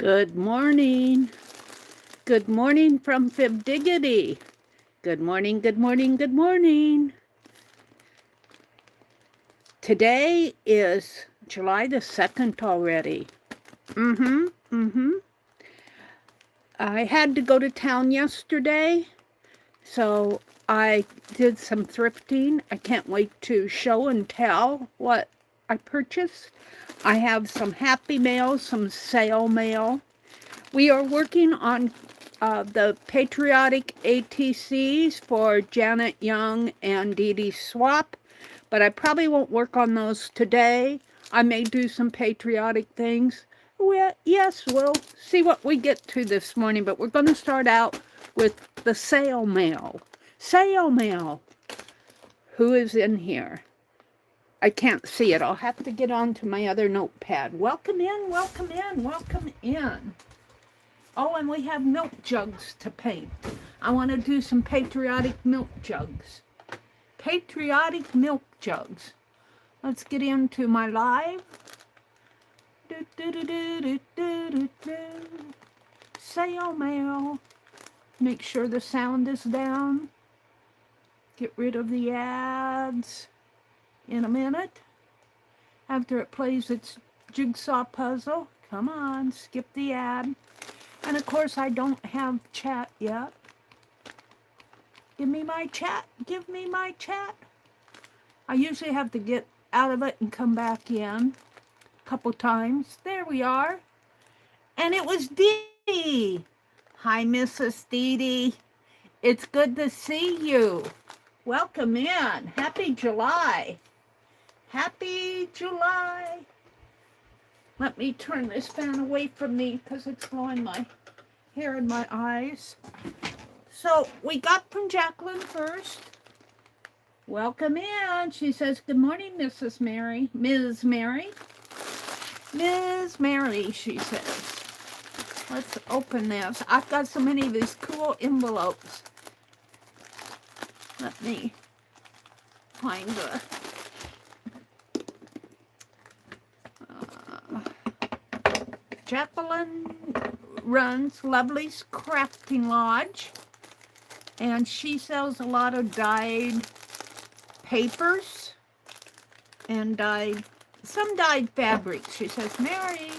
Good morning. Good morning from Fibdiggity. Good morning, good morning, good morning. Today is July the 2nd already. I had to go to town yesterday, so I did some thrifting. I can't wait to show and tell what I purchased. I have some happy mail, some sale mail. We are working on the patriotic ATCs for Janet Young and Dee Dee Swap, but I probably won't work on those today. I may do some patriotic things. Well, yes, we'll see what we get to this morning, but we're going to start out with the sale mail. Sale mail. Who is in here? I can't see it. I'll have to get onto my other notepad. Welcome in, welcome in, welcome in. Oh, and we have milk jugs to paint. I want to do some patriotic milk jugs. Patriotic milk jugs. Let's get into my live. Sale mail. Make sure the sound is down. Get rid of the ads in a minute. After it plays its jigsaw puzzle. Come on, skip the ad. And of course, I don't have chat yet. Give me my chat. Give me my chat. I usually have to get out of it and come back in a couple times. There we are. And it was Dee Dee. Hi, Mrs. Dee Dee. It's good to see you. Welcome in. Happy July. Happy July. Let me turn this fan away from me because it's blowing my hair in my eyes. So we got from Jacqueline first. Welcome in. She says, good morning, Mrs. Mary. Ms. Mary. Ms. Mary, she says. Let's open this. I've got so many of these cool envelopes. Let me find the... Jacqueline runs Lovely's Crafting Lodge, and she sells a lot of dyed papers and some dyed fabrics. She says, Mary.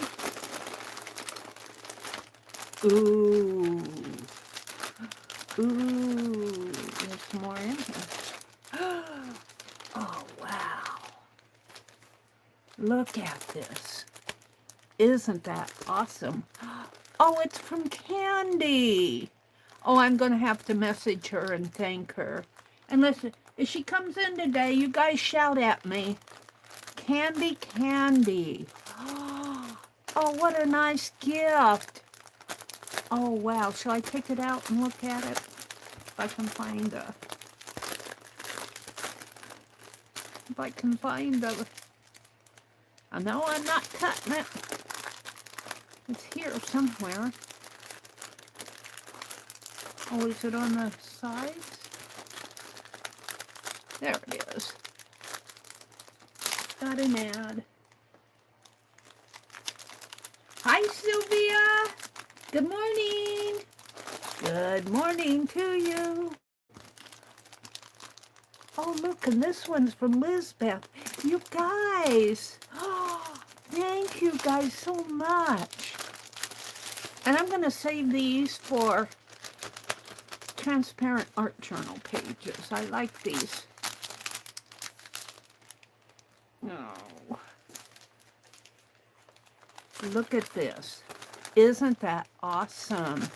Ooh. Ooh. There's more in here. Oh, wow. Look at this. Isn't that awesome? Oh, it's from Candy. Oh, I'm going to have to message her and thank her. And listen, if she comes in today, you guys shout at me. Candy, Candy. Oh, what a nice gift. Oh, wow. Shall I take it out and look at it? If I can find the... If I can find the... I know I'm not cutting it. It's here somewhere. Oh, is it on the sides? There it is. Got an ad. Hi, Sylvia. Good morning. Good morning to you. Oh, look, and this one's from Lizbeth. You guys. Oh, thank you guys so much. And I'm going to save these for transparent art journal pages. I like these. Oh. Look at this. Isn't that awesome?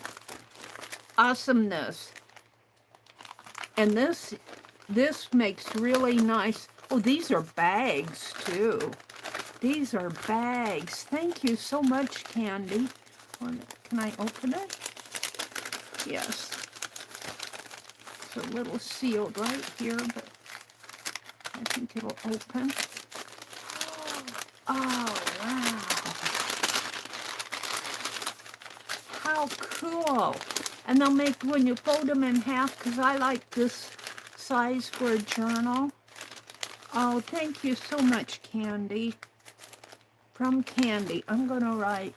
Awesomeness. And this makes really nice. Oh, these are bags too. These are bags. Thank you so much, Candy. Can I open it? Yes. It's a little sealed right here, but I think it'll open. Oh, wow. How cool. And they'll make, when you fold them in half, because I like this size for a journal. Oh, thank you so much, Candy. From Candy, I'm going to write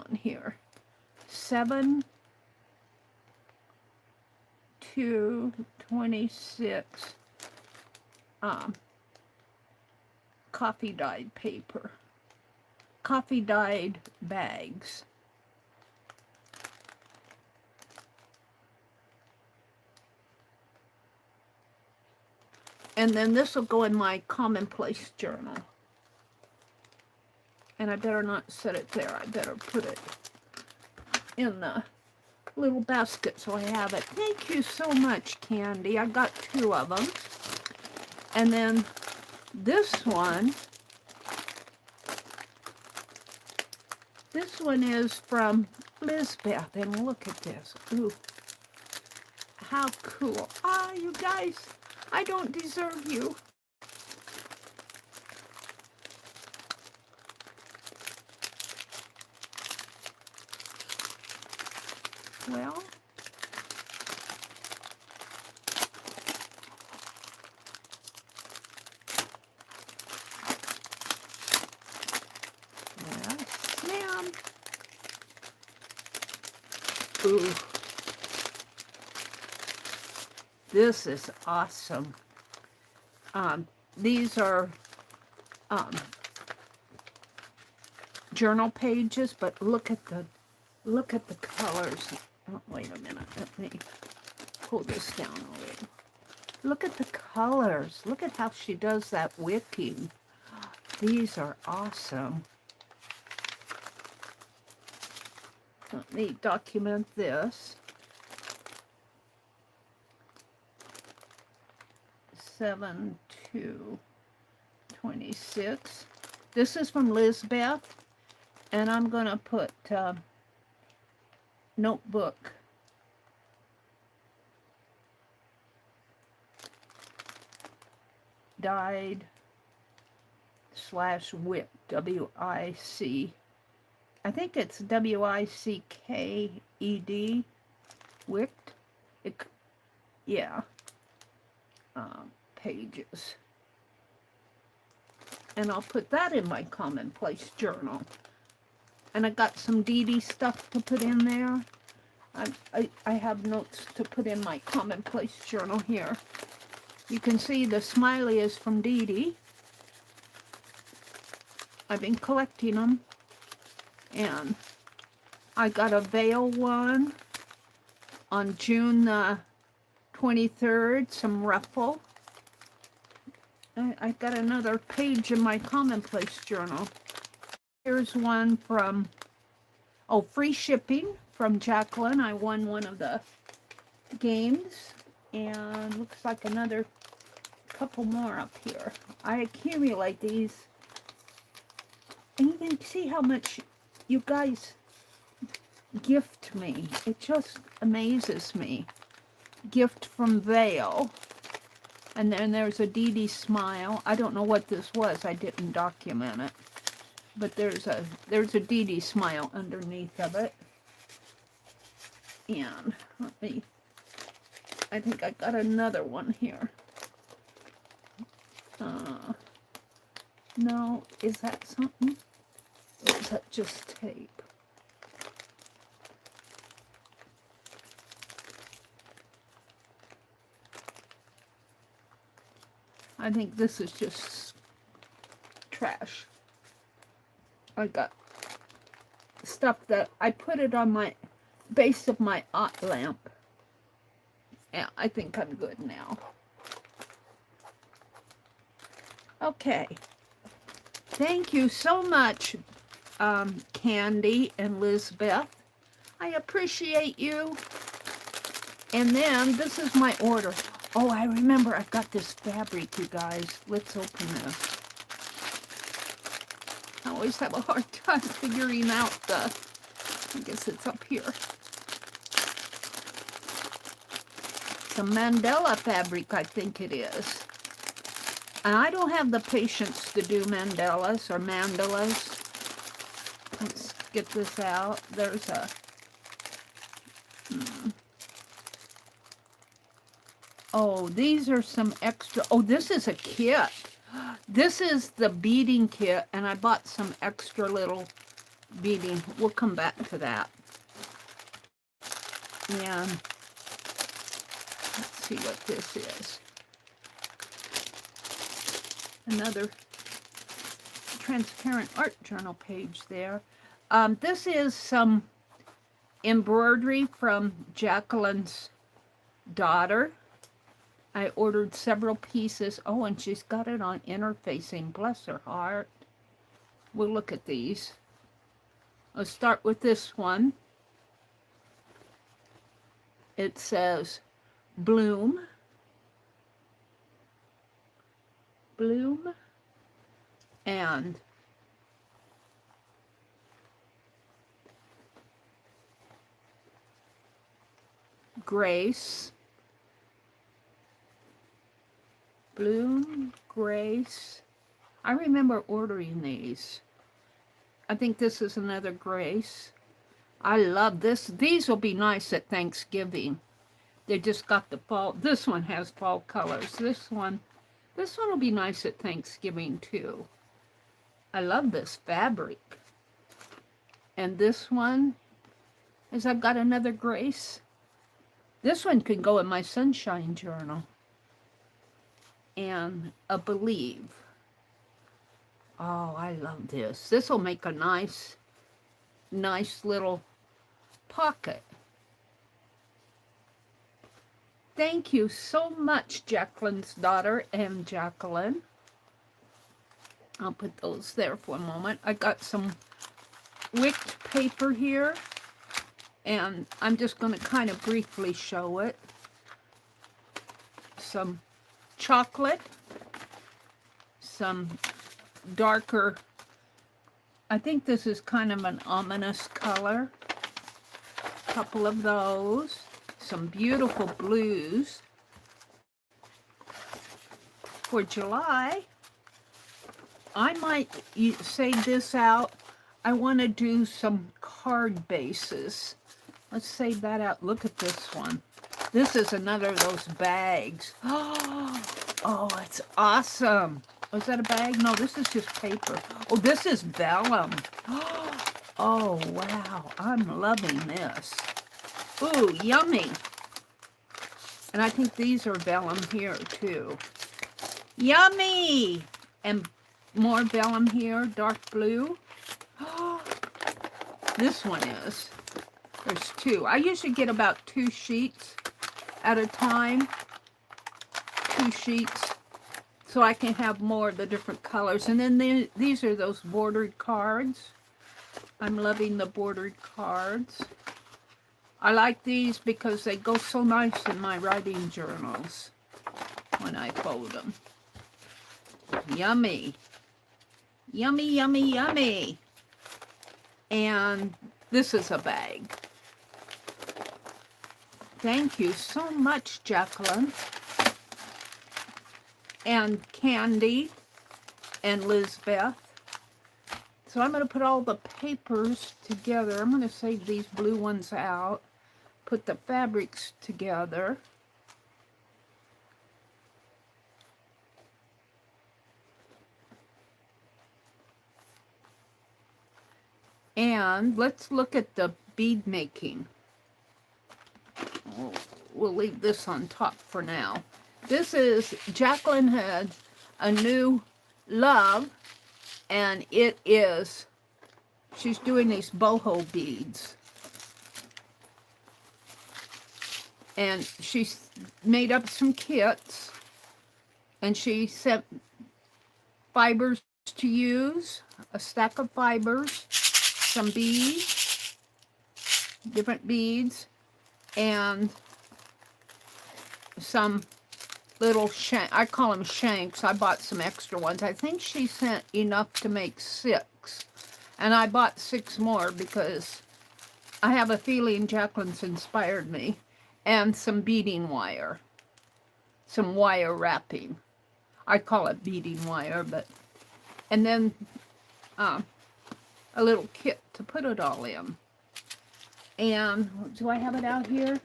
on here. 7 to 26 coffee dyed paper, coffee dyed bags. And then this will go in my commonplace journal. And I better not set it there. I better put it in the little basket so I have it. Thank you so much, Candy. I got 2 of them. And then this one is from Lisbeth. And look at this. Ooh, how cool. Ah, you guys, I don't deserve you. Well, yes, ma'am. Ooh. This is awesome. These are journal pages, but look at the colors. Oh, wait a minute. Let me pull this down a little. Look at the colors. Look at how she does that wicking. These are awesome. Let me document this. 7 to 26. This is from Lisbeth, and I'm going to put notebook. Dyed / wick, W-I-C. I think it's W-I-C-K-E-D, wicked. Yeah. Pages. And I'll put that in my commonplace journal. And I got some Dee Dee stuff to put in there. I have notes to put in my commonplace journal here. You can see the smiley is from Dee Dee. I've been collecting them. And I got a veil one on June 23rd, some ruffle. I got another page in my commonplace journal. Here's one from, free shipping from Jacqueline. I won one of the games. And looks like another couple more up here. I accumulate these. And you can see how much you guys gift me. It just amazes me. Gift from Vale. And then there's a Dee Dee smile. I don't know what this was. I didn't document it. But there's a Dee Dee smile underneath of it. And let me, I think I got another one here. No, is that something? Or is that just tape? I think this is just trash. I got stuff that I put it on my base of my art lamp. Yeah, I think I'm good now. Okay. Thank you so much, Candy and Lisbeth. I appreciate you. And then this is my order. Oh, I remember I've got this fabric, you guys. Let's open this. I always have a hard time figuring out the, I guess it's up here. Some Mandela fabric, I think it is. And I don't have the patience to do mandalas or mandalas. Let's get this out. There's a... Oh, these are some extra... Oh, this is a kit. This is the beading kit, and I bought some extra little beading. We'll come back to that. And let's see what this is. Another transparent art journal page there. This is some embroidery from Jacqueline's daughter. I ordered several pieces. Oh, and she's got it on interfacing. Bless her heart. We'll look at these. Let's start with this one. It says, bloom, bloom, and grace, bloom, grace. I remember ordering these. I think this is another grace. I love this. These will be nice at Thanksgiving. They just got the fall. This one has fall colors. This one will be nice at Thanksgiving too. I love this fabric. And this one is, I've got another grace. This one can go in my sunshine journal. And a believe. Oh, I love this. This will make a nice little pocket. Thank you so much, Jacqueline's daughter and Jacqueline. I'll put those there for a moment. I got some wicked paper here, and I'm just going to kind of briefly show it. Some chocolate, some darker, I think this is kind of an ominous color. A couple of those. Some beautiful blues. For July, I might say this out. I want to do some card bases. Let's save that out. Look at this one. This is another of those bags. Oh, it's awesome. Was that a bag? No, this is just paper. Oh, this is vellum. Oh, wow. I'm loving this. Ooh, yummy. And I think these are vellum here, too. Yummy! And more vellum here, dark blue. This one is. There's two. I usually get about 2 sheets at a time. 2 sheets. So I can have more of the different colors. And then these are those bordered cards. I'm loving the bordered cards. I like these because they go so nice in my writing journals when I fold them. Yummy. Yummy, yummy, yummy. And this is a bag. Thank you so much, Jacqueline. And Candy and Lizbeth. So I'm going to put all the papers together. I'm going to save these blue ones out. Put the fabrics together. And let's look at the bead making. We'll leave this on top for now. This is, Jacqueline had a new love, and it is, she's doing these boho beads. And she's made up some kits, and she sent fibers to use, a stack of fibers, some beads, different beads, and some little shank, I call them shanks. I bought some extra ones. I think she sent enough to make 6. And I bought 6 more because I have a feeling Jacqueline's inspired me. And some beading wire. Some wire wrapping. I call it beading wire, but... And then a little kit to put it all in. And do I have it out here?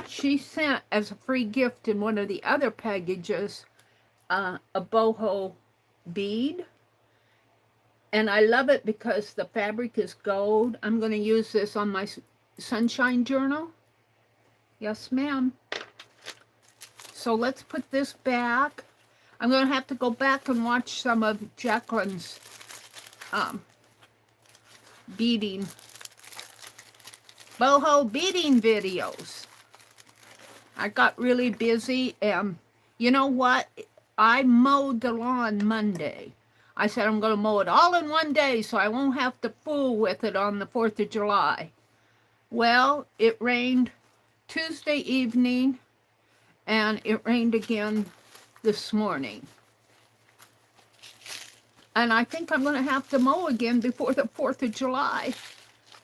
She sent as a free gift in one of the other packages a boho bead. And I love it because the fabric is gold. I'm going to use this on my sunshine journal. Yes, ma'am. So let's put this back. I'm going to have to go back and watch some of Jacqueline's beading, boho beading videos. I got really busy, and you know what? I mowed the lawn Monday. I said I'm going to mow it all in one day so I won't have to fool with it on the 4th of July. Well, it rained Tuesday evening, and it rained again this morning. And I think I'm going to have to mow again before the 4th of July.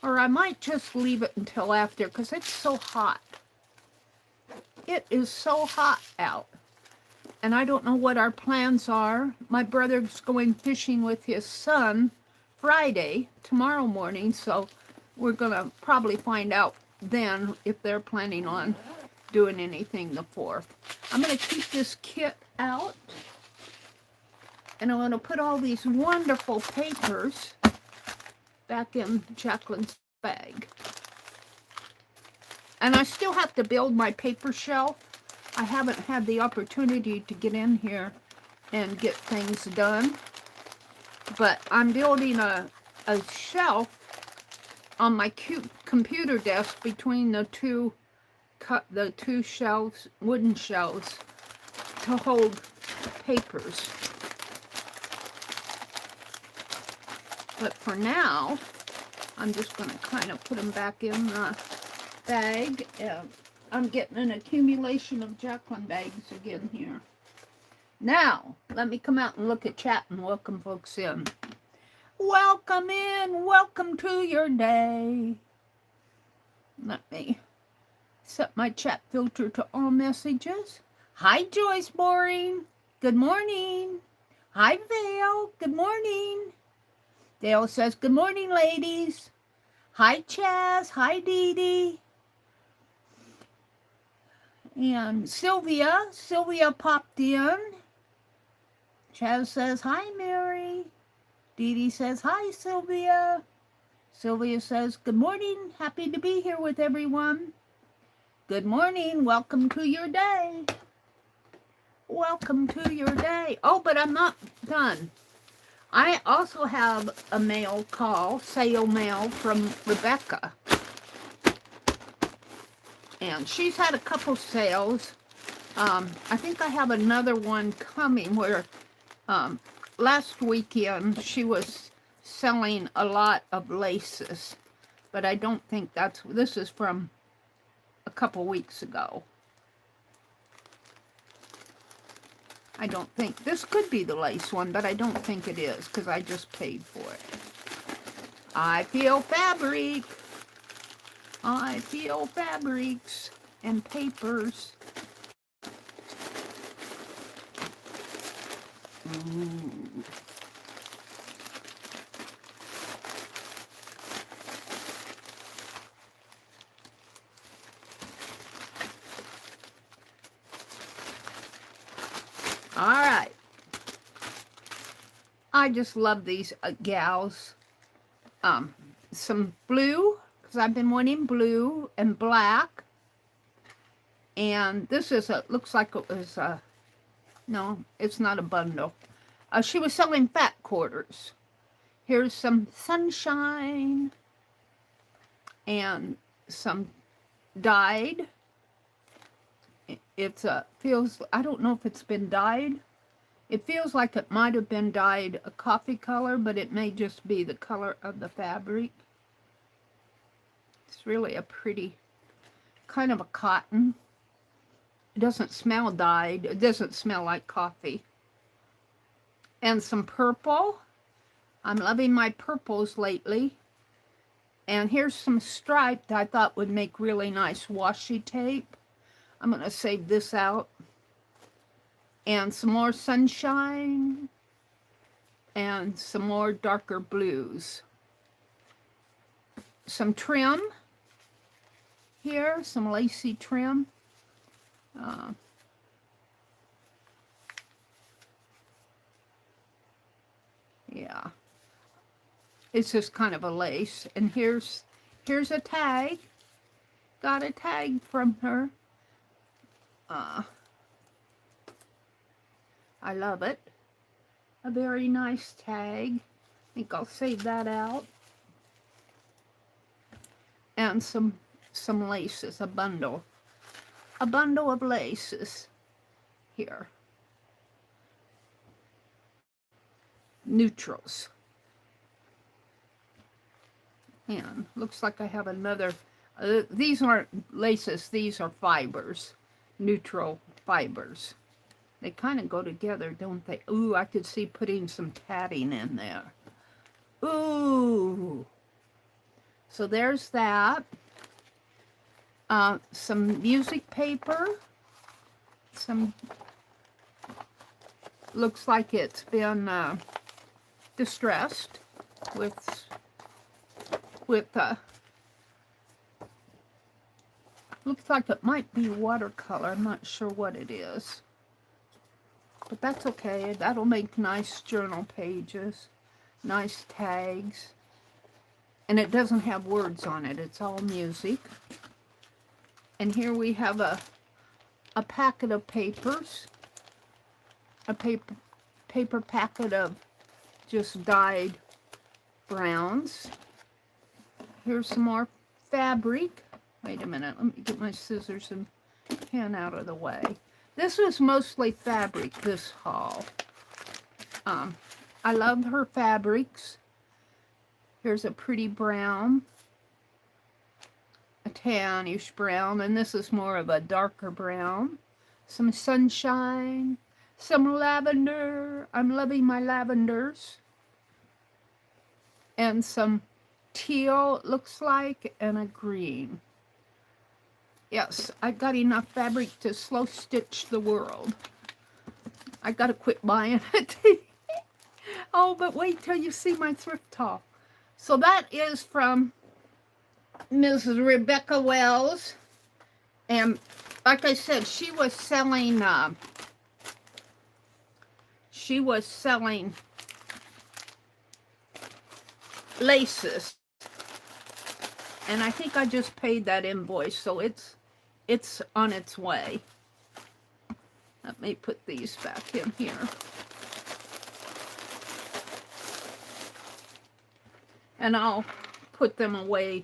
Or I might just leave it until after, because it's so hot. It is so hot out. And I don't know what our plans are. My brother's going fishing with his son Friday, tomorrow morning, so we're going to probably find out then if they're planning on doing anything the 4th. I'm going to keep this kit out, and I'm going to put all these wonderful papers back in Jacqueline's bag. And I still have to build my paper shelf. I haven't had the opportunity to get in here and get things done. But I'm building a shelf on my computer desk between the two shelves, wooden shelves, to hold papers. But for now, I'm just going to kind of put them back in the bag. I'm getting an accumulation of Jacqueline bags again here. Now, let me come out and look at chat and welcome folks in. Welcome in. Welcome to your day. Let me set my chat filter to all messages. Hi, Joyce Boring. Good morning. Hi, Vale. Good morning. Dale says, good morning, ladies. Hi, Chaz. Hi, Dee Dee. And Sylvia popped in. Chaz says, hi, Mary. Dee Dee says, hi, Sylvia. Sylvia says, good morning. Happy to be here with everyone. Good morning. Welcome to your day. Welcome to your day. Oh, but I'm not done. I also have a mail call, sale mail from Rebecca. And she's had a couple sales. I think I have another one coming where last weekend she was selling a lot of laces. But I don't think this is from a couple weeks ago. I don't think, this could be the lace one, but I don't think it is because I just paid for it. I feel fabric. I feel fabrics and papers. Ooh. All right. I just love these gals. Some blue, because I've been wanting blue and black. And this is looks like it was no, it's not a bundle. She was selling fat quarters. Here's some sunshine and some dyed. It's feels, I don't know if it's been dyed. It feels like it might have been dyed a coffee color, but it may just be the color of the fabric. It's really a pretty, kind of a cotton. It doesn't smell dyed. It doesn't smell like coffee. And some purple. I'm loving my purples lately. And here's some striped I thought would make really nice washi tape. I'm going to save this out. And some more sunshine. And some more darker blues. Some trim here. Some lacy trim. Yeah. It's just kind of a lace. And here's a tag. Got a tag from her. I love it. A very nice tag. I think I'll save that out. And some laces, a bundle of laces here. Neutrals. And looks like I have another. These aren't laces, these are fibers. Neutral fibers. They kind of go together, don't they? Ooh, I could see putting some tatting in there. Ooh. So there's that. Some music paper. Some, looks like it's been distressed with looks like it might be watercolor. I'm not sure what it is. But that's okay. That'll make nice journal pages. Nice tags. And it doesn't have words on it. It's all music. And here we have a packet of papers. A paper packet of just dyed browns. Here's some more fabric. Wait a minute. Let me get my scissors and pen out of the way. This was mostly fabric, this haul. I love her fabrics. Here's a pretty brown, a tannish brown, and this is more of a darker brown. Some sunshine, some lavender. I'm loving my lavenders. And some teal, it looks like, and a green. Yes, I got enough fabric to slow stitch the world. I gotta quit buying it. Oh, but wait till you see my thrift haul. So that is from Mrs. Rebecca Wells. And like I said, she was selling laces. And I think I just paid that invoice, so it's on its way. Let me put these back in here. And I'll put them away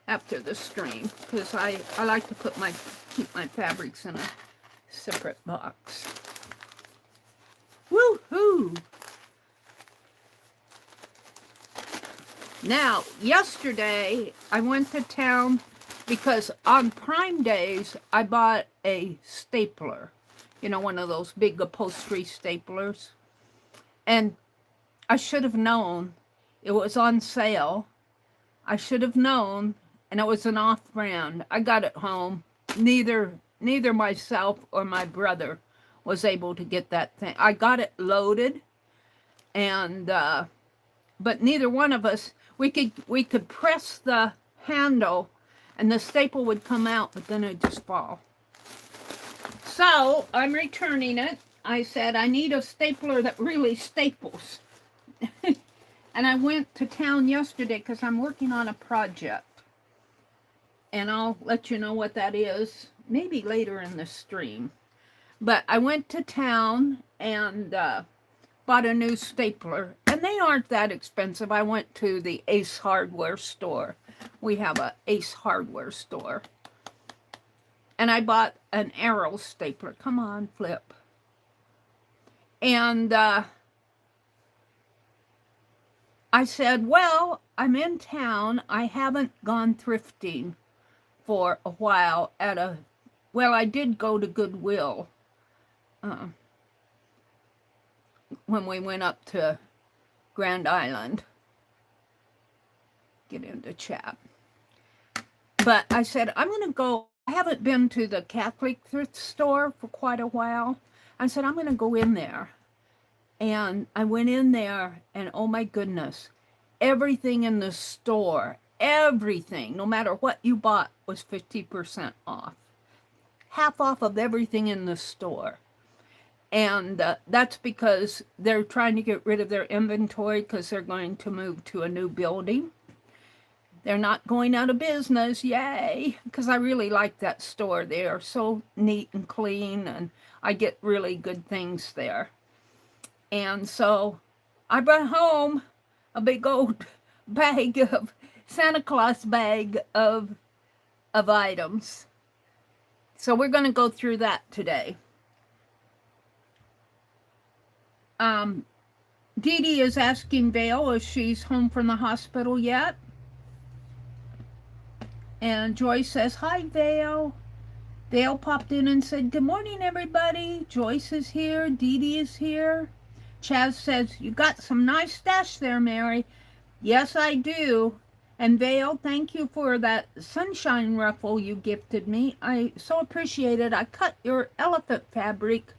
after the stream, because I like to keep my fabrics in a separate box. Woohoo! Now, yesterday, I went to town because on Prime Days, I bought a stapler. You know, one of those big upholstery staplers. And I should have known it was on sale. I should have known, and it was an off-brand. I got it home. Neither myself or my brother was able to get that thing. I got it loaded, and but neither one of us. We could press the handle and the staple would come out, but then it'd just fall. So I'm returning it. I said, I need a stapler that really staples. And I went to town yesterday because I'm working on a project. And I'll let you know what that is, maybe later in the stream. But I went to town and bought a new stapler. And they aren't that expensive. I went to the Ace Hardware store. We have a Ace Hardware store. And I bought an arrow stapler. Come on, flip. And I said, well, I'm in town. I haven't gone thrifting for a while well, I did go to Goodwill when we went up to Grand Island. Get into chat. But I said, I'm going to go. I haven't been to the Catholic thrift store for quite a while. I said, I'm going to go in there. And I went in there, and oh my goodness, everything in the store, everything, no matter what you bought, was 50% off. Half off of everything in the store. And that's because they're trying to get rid of their inventory because they're going to move to a new building. They're not going out of business, yay! Because I really like that store. They are so neat and clean, and I get really good things there. And so I brought home a big old bag of Santa Claus bag of items. So we're going to go through that today. Dee Dee is asking Vale if she's home from the hospital yet. And Joyce says, hi, Vale. Vale popped in and said, good morning, everybody. Joyce is here. Dee Dee is here. Chaz says, you got some nice stash there, Mary. Yes, I do. And Vale, thank you for that sunshine ruffle you gifted me. I so appreciate it. I cut your elephant fabric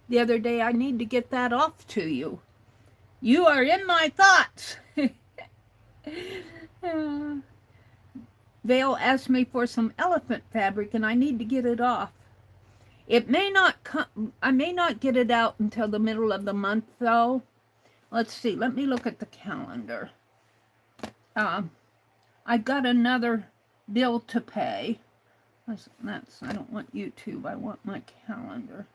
the other day. I need to get that off to you. You are in my thoughts. Vale asked me for some elephant fabric, and I need to get it off. It may not come. I may not get it out until the middle of the month, though. Let's see. Let me look at the calendar. I got another bill to pay. I don't want YouTube. I want my calendar.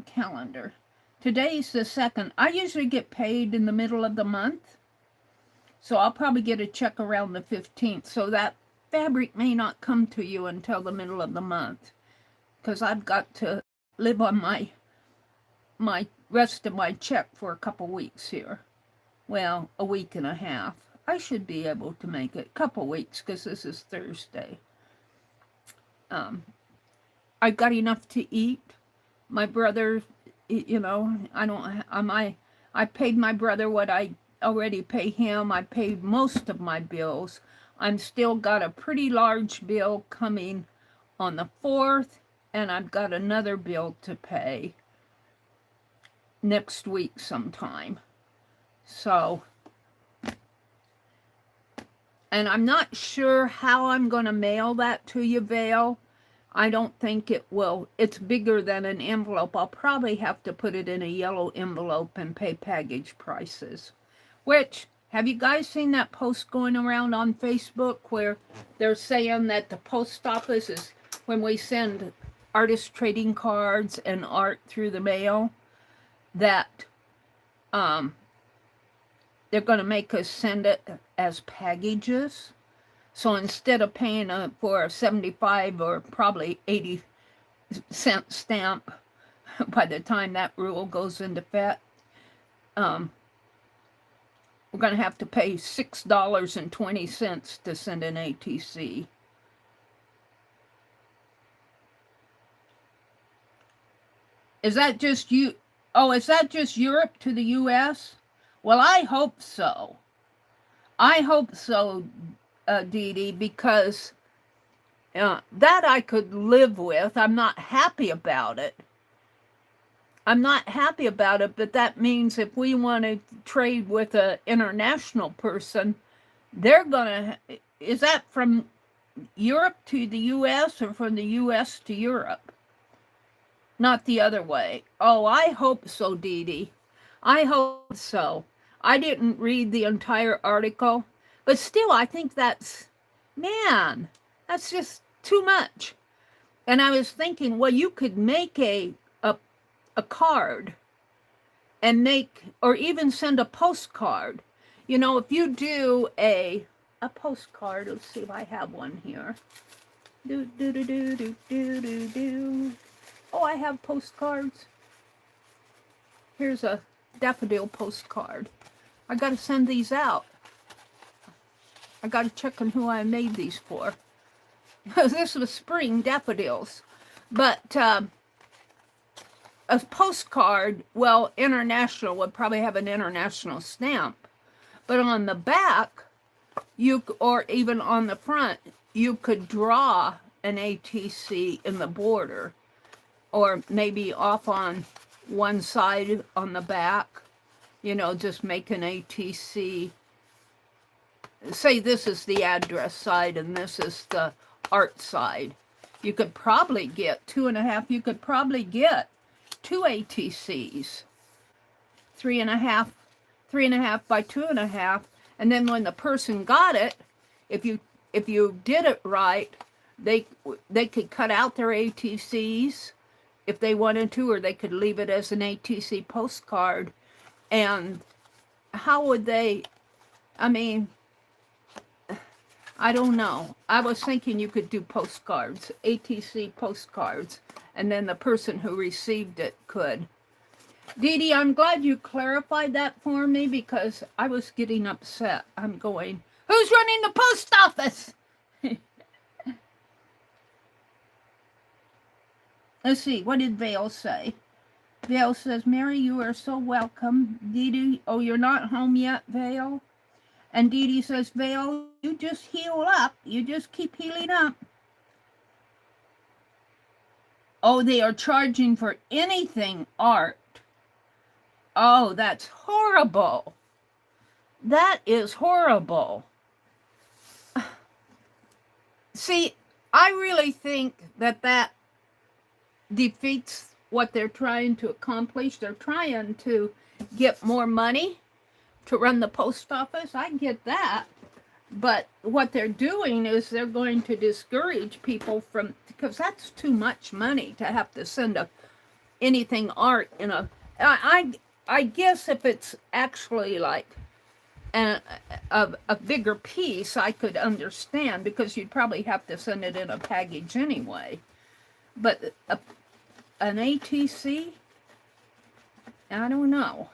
Calendar. Today's the 2nd. I usually get paid in the middle of the month. So I'll probably get a check around the 15th. So that fabric may not come to you until the middle of the month. Because I've got to live on my rest of my check for a couple weeks here. Well, a week and a half. I should be able to make it a couple weeks because this is Thursday. I got enough to eat. My brother, you know, I paid my brother what I already pay him. I paid most of my bills. I'm still got a pretty large bill coming on the 4th, and I've got another bill to pay next week sometime. So, and I'm not sure how I'm going to mail that to you, Vale. I don't think it will. It's bigger than an envelope. I'll probably have to put it in a yellow envelope and pay package prices. Which, have you guys seen that post going around on Facebook where they're saying that the post office is, when we send artist trading cards and art through the mail, that they're going to make us send it as packages. So instead of paying for a 75 or probably 80-cent stamp by the time that rule goes into effect, we're going to have to pay $6.20 to send an ATC. Is that just you? Oh, is that just Europe to the U.S.? Well, I hope so. I hope so, Dee Dee, because that I could live with. I'm not happy about it. But that means if we want to trade with an international person, they're going to... Is that from Europe to the U.S. or from the U.S. to Europe? Not the other way. Oh, I hope so, Dee Dee. I hope so. I didn't read the entire article, but still, I think that's, man, that's just too much. And I was thinking, well, you could make a card and make, or even send a postcard. You know, if you do a postcard, let's see if I have one here. Oh, I have postcards. Here's a daffodil postcard. I got to send these out. I got to check on who I made these for. This was spring daffodils. But a postcard, well, international would probably have an international stamp. But on the back, or even on the front, you could draw an ATC in the border. Or maybe off on one side on the back. You know, just make an ATC. Say this is the address side and this is the art side. You could probably get 2.5. You could probably get 2 ATCs, 3.5 by 2.5, and then when the person got it, if you did it right, they could cut out their ATCs if they wanted to, or they could leave it as an ATC postcard. And how would they, I mean, I don't know. I was thinking you could do postcards, ATC postcards, and then the person who received it could. Dee Dee, I'm glad you clarified that for me, because I was getting upset. I'm going, who's running the post office? Let's see, what did Vale say? Vale says, Meri, you are so welcome. Dee Dee, oh, you're not home yet, Vale? And Dee Dee says, Vale, you just heal up. You just keep healing up. Oh, they are charging for anything art. Oh, that's horrible. That is horrible. See, I really think that defeats what they're trying to accomplish. They're trying to get more money to run the post office. I get that. But what they're doing is they're going to discourage people from, because that's too much money to have to send anything art in a, I guess if it's actually like a bigger piece, I could understand, because you'd probably have to send it in a package anyway. But an ATC, I don't know.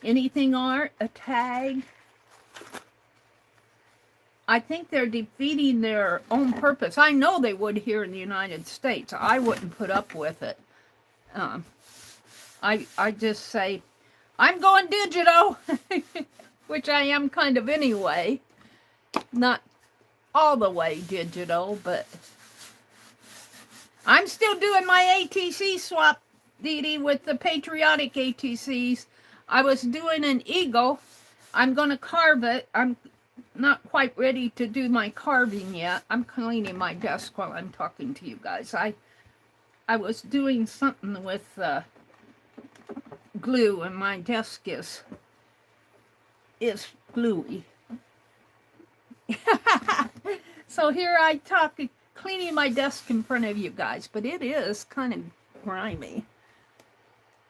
Anything art, a tag. I think they're defeating their own purpose. I know they would here in the United States. I wouldn't put up with it. I just say, I'm going digital, which I am kind of anyway. Not all the way digital, but I'm still doing my ATC swap, Dee Dee, with the patriotic ATCs. I was doing an eagle. I'm going to carve it. I'm not quite ready to do my carving yet. I'm cleaning my desk while I'm talking to you guys. I was doing something with glue, and my desk is gluey. So here I talk, cleaning my desk in front of you guys, but it is kind of grimy.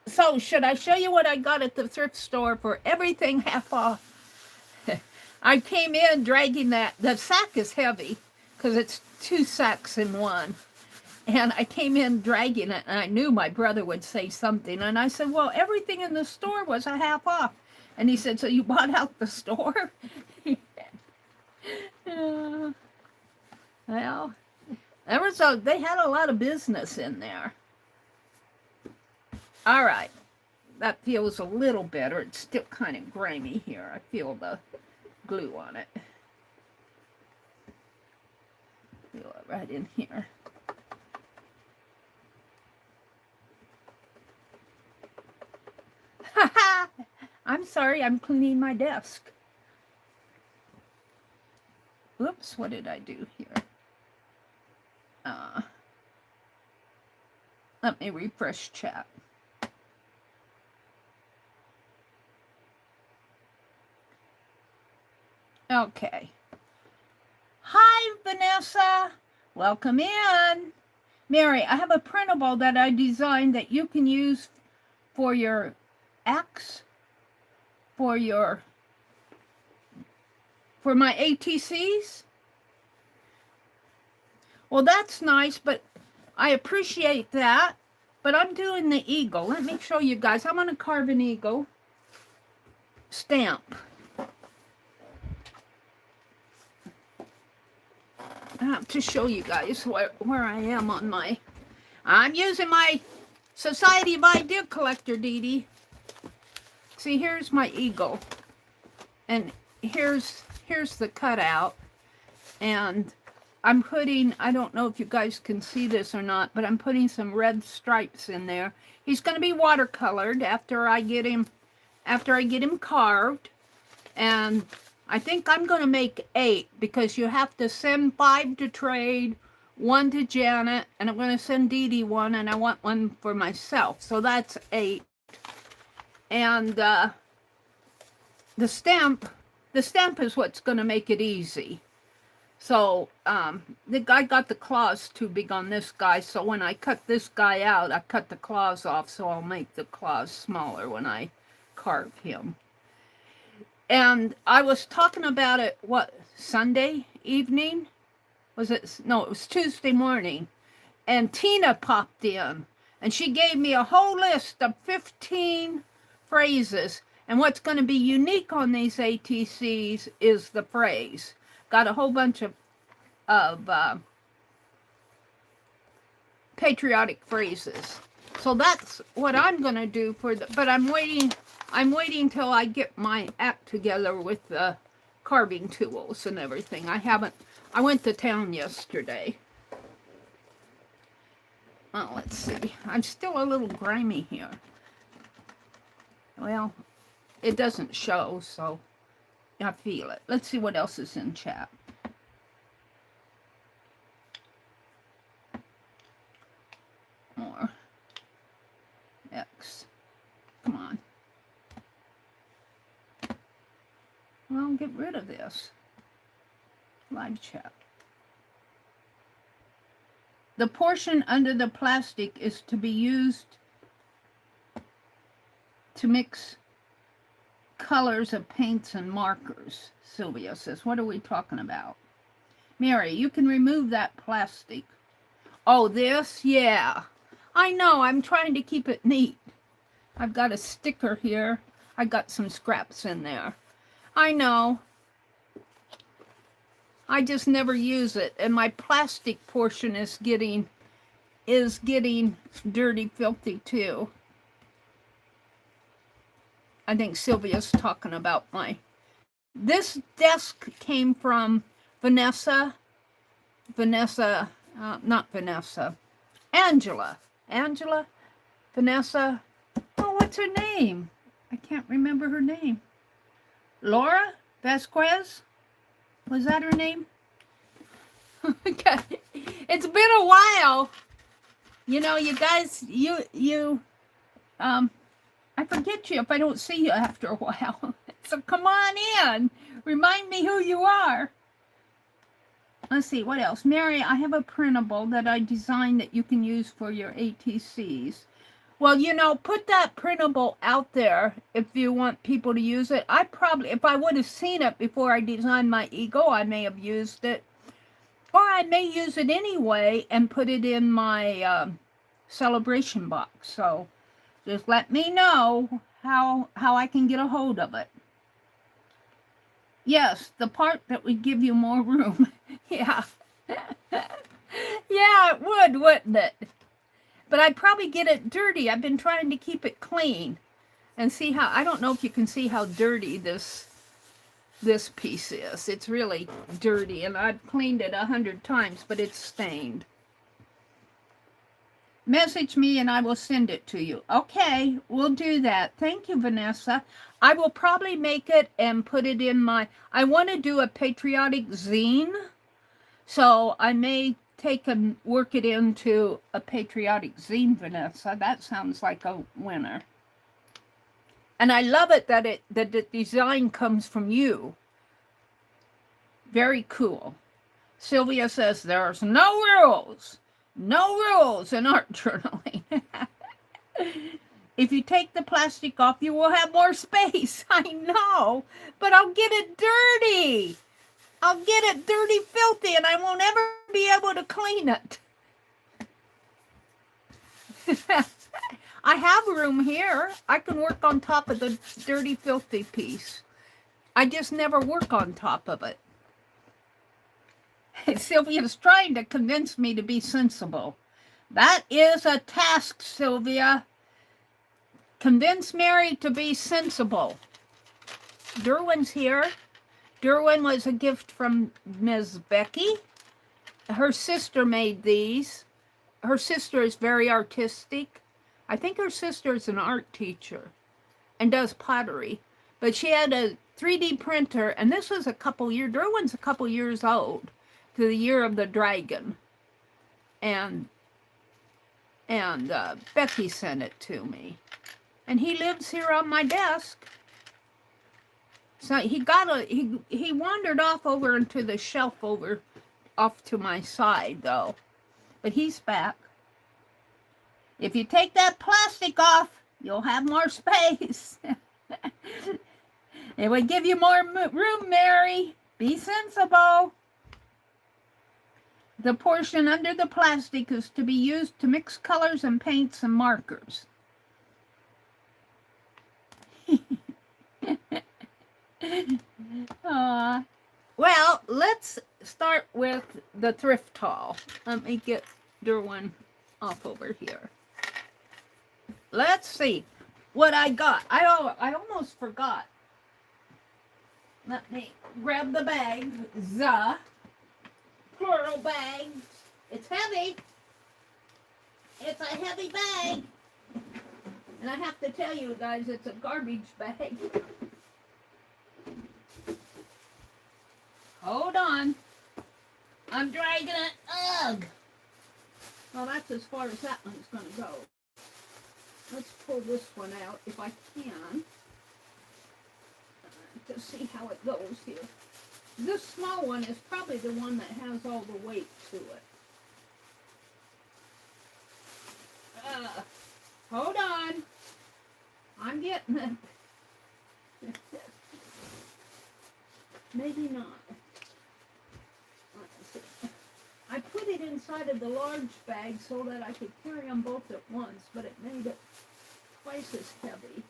So should I show you what I got at the thrift store for everything half off? I came in dragging that. The sack is heavy because it's 2 sacks in one. And I came in dragging it, and I knew my brother would say something. And I said, well, everything in the store was a half off. And he said, so you bought out the store? Well, they had a lot of business in there. All right. That feels a little better. It's still kind of grimy here. I feel the glue on it. Feel it right in here. I'm sorry, I'm cleaning my desk. Oops, what did I do here? Let me refresh chat. Okay. Hi, Vanessa. Welcome in. Meri, I have a printable that I designed that you can use for your axe, for my ATCs. Well, that's nice, but I appreciate that. But I'm doing the eagle. Let me show you guys. I'm going to carve an eagle stamp. I have to show you guys where I am on my... I'm using my Society of Idea Collector, Dee Dee. See, here's my eagle. And here's the cutout. And I'm putting... I don't know if you guys can see this or not, but I'm putting some red stripes in there. He's going to be watercolored after I get him carved. And I think I'm going to make 8 because you have to send 5 to trade, one to Janet, and I'm going to send Dee Dee one, and I want one for myself. So that's 8. And the stamp is what's going to make it easy. So the guy got the claws too big on this guy, so when I cut this guy out, I cut the claws off, so I'll make the claws smaller when I carve him. And I was talking about it, what, Sunday evening? Was it? No, it was Tuesday morning. And Tina popped in, and she gave me a whole list of 15 phrases. And what's going to be unique on these ATCs is the phrase. Got a whole bunch of patriotic phrases. So that's what I'm going to do for the, but I'm waiting till I get my act together with the carving tools and everything. I went to town yesterday. Oh, let's see. I'm still a little grimy here. Well, it doesn't show, so I feel it. Let's see what else is in chat. More. X. Come on. Well, get rid of this. Live chat. The portion under the plastic is to be used to mix colors of paints and markers, Sylvia says. What are we talking about? Mary, you can remove that plastic. Oh, this? Yeah. I know. I'm trying to keep it neat. I've got a sticker here. I got some scraps in there. I know. I just never use it, and my plastic portion is getting dirty, filthy too. I think Sylvia's talking about this desk came from Angela. Vanessa. Oh, what's her name? I can't remember her name. Laura Vasquez? Was that her name? Okay. It's been a while. You know, you guys, I forget you if I don't see you after a while. So come on in. Remind me who you are. Let's see, what else? Mary, I have a printable that I designed that you can use for your ATCs. Well, you know, put that printable out there if you want people to use it. I probably, if I would have seen it before I designed my ego, I may have used it. Or I may use it anyway and put it in my celebration box. So just let me know how I can get a hold of it. Yes, the part that would give you more room. Yeah. Yeah, it would, wouldn't it? But I'd probably get it dirty. I've been trying to keep it clean. And see how, I don't know if you can see how dirty this piece is. It's really dirty, and I've cleaned it 100 times, but it's stained. Message me and I will send it to you. Okay, we'll do that. Thank you, Vanessa. I will probably make it and put it in my, I want to do a patriotic zine. So I may take and work it into a patriotic zine, Vanessa. That sounds like a winner. And I love it that the design comes from you. Very cool. Sylvia says there's no rules. No rules in art journaling. If you take the plastic off, you will have more space. I know, but I'll get it dirty. I'll get it dirty, filthy, and I won't ever be able to clean it. I have room here. I can work on top of the dirty, filthy piece. I just never work on top of it. Sylvia's trying to convince me to be sensible. That is a task, Sylvia. Convince Mary to be sensible. Derwin's here. Derwin was a gift from Ms. Becky. Her sister made these. Her sister is very artistic. I think her sister is an art teacher and does pottery. But she had a 3D printer, and this was a couple years, Derwin's a couple years old, to the year of the dragon. and Becky sent it to me. And he lives here on my desk. So he wandered off over into the shelf over off to my side though. But he's back. If you take that plastic off, you'll have more space. It would give you more room, Mary. Be sensible. The portion under the plastic is to be used to mix colors and paints and markers. Well, let's start with the thrift haul. Let me get Derwin off over here. Let's see what I got. I almost forgot. Let me grab the bag. The plural bag. It's heavy. It's a heavy bag. And I have to tell you guys, it's a garbage bag. Hold on. I'm dragging it. Ugh. Well, that's as far as that one's going to go. Let's pull this one out if I can. To see how it goes here. This small one is probably the one that has all the weight to it. Hold on. I'm getting it. Maybe not. Let's see. I put it inside of the large bag so that I could carry them both at once, but it made it twice as heavy.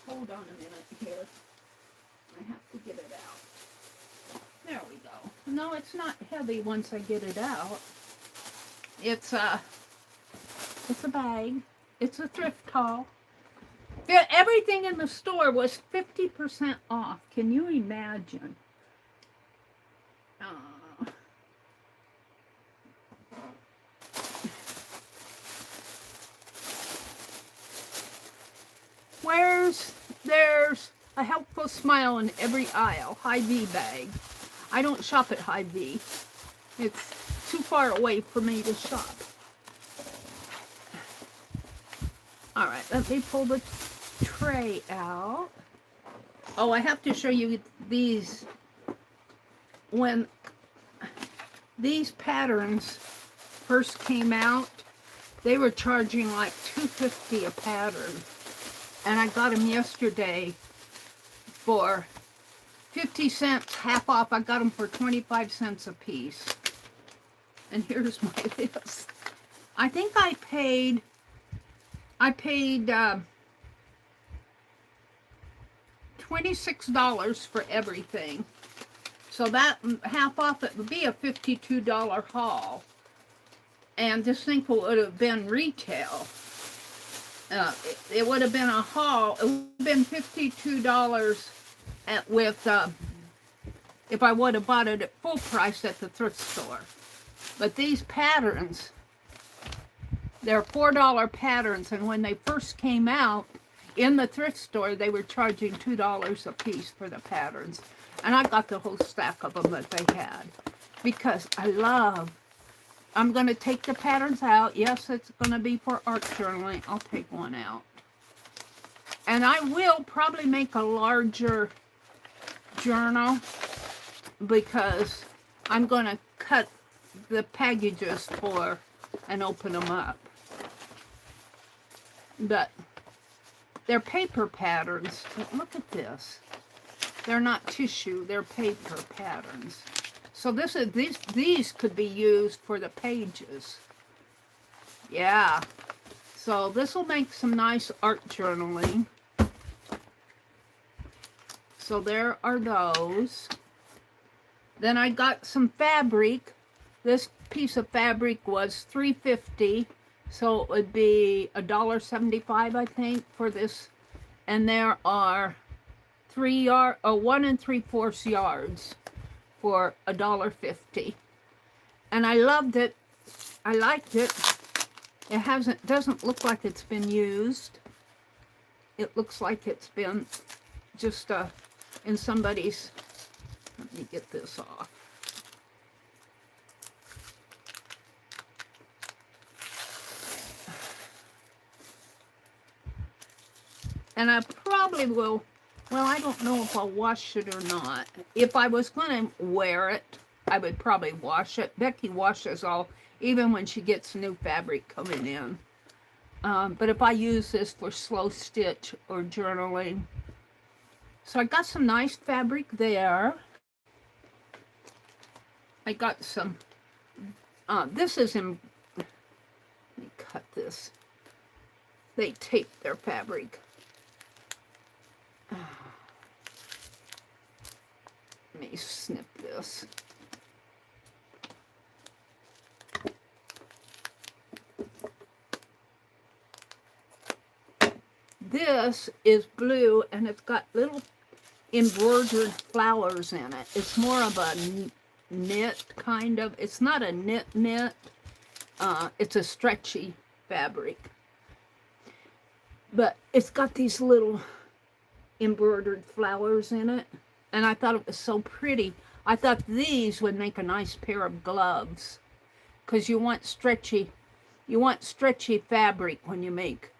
Hold on a minute here. I have to get it out. There we go. No, it's not heavy once I get it out. It's a bag. It's a thrift haul. Everything in the store was 50% off. Can you imagine? There's a helpful smile in every aisle. Hy-Vee bag. I don't shop at Hy-Vee. It's too far away for me to shop. All right, let me pull the tray out. Oh, I have to show you these. When these patterns first came out, they were charging like $2.50 a pattern. And I got them yesterday for 50 cents, half off. I got them for 25 cents a piece. And here's my list. I think I paid $26 for everything. So that half off, it would be a $52 haul. And this thing would have been retail. It would have been a haul. It would have been $52 if I would have bought it at full price at the thrift store. But these patterns, they're $4 patterns, and when they first came out in the thrift store, they were charging $2 a piece for the patterns. And I got the whole stack of them that they had because I'm going to take the patterns out. Yes, it's going to be for art journaling. I'll take one out. And I will probably make a larger journal because I'm going to cut the packages for and open them up. But they're paper patterns. But look at this. They're not tissue. They're paper patterns. So these could be used for the pages. Yeah. So this will make some nice art journaling. So there are those. Then I got some fabric. This piece of fabric was $3.50. So it would be $1.75, I think, for this. And there are 1 3/4 yards for $1.50. And I loved it. I liked it. It doesn't look like it's been used. It looks like it's been just in somebody's. Let me get this off. And I probably will, well, I don't know if I'll wash it or not. If I was going to wear it, I would probably wash it. Becky washes all, even when she gets new fabric coming in. But if I use this for slow stitch or journaling. So I got some nice fabric there. I got some, this is in, let me cut this. They tape their fabric. Let me snip this. This is blue and it's got little embroidered flowers in it. It's more of a knit kind of. It's not a knit. It's a stretchy fabric. But it's got these little embroidered flowers in it. And I thought it was so pretty. I thought these would make a nice pair of gloves. Because you want stretchy fabric when you make.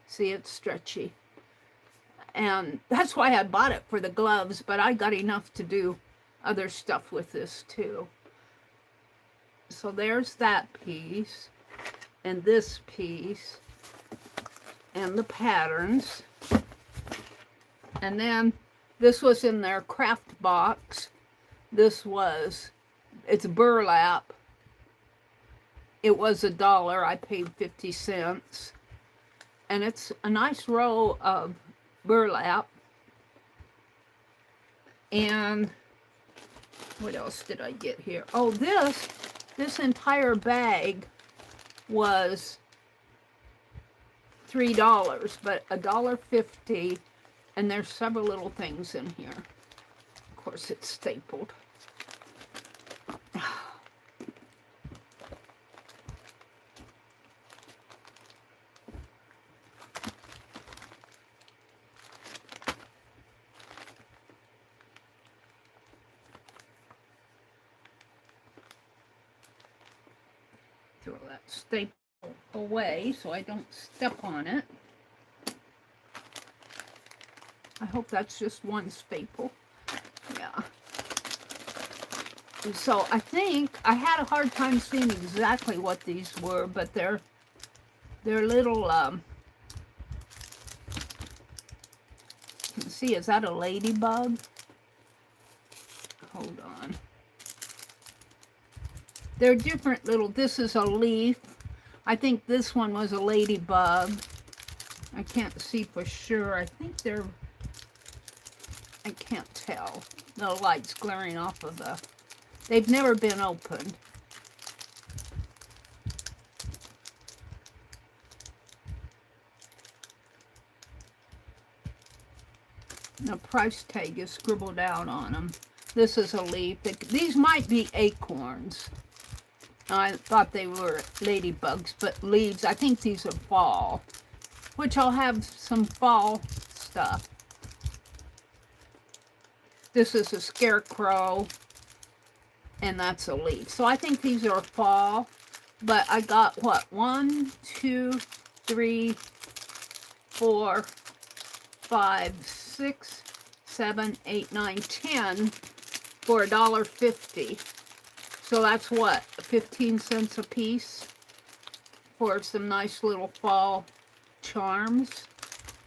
See, it's stretchy. And that's why I bought it for the gloves, but I got enough to do other stuff with this too. So there's that piece, and this piece, and the patterns. And then this was in their craft box. It's burlap. It was $1. I paid 50 cents. And it's a nice row of burlap. And what else did I get here? Oh, this entire bag was $3, but $1.50, and there's several little things in here. Of course, it's stapled. Throw that staple away so I don't step on it. I hope that's just one staple. Yeah. So I think I had a hard time seeing exactly what these were, but they're little, you can see, is that a ladybug? Hold on. They're different little, this is a leaf. I think this one was a ladybug. I can't see for sure. I think they're, I can't tell. The light's glaring off of the, they've never been opened. The price tag is scribbled out on them. This is a leaf. These might be acorns. I thought they were ladybugs, but leaves. I think these are fall, which I'll have some fall stuff. This is a scarecrow, and that's a leaf. So I think these are fall, but I got what? 1, 2, 3, 4, 5, 6, 7, 8, 9, 10 for $1.50. So that's what, 15 cents a piece for some nice little fall charms,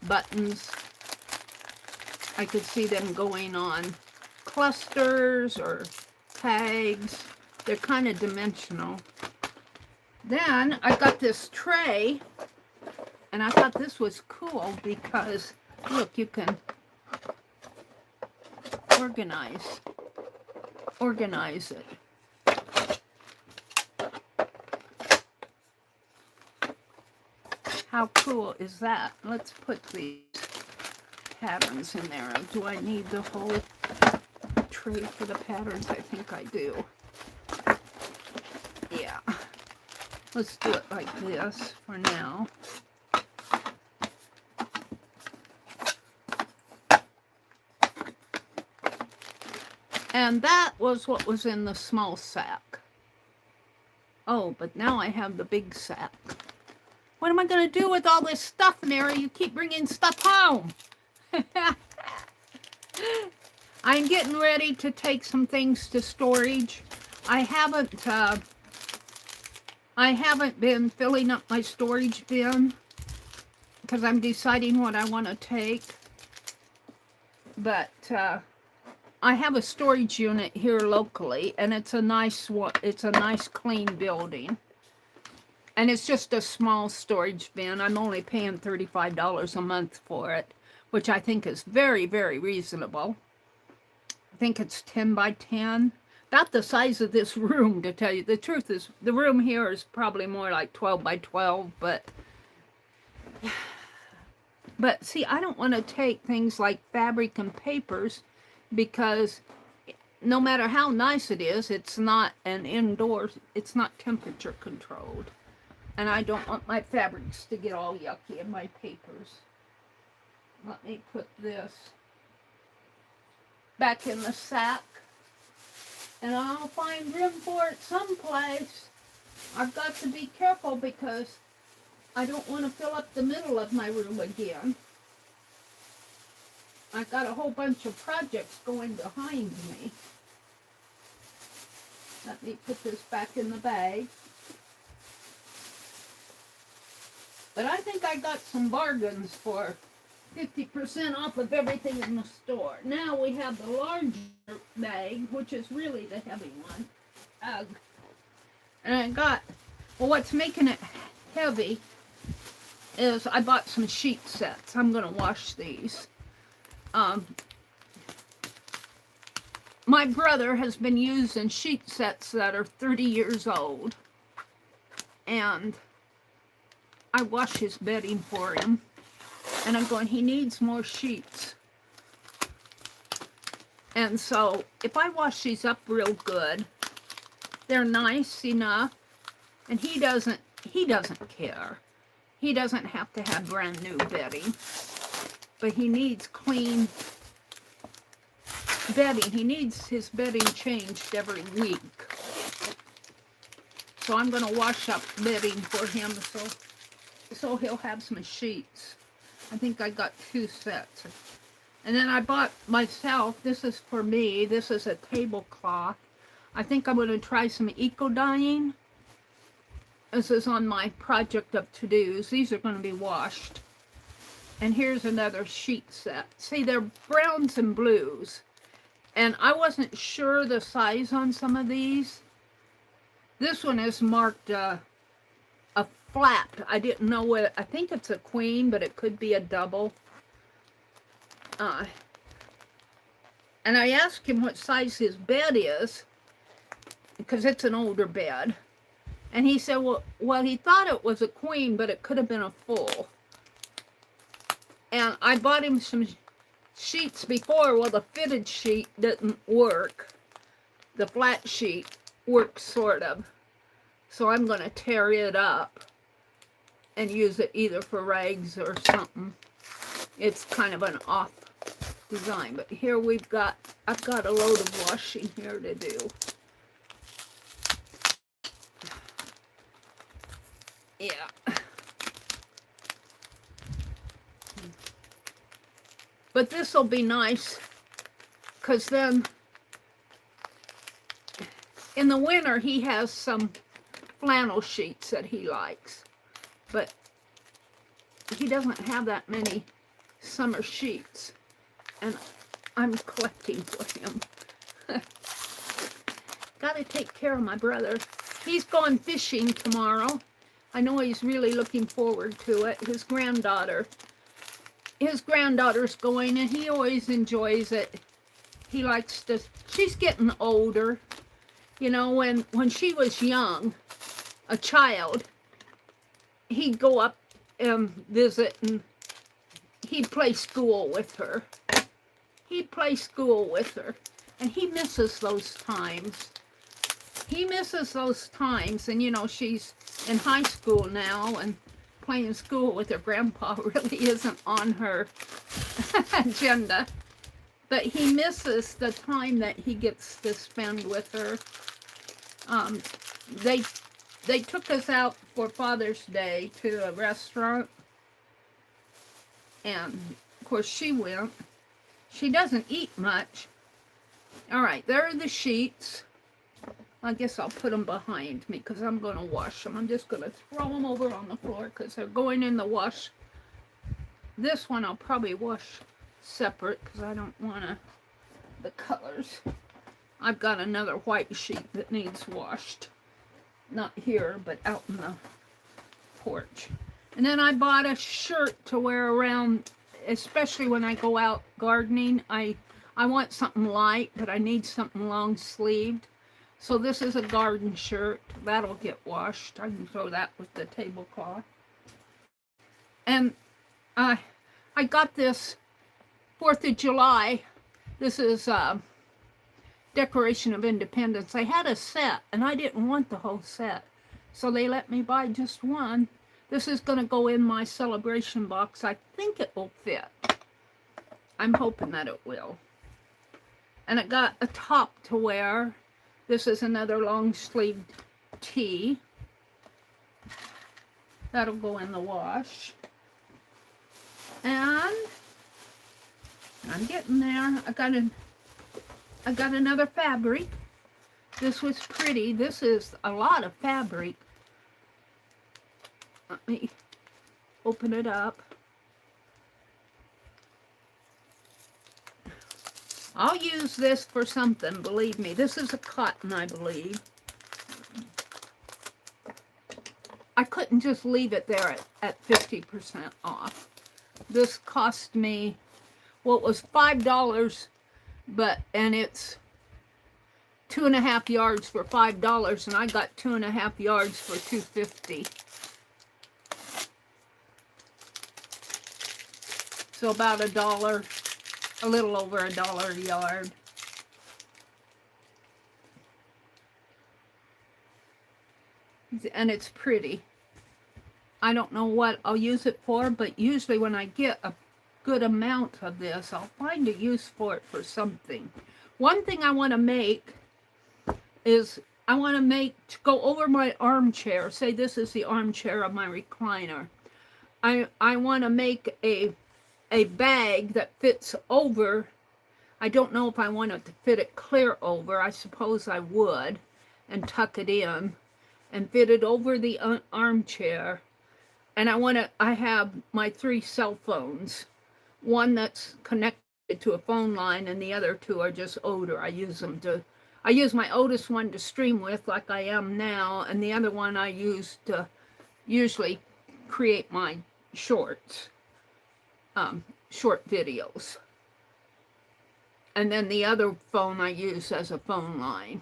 buttons. I could see them going on clusters or tags. They're kind of dimensional. Then I got this tray, and I thought this was cool because, look, you can organize it. How cool is that? Let's put these patterns in there. Do I need the whole tray for the patterns? I think I do. Yeah. Let's do it like this for now. And that was what was in the small sack. Oh, but now I have the big sack. What am I going to do with all this stuff, Meri? You keep bringing stuff home. I'm getting ready to take some things to storage. I haven't been filling up my storage bin because I'm deciding what I want to take. But I have a storage unit here locally, and it's a nice one. It's a nice, clean building. And it's just a small storage bin. I'm only paying $35 a month for it, which I think is very, very reasonable. I think it's 10 by 10. About the size of this room, to tell you the truth. Is the room here is probably more like 12 by 12, but see, I don't want to take things like fabric and papers because no matter how nice it is, it's not an indoor, it's not temperature controlled. And I don't want my fabrics to get all yucky in my papers. Let me put this back in the sack. And I'll find room for it someplace. I've got to be careful because I don't want to fill up the middle of my room again. I've got a whole bunch of projects going behind me. Let me put this back in the bag. But I think I got some bargains for 50% off of everything in the store. Now we have the larger bag, which is really the heavy one. And I got, well, what's making it heavy is I bought some sheet sets. I'm going to wash these. My brother has been using sheet sets that are 30 years old. And I wash his bedding for him. And I'm going, he needs more sheets. And so, if I wash these up real good, they're nice enough. And he doesn't care. He doesn't have to have brand new bedding. But he needs clean bedding. He needs his bedding changed every week. So I'm going to wash up bedding for him so he'll have some sheets. I think I got 2 sets. And then I bought myself, this is for me, this is a tablecloth. I think I'm going to try some eco dyeing. This is on my project of to-dos. These are going to be washed. And here's another sheet set. See, they're browns and blues. And I wasn't sure the size on some of these. This one is marked a flat. I didn't know what, I think it's a queen, but it could be a double. And I asked him what size his bed is, because it's an older bed. And he said, well, he thought it was a queen, but it could have been a full. And I bought him some sheets before. Well, the fitted sheet didn't work. The flat sheet works sort of. So I'm going to tear it up and use it either for rags or something. It's kind of an off design. But here I've got a load of washing here to do. Yeah. But this will be nice, because then in the winter he has some flannel sheets that he likes. But he doesn't have that many summer sheets. And I'm collecting for him. Gotta take care of my brother. He's going fishing tomorrow. I know he's really looking forward to it. His granddaughter's going, and he always enjoys it. He likes to, she's getting older. You know, when she was young, a child, he'd go up and visit, and he'd play school with her. He'd play school with her, and he misses those times. He misses those times, and you know, she's in high school now, and playing school with her grandpa really isn't on her agenda. But he misses the time that he gets to spend with her. they took us out for Father's Day to a restaurant. And, of course, she went. She doesn't eat much. All right, there are the sheets. I guess I'll put them behind me because I'm going to wash them. I'm just going to throw them over on the floor because they're going in the wash. This one I'll probably wash separate because I don't want the colors. I've got another white sheet that needs washed. Not here, but out in the porch. And then I bought a shirt to wear around, especially when I go out gardening. I want something light, but I need something long sleeved. So this is a garden shirt. That'll get washed. I can throw that with the tablecloth. And I got this 4th of July. This is Declaration of Independence. They had a set, and I didn't want the whole set. So they let me buy just one. This is going to go in my celebration box. I think it will fit. I'm hoping that it will. And it got a top to wear. This is another long-sleeved tee. That'll go in the wash. And I'm getting there. I got another fabric. This was pretty. This is a lot of fabric. Let me open it up. I'll use this for something, believe me. This is a cotton, I believe. I couldn't just leave it there at 50% off. This cost me, well, it was $5, and it's 2.5 yards for $5, and I got 2.5 yards for $2.50. So about $1, a little over $1 a yard. And it's pretty. I don't know what I'll use it for, but usually when I get a good amount of this, I'll find a use for it for something. One thing I want to make is to go over my armchair. Say this is the armchair of my recliner. I want to make a bag that fits over. I don't know if I want it to fit it clear over. I suppose I would, and tuck it in and fit it over the armchair. And I have my 3 cell phones. One that's connected to a phone line, and the other 2 are just older. I use my oldest one to stream with, like I am now, and the other one I use to usually create my shorts. Short videos. And then the other phone I use as a phone line.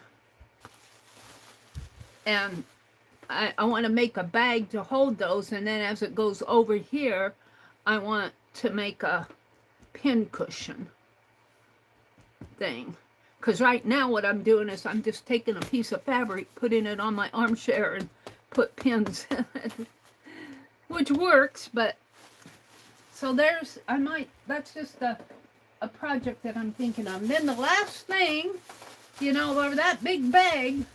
And I want to make a bag to hold those, and then as it goes over here, I want to make a pin cushion thing. Because right now what I'm doing is I'm just taking a piece of fabric, putting it on my armchair, and put pins in it. Which works, but so that's just a project that I'm thinking of. And then the last thing, over that big bag,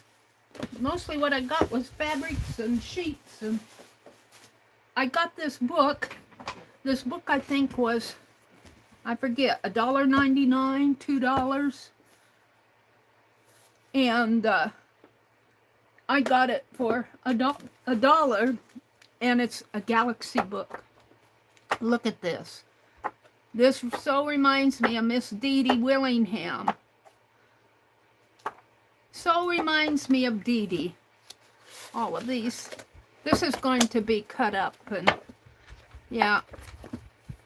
mostly what I got was fabrics and sheets. And I got this book. This book I think was, I forget, $1.99, $2. And I got it for $1, and it's a Galaxy book. Look at this. This so reminds me of Miss Dee Dee Willingham. So reminds me of Dee Dee. All of these. This is going to be cut up, and yeah,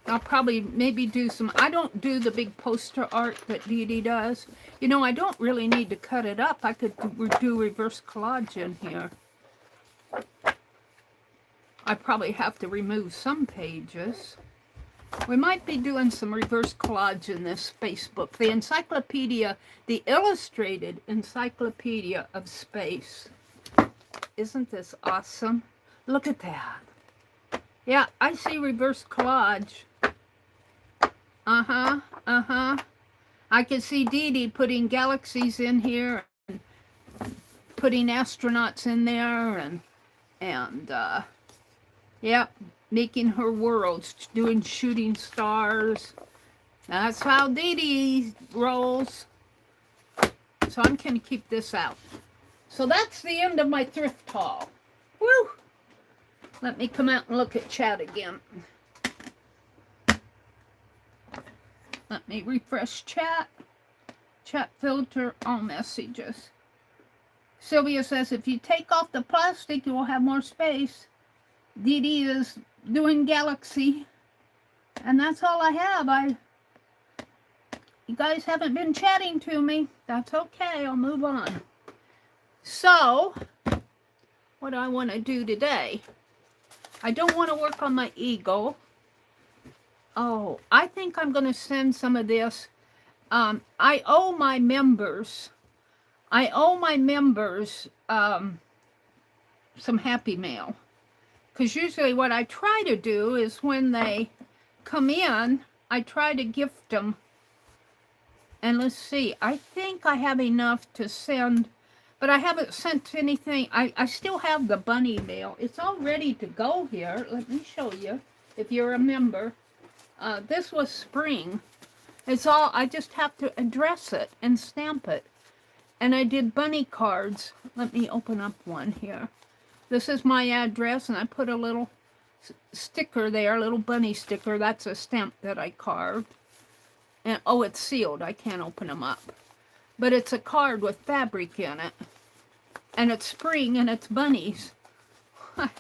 I'll probably maybe do some. I don't do the big poster art that Dee Dee does. I don't really need to cut it up. I could do reverse collage in here. I probably have to remove some pages. We might be doing some reverse collage in this space book. The encyclopedia, the illustrated encyclopedia of space. Isn't this awesome? Look at that. Yeah, I see reverse collage. I can see Dee Dee putting galaxies in here, and putting astronauts in there, and And, yep, making her worlds, doing shooting stars. That's how Dee Dee rolls. So I'm going to keep this out. So that's the end of my thrift haul. Woo! Let me come out and look at chat again. Let me refresh chat. Chat filter, all messages. Sylvia says, if you take off the plastic, you will have more space. Dee Dee is doing Galaxy. And that's all I have. You guys haven't been chatting to me. That's okay. I'll move on. So, what do I want to do today? I don't want to work on my eagle. Oh, I think I'm going to send some of this. I owe my members some Happy Mail. Because usually what I try to do is when they come in, I try to gift them. And let's see, I think I have enough to send, but I haven't sent anything. I still have the bunny mail. It's all ready to go here. Let me show you, if you're a member. This was spring. It's all, I just have to address it and stamp it. And I did bunny cards. Let me open up one here. This is my address, and I put a little sticker there, a little bunny sticker. That's a stamp that I carved. And oh, it's sealed. I can't open them up. But it's a card with fabric in it. And it's spring, and it's bunnies. And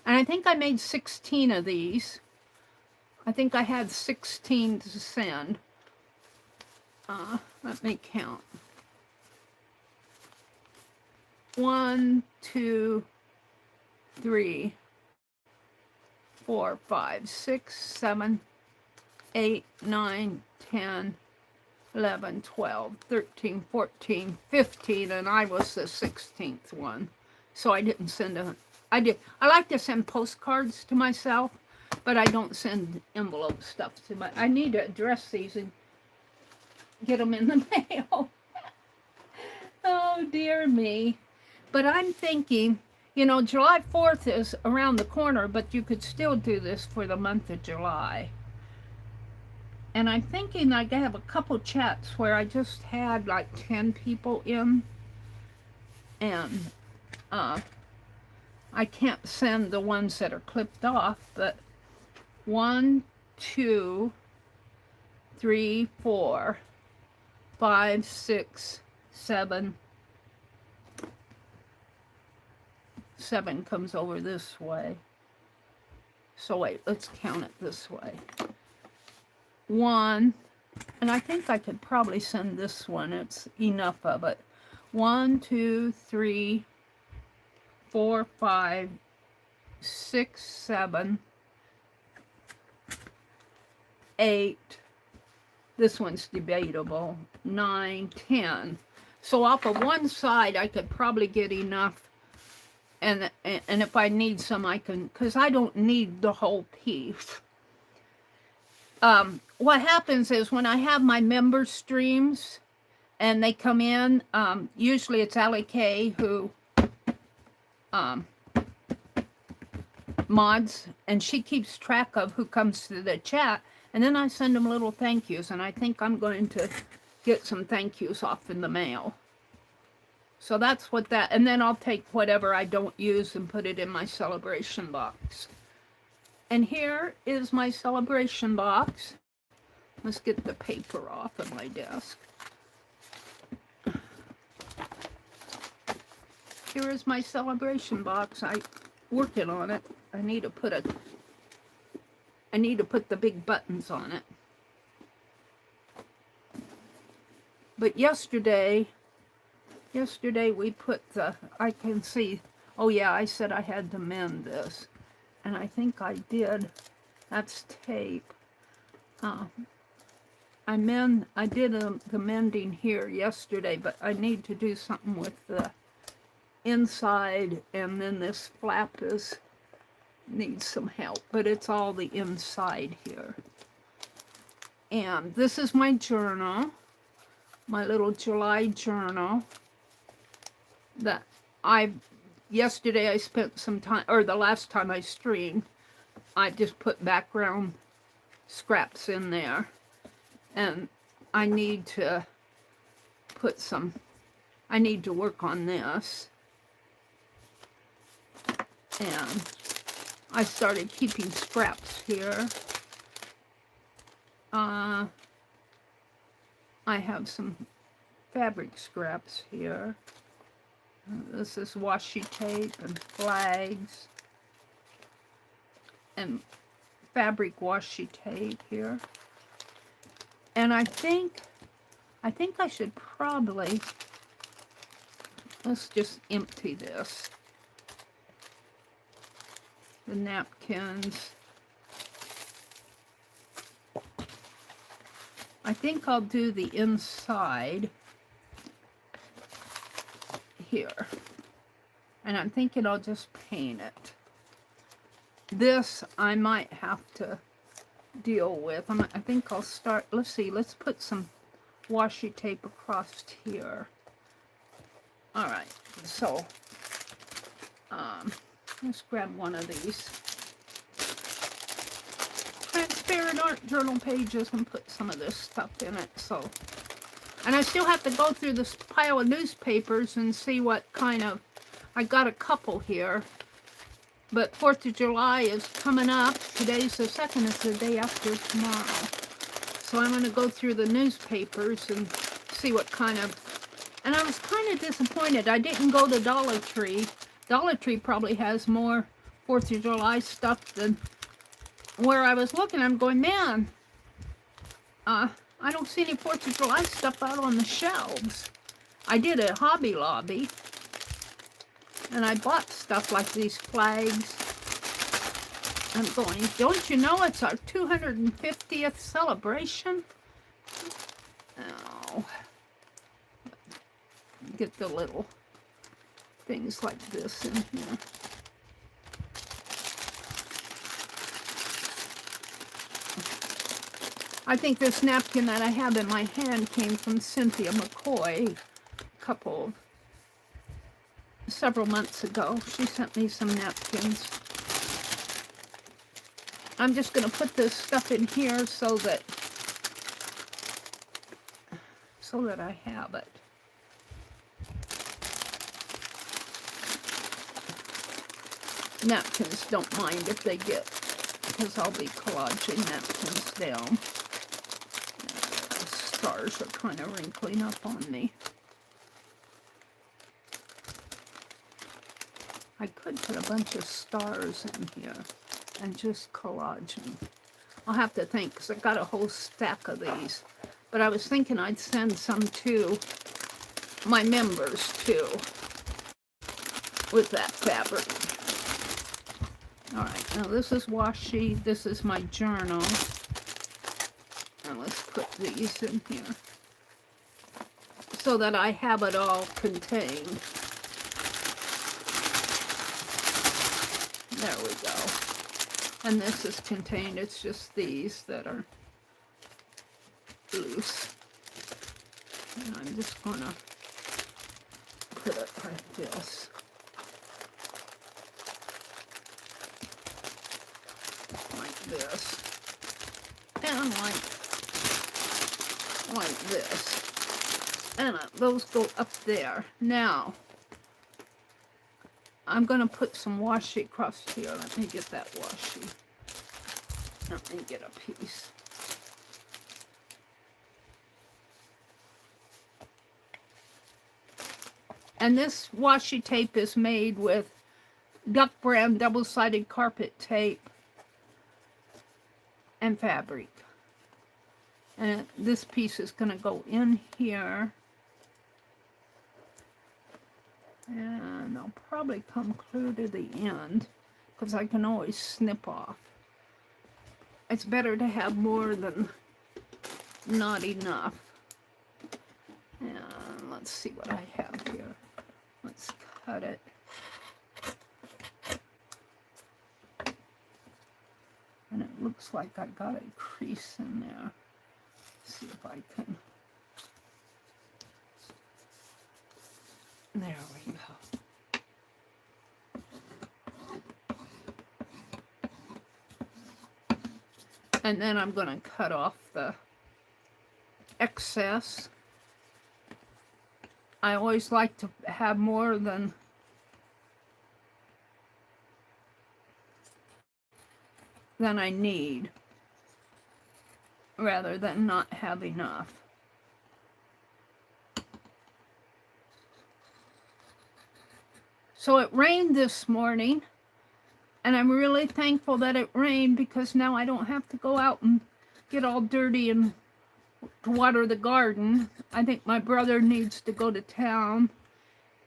I think I made 16 of these. I think I had 16 to send. Let me count. 1, 2, 3, 4, 5, 6, 7, 8, 9, 10, 11, 12, 13, 14, 15, and I was the 16th one. So I didn't send I like to send postcards to myself, but I don't send envelope stuff to I need to address these and get them in the mail. Oh, dear me. But I'm thinking, you know, July 4th is around the corner, but you could still do this for the month of July. And I'm thinking I have a couple chats where I just had like 10 people in. And I can't send the ones that are clipped off, but 1, 2, 3, 4, 5, 6, 7. 7 comes over this way. So wait, let's count it this way. 1, and I think I could probably send this one. It's enough of it. 1, 2, 3, 4, 5, 6, 7, 8. This one's debatable. 9, 10. So off of one side, I could probably get enough. And if I need some, I can, because I don't need the whole piece. What happens is when I have my member streams and they come in, usually it's Allie Kay who mods, and she keeps track of who comes to the chat, and then I send them little thank yous, and I think I'm going to get some thank yous off in the mail. So that's what that, and then I'll take whatever I don't use and put it in my celebration box. And here is my celebration box. Let's get the paper off of my desk. Here is my celebration box. I'm working on it. I need to put the big buttons on it. But yesterday we put I can see, oh yeah, I said I had to mend this. And I think I did. That's tape. I did the mending here yesterday, but I need to do something with the inside, and then this flap needs some help, but it's all the inside here. And this is my journal, my little July journal that yesterday I spent some time, or the last time I streamed, I just put background scraps in there. And I need to put some, I need to work on this. And I started keeping scraps here. I have some fabric scraps here. This is washi tape and flags and fabric washi tape here. And I think I should probably, let's just empty this. The napkins. I think I'll do the inside here. And I'm thinking I'll just paint it. This I might have to deal with. I think I'll start, let's see, let's put some washi tape across here. Alright, so let's grab one of these transparent art journal pages and put some of this stuff in it. So, and I still have to go through this pile of newspapers and see what kind of, I got a couple here, but 4th of July is coming up. Today's the 2nd, it's the day after tomorrow. So I'm going to go through the newspapers and see what kind of, and I was kind of disappointed. I didn't go to Dollar Tree. Dollar Tree probably has more 4th of July stuff than where I was looking. I'm going, man, I don't see any 4th of July stuff out on the shelves. I did a Hobby Lobby, and I bought stuff like these flags. I'm going, don't you know it's our 250th celebration? Oh. Get the little things like this in here. I think this napkin that I have in my hand came from Cynthia McCoy several months ago. She sent me some napkins. I'm just going to put this stuff in here so that I have it. Napkins don't mind if they get, because I'll be collaging napkins down. The stars are kind of wrinkling up on me. I could put a bunch of stars in here and just collage them. I'll have to think, because I've got a whole stack of these. But I was thinking I'd send some to my members too with that fabric. Alright, now this is washi, this is my journal. Now let's put these in here so that I have it all contained. There we go. And this is contained, it's just these that are loose. And I'm just gonna put it like this. Like this. And like this. And those go up there. Now, I'm going to put some washi across here. Let me get that washi. Let me get a piece. And this washi tape is made with Duck Brand double-sided carpet tape and fabric. And this piece is going to go in here. And I'll probably come clear to the end, because I can always snip off. It's better to have more than not enough. And let's see what I have here. Let's cut it. And it looks like I got a crease in there. Let's see if I can. There we go. And then I'm going to cut off the excess. I always like to have more than I need, rather than not have enough. So it rained this morning, and I'm really thankful that it rained, because now I don't have to go out and get all dirty and to water the garden. I think my brother needs to go to town,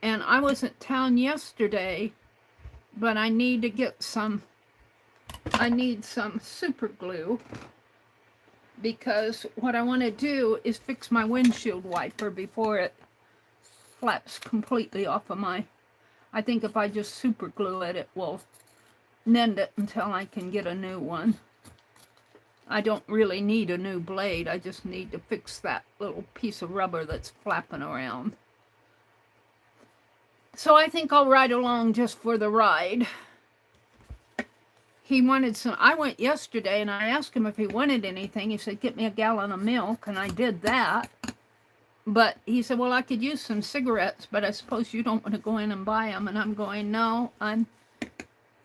and I was at town yesterday, but I need to get some, I need some super glue, because what I want to do is fix my windshield wiper before it flaps completely off of my, I think if I just super glue it, it will mend it until I can get a new one. I don't really need a new blade. I just need to fix that little piece of rubber that's flapping around. So I think I'll ride along just for the ride. He wanted some, I went yesterday and I asked him if he wanted anything. He said, get me a gallon of milk, and I did that. But he said, well, I could use some cigarettes, but I suppose you don't want to go in and buy them. And I'm going, no,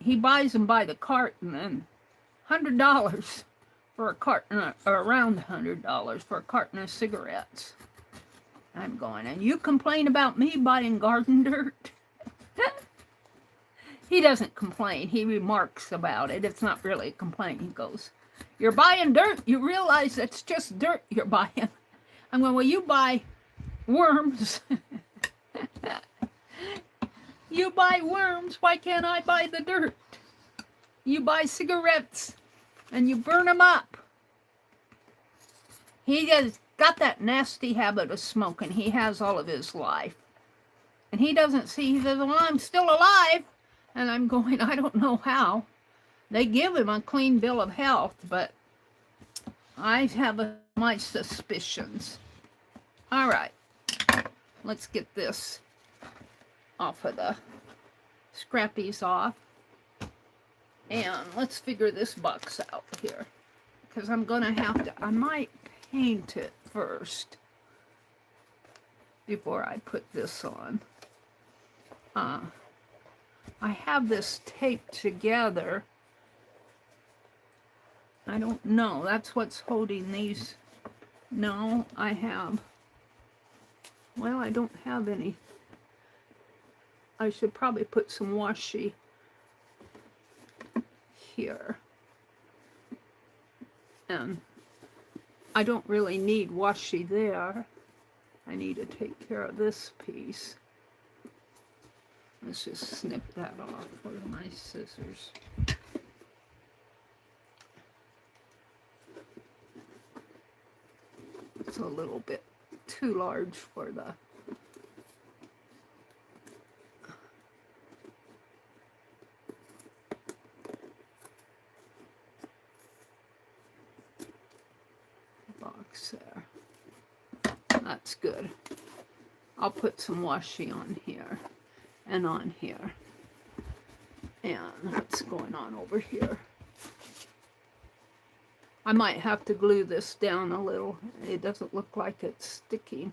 he buys them by the carton, and $100 for a carton, or around $100 for a carton of cigarettes. I'm going, and you complain about me buying garden dirt? He doesn't complain. He remarks about it. It's not really a complaint. He goes, you're buying dirt. You realize it's just dirt you're buying. I'm going, well, you buy worms. You buy worms. Why can't I buy the dirt? You buy cigarettes and you burn them up. He has got that nasty habit of smoking. He has all of his life. And he doesn't see, he says, well, I'm still alive. And I'm going, I don't know how. They give him a clean bill of health, but I have my suspicions. All right, let's get this off of the scrappies off. And let's figure this box out here, because I'm going to have to, I might paint it first before I put this on. I have this taped together. I don't know. That's what's holding these. No, I have. Well, I don't have any. I should probably put some washi here. And I don't really need washi there. I need to take care of this piece. Let's just snip that off with my scissors. It's a little bit too large for the box there. That's good. I'll put some washi on here. And on here. And what's going on over here? I might have to glue this down a little. It doesn't look like it's sticking.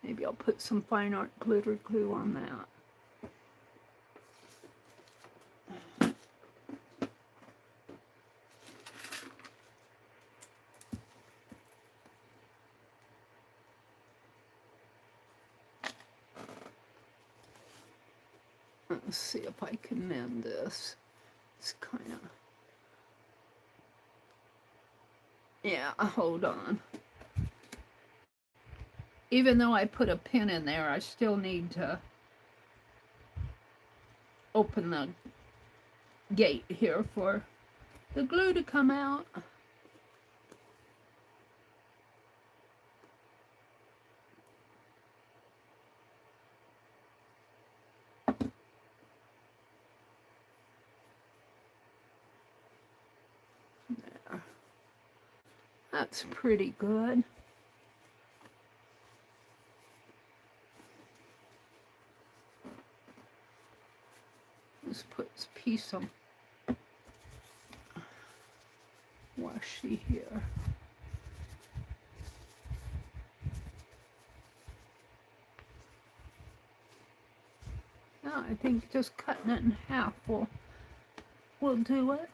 Maybe I'll put some fine art glitter glue on that. Let's see if I can mend this. It's kind of... Yeah, hold on. Even though I put a pin in there, I still need to open the gate here for the glue to come out. That's pretty good. Let's put this piece of see here. No, I think just cutting it in half will do it.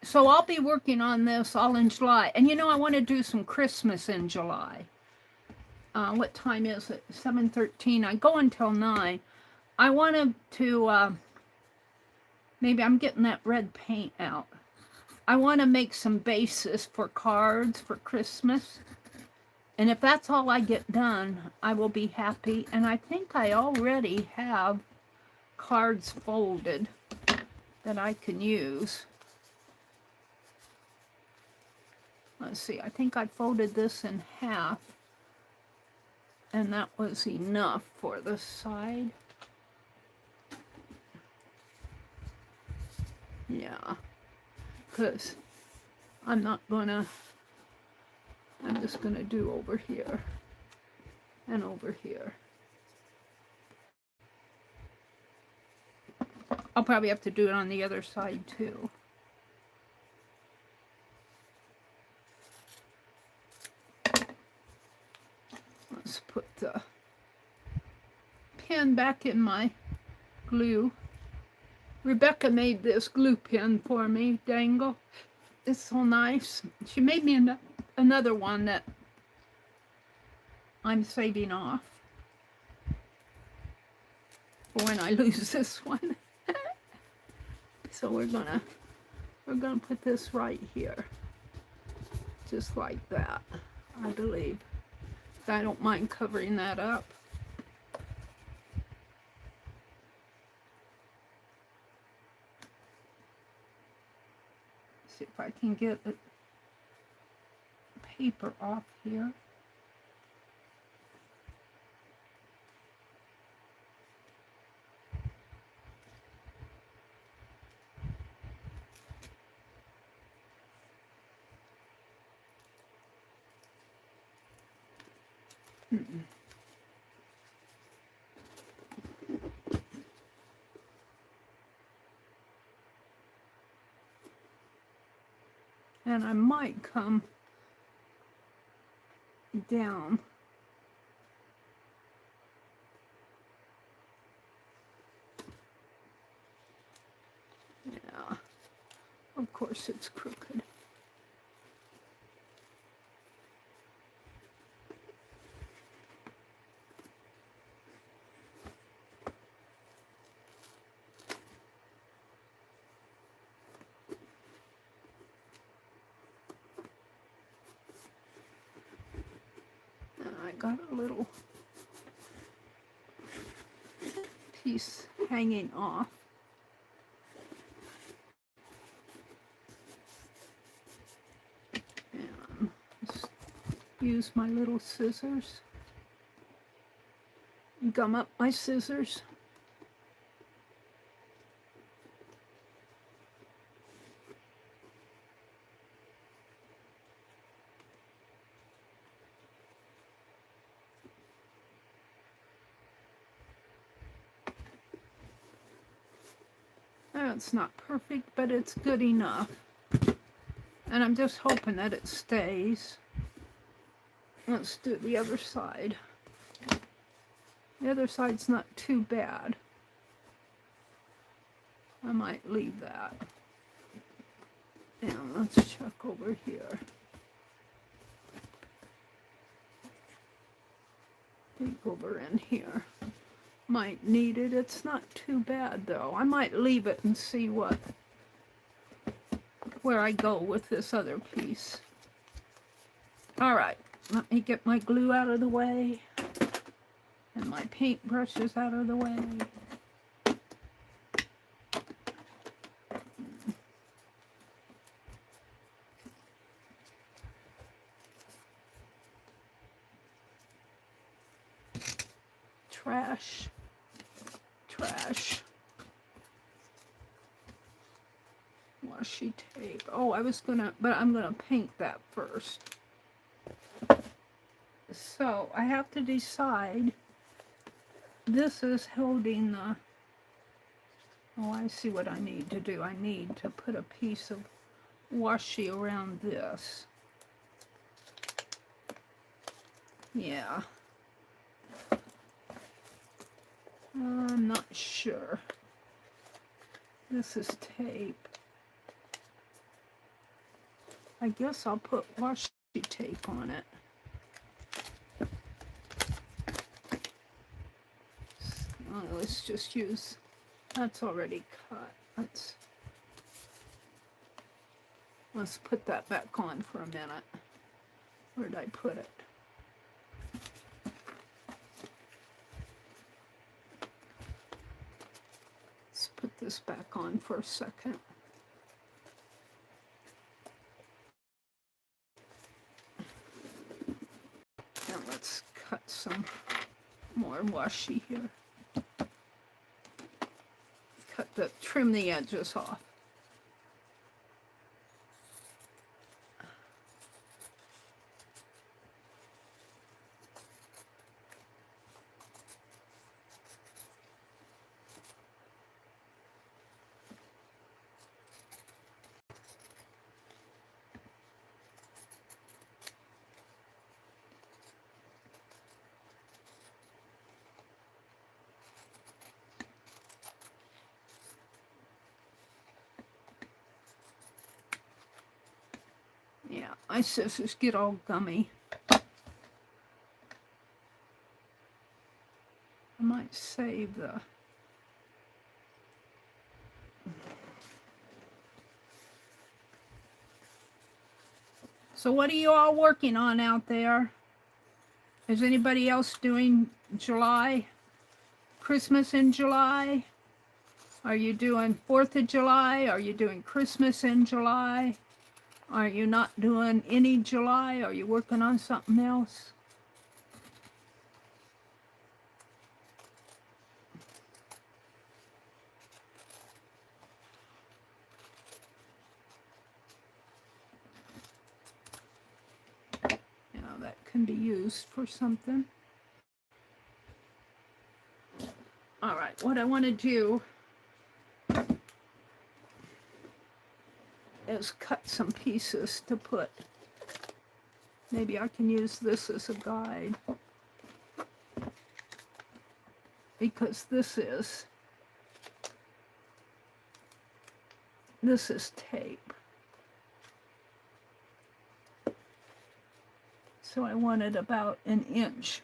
So I'll be working on this all in July. And you know, I want to do some Christmas in July. What time is it? 7:13. I go until 9. I wanted to, maybe I'm getting that red paint out. I want to make some bases for cards for Christmas. And if that's all I get done, I will be happy. And I think I already have cards folded that I can use. Let's see, I think I folded this in half, and that was enough for the side. Yeah, because I'm just gonna do over here and over here. I'll probably have to do it on the other side too. Let's put the pen back in my glue. Rebecca made this glue pen for me, Dangle. It's so nice. She made me another one that I'm saving off for when I lose this one. So we're gonna put this right here, just like that, I believe. I don't mind covering that up. See if I can get the paper off here. And I might come down. Yeah, of course it's crooked. I got a little piece hanging off. And just use my little scissors. Gum up my scissors. It's not perfect, but it's good enough. And I'm just hoping that it stays. Let's do the other side. The other side's not too bad. I might leave that. And let's check over here. Peek over in here. Might need it. It's not too bad though. I might leave it and see where I go with this other piece. All right, let me get my glue out of the way and my paint brushes out of the way. Trash. Wash washi tape. Oh, but I'm gonna paint that first. So I have to decide. This is holding the, oh, I see what I need to do. I need to put a piece of washi around this. Yeah. I'm not sure. This is tape. I guess I'll put washi tape on it. Let's just use, that's already cut. Let's put that back on for a minute. Where did I put it? Let's put this back on for a second. And let's cut some more washi here. Trim the edges off. Yeah, my scissors get all gummy. I might save the... So what are you all working on out there? Is anybody else doing July? Christmas in July? Are you doing 4th of July? Are you doing Christmas in July? Are you not doing any July? Are you working on something else? You know, that can be used for something. All right, what I want to do is cut some pieces to put. Maybe I can use this as a guide. Because this is tape. So I want it about an inch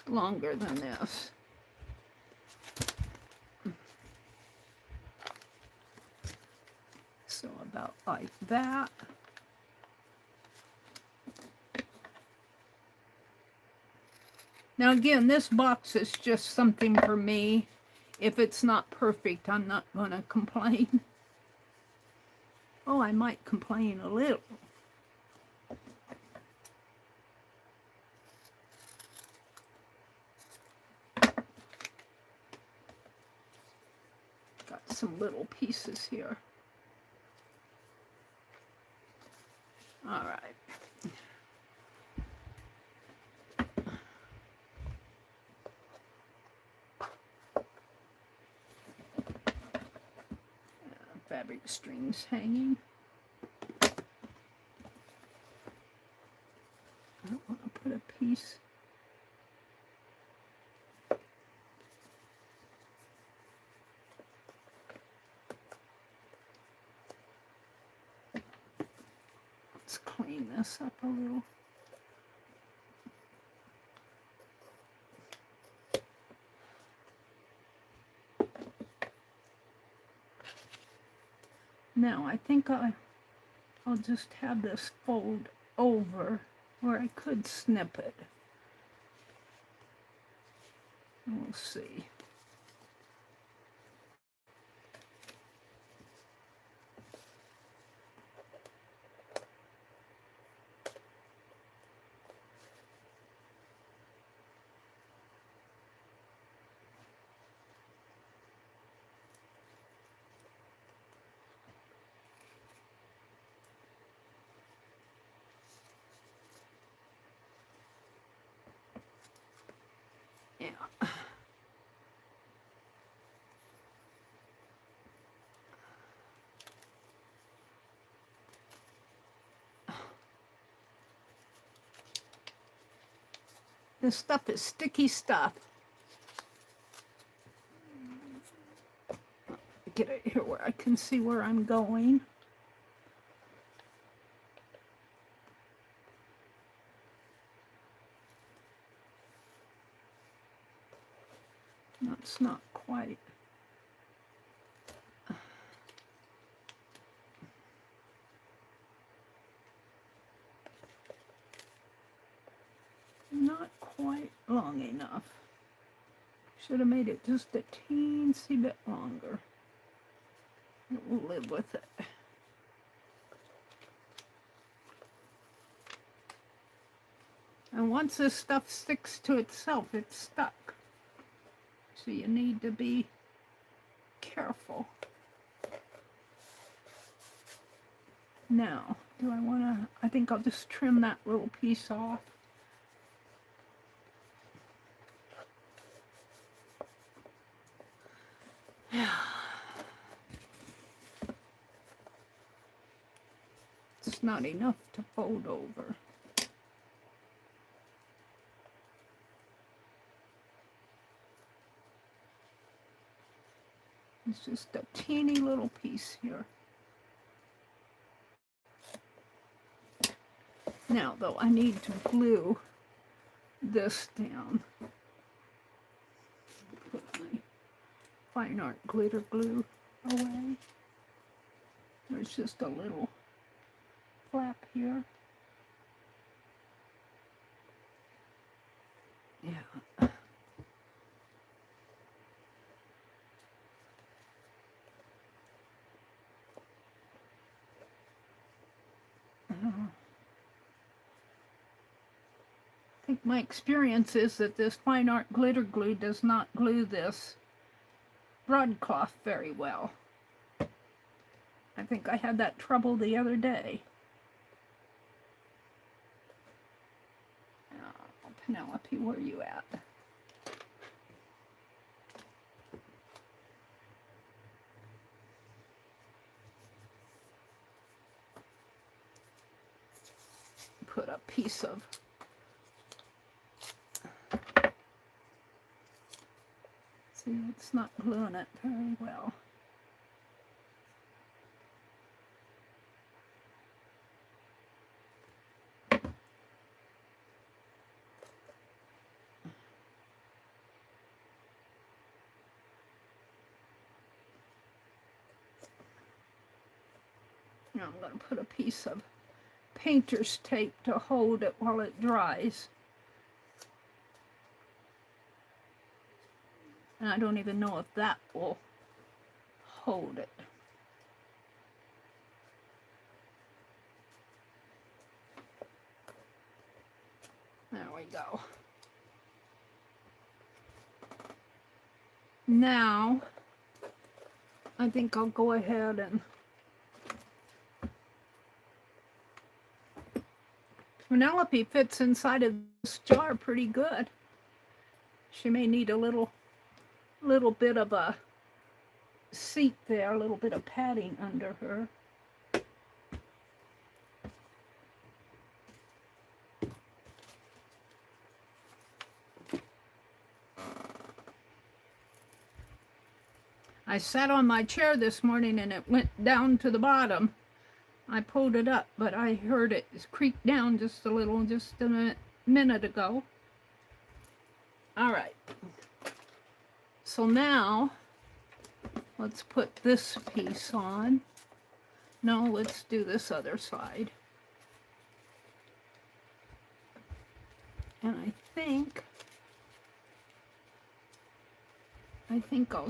longer than this. So about like that. Now again, this box is just something for me. If it's not perfect, I'm not going to complain. Oh, I might complain a little. Got some little pieces here. All right. Fabric strings hanging. I don't want to put a piece. Let's clean this up a little. Now I think I'll just have this fold over where I could snip it. We'll see. This stuff is sticky stuff. Get it here where I can see where I'm going. That's not quite. Not quite long enough. Should have made it just a teensy bit longer. We'll live with it. And once this stuff sticks to itself, it's stuck. So you need to be careful. Now, do I want to, I think I'll just trim that little piece off. It's not enough to fold over. It's just a teeny little piece here. Now, though, I need to glue this down. Put my fine art glitter glue away. There's just a little flap here. Yeah. I think my experience is that this fine art glitter glue does not glue this broadcloth very well. I think I had that trouble the other day. Oh, Penelope, where are you at? Put a piece of it's not gluing it very well. Now I'm going to put a piece of painter's tape to hold it while it dries. And I don't even know if that will hold it. There we go. Now, I think I'll go ahead and Penelope fits inside of this jar pretty good. She may need a little bit of a seat there, a little bit of padding under her. I sat on my chair this morning and it went down to the bottom. I pulled it up, but I heard it creak down just a little, just a minute ago. All right. So now, let's put this piece on. No, let's do this other side. And I think I'll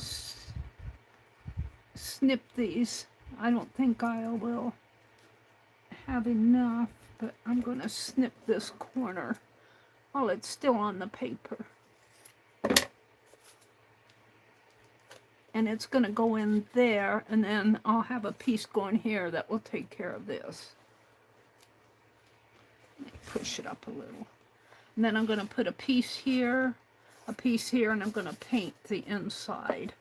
snip these. I don't think I will have enough, but I'm going to snip this corner while it's still on the paper. And it's going to go in there, and then I'll have a piece going here that will take care of this. Let me push it up a little. And then I'm going to put a piece here, and I'm going to paint the inside.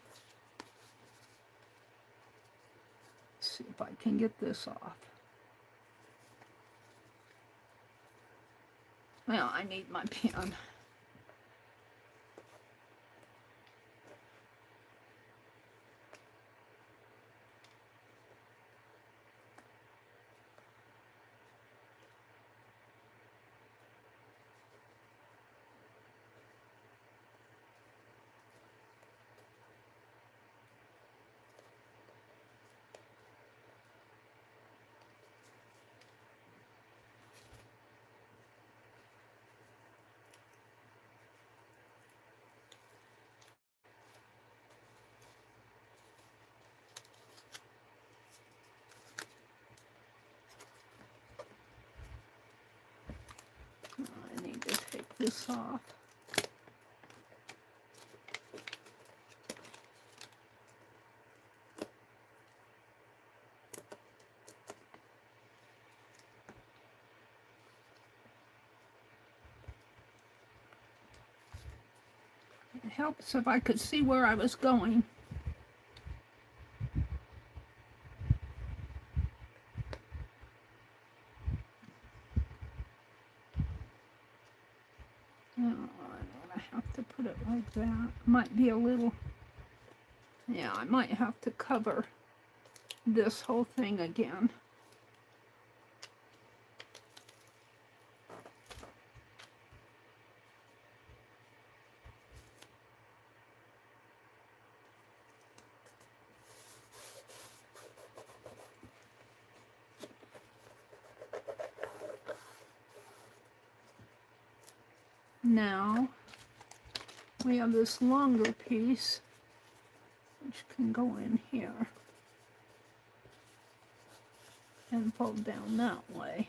Let's see if I can get this off. Well, I need my pen. this off. It helps if I could see where I was going. Like that. Might be a little, yeah, I might have to cover this whole thing again. Now, we have this longer piece, which can go in here and fold down that way.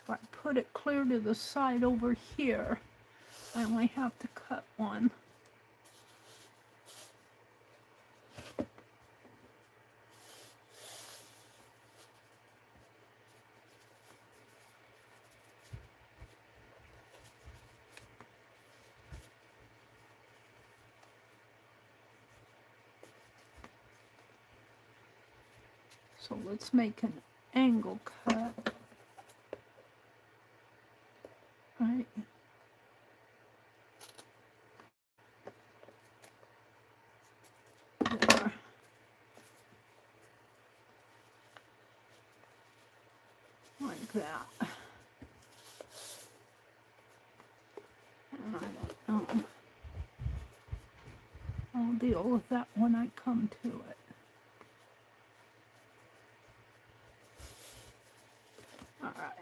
If I put it clear to the side over here, I only have to cut one. So let's make an angle cut. Right. There. Like that. And I don't know. I'll deal with that when I come to it. All right.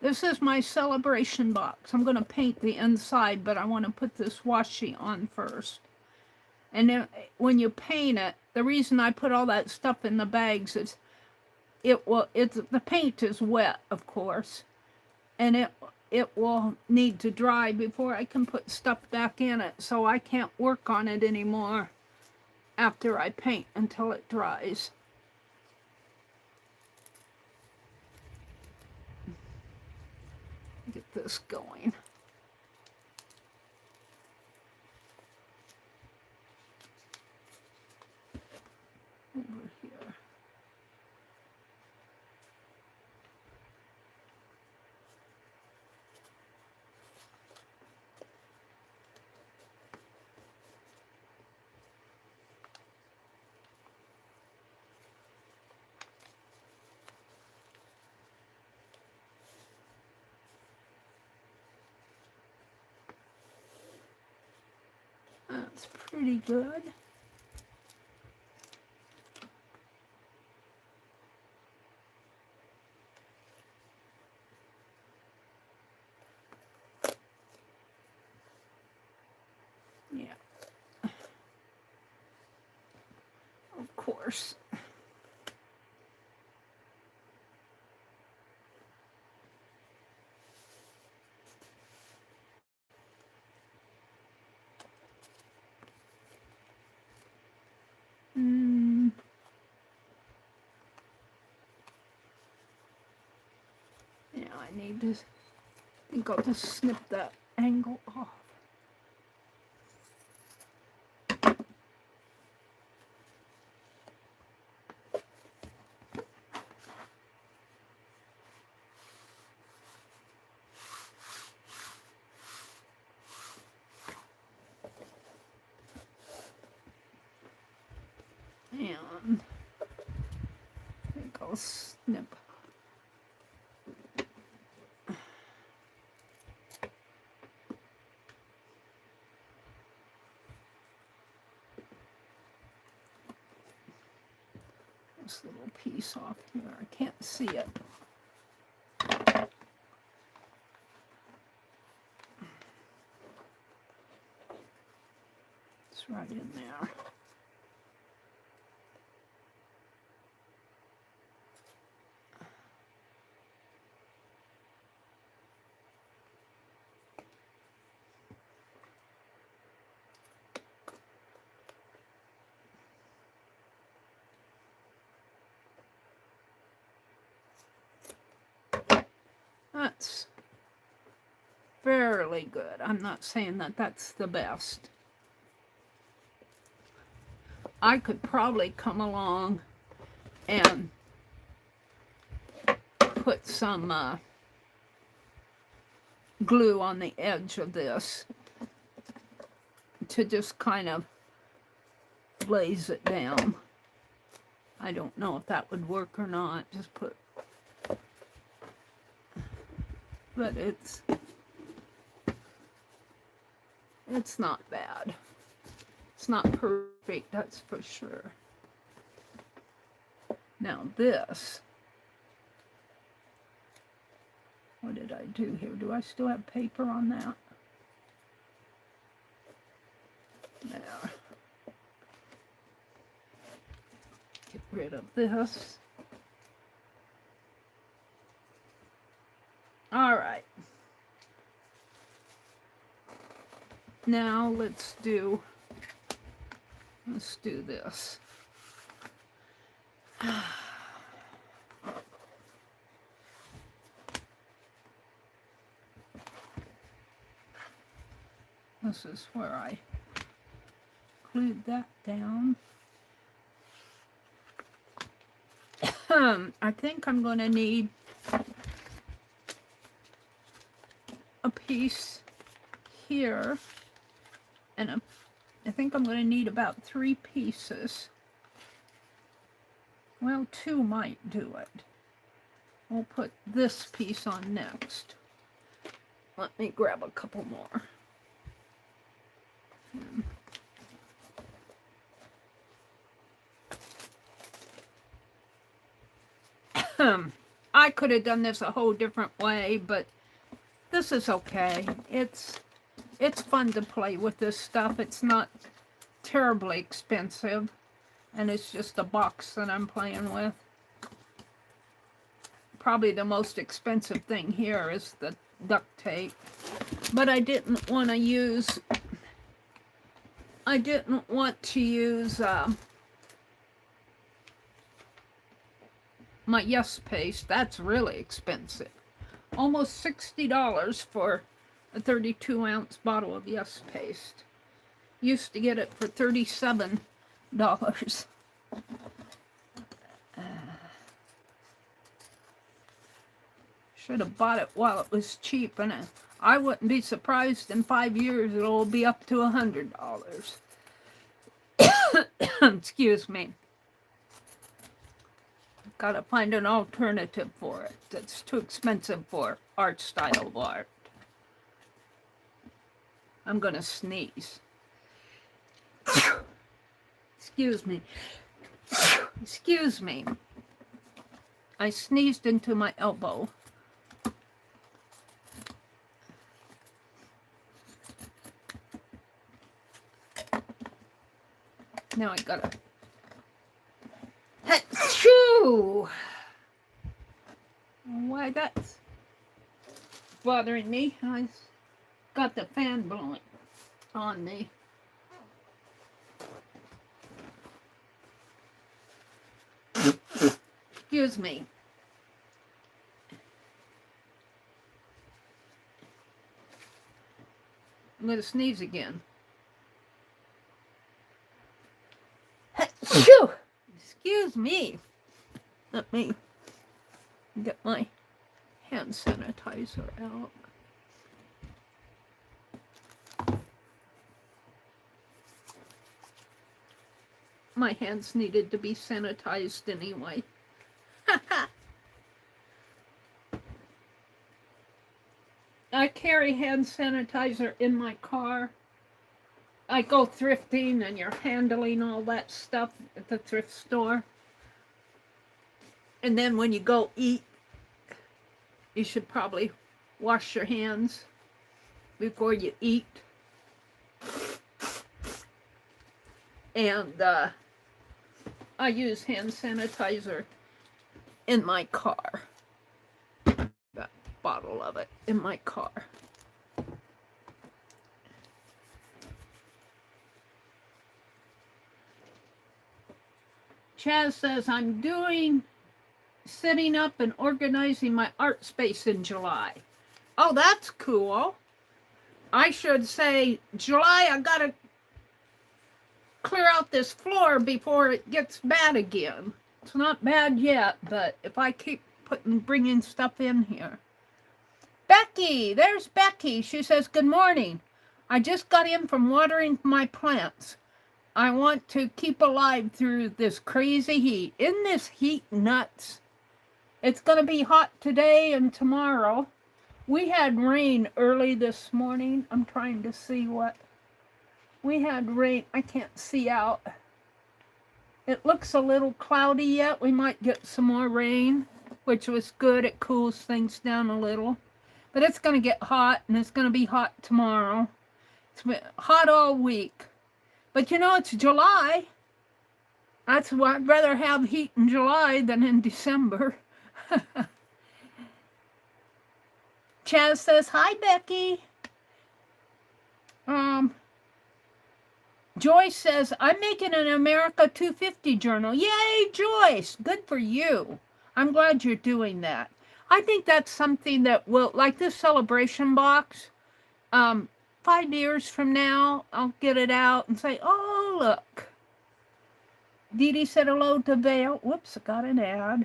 This is my celebration box. I'm going to paint the inside, but I want to put this washi on first. And then when you paint it, the reason I put all that stuff in the bags is the paint is wet, of course, and it will need to dry before I can put stuff back in it. So I can't work on it anymore after I paint until it dries. Get this going. Over here. That's pretty good. Yeah. Of course. Yeah, I need to, I think I'll just snip that angle off. And I think I'll snip. This little piece off here. I can't see it. It's right in there. That's fairly good. I'm not saying that that's the best. I could probably come along and put some glue on the edge of this to just kind of glaze it down. I don't know if that would work or not. Just put, but it's not bad. It's not perfect, that's for sure. Now this, what did I do here? Do I still have paper on that? There. Get rid of this. All right. Now let's do this. This is where I glued that down. I think I'm going to need a piece here, and I think I'm going to need about 3 pieces. Well, 2 might do it. We'll put this piece on next. Let me grab a couple more. I could have done this a whole different way, but this is okay. It's fun to play with this stuff. It's not terribly expensive, and it's just a box that I'm playing with. Probably the most expensive thing here is the duct tape, but I didn't want to use my Yes paste. That's really expensive. Almost $60 for a 32-ounce bottle of Yes paste. Used to get it for $37. Should have bought it while it was cheap, and I wouldn't be surprised in 5 years it'll be up to $100. Excuse me. Gotta find an alternative for it that's too expensive for art style of art. I'm gonna sneeze. Excuse me. Excuse me. I sneezed into my elbow. Now I gotta... Achoo! Why that's bothering me. I got the fan blowing on me. Excuse me. I'm gonna sneeze again. Achoo! Excuse me. Let me get my hand sanitizer out. My hands needed to be sanitized anyway. I carry hand sanitizer in my car. I go thrifting and you're handling all that stuff at the thrift store. And then when you go eat, you should probably wash your hands before you eat. And I use hand sanitizer in my car. Got a bottle of it in my car. Chaz says, I'm setting up and organizing my art space in July. Oh, that's cool. I should say, July, I gotta clear out this floor before it gets bad again. It's not bad yet, but if I keep bringing stuff in here. Becky, there's Becky. She says, good morning. I just got in from watering my plants. I want to keep alive through this crazy heat. Isn't this heat nuts? It's going to be hot today and tomorrow. We had rain early this morning. I'm trying to see what. We had rain. I can't see out. It looks a little cloudy yet. We might get some more rain, which was good. It cools things down a little. But it's going to get hot, and it's going to be hot tomorrow. It's been hot all week. But you know, it's July. That's why I'd rather have heat in July than in December. Chaz says, hi, Becky. Joyce says, I'm making an America 250 journal. Yay, Joyce. Good for you. I'm glad you're doing that. I think that's something that will, like this celebration box, 5 years from now, I'll get it out and say, oh, look. Dee Dee said hello to Vale. Whoops, I got an ad.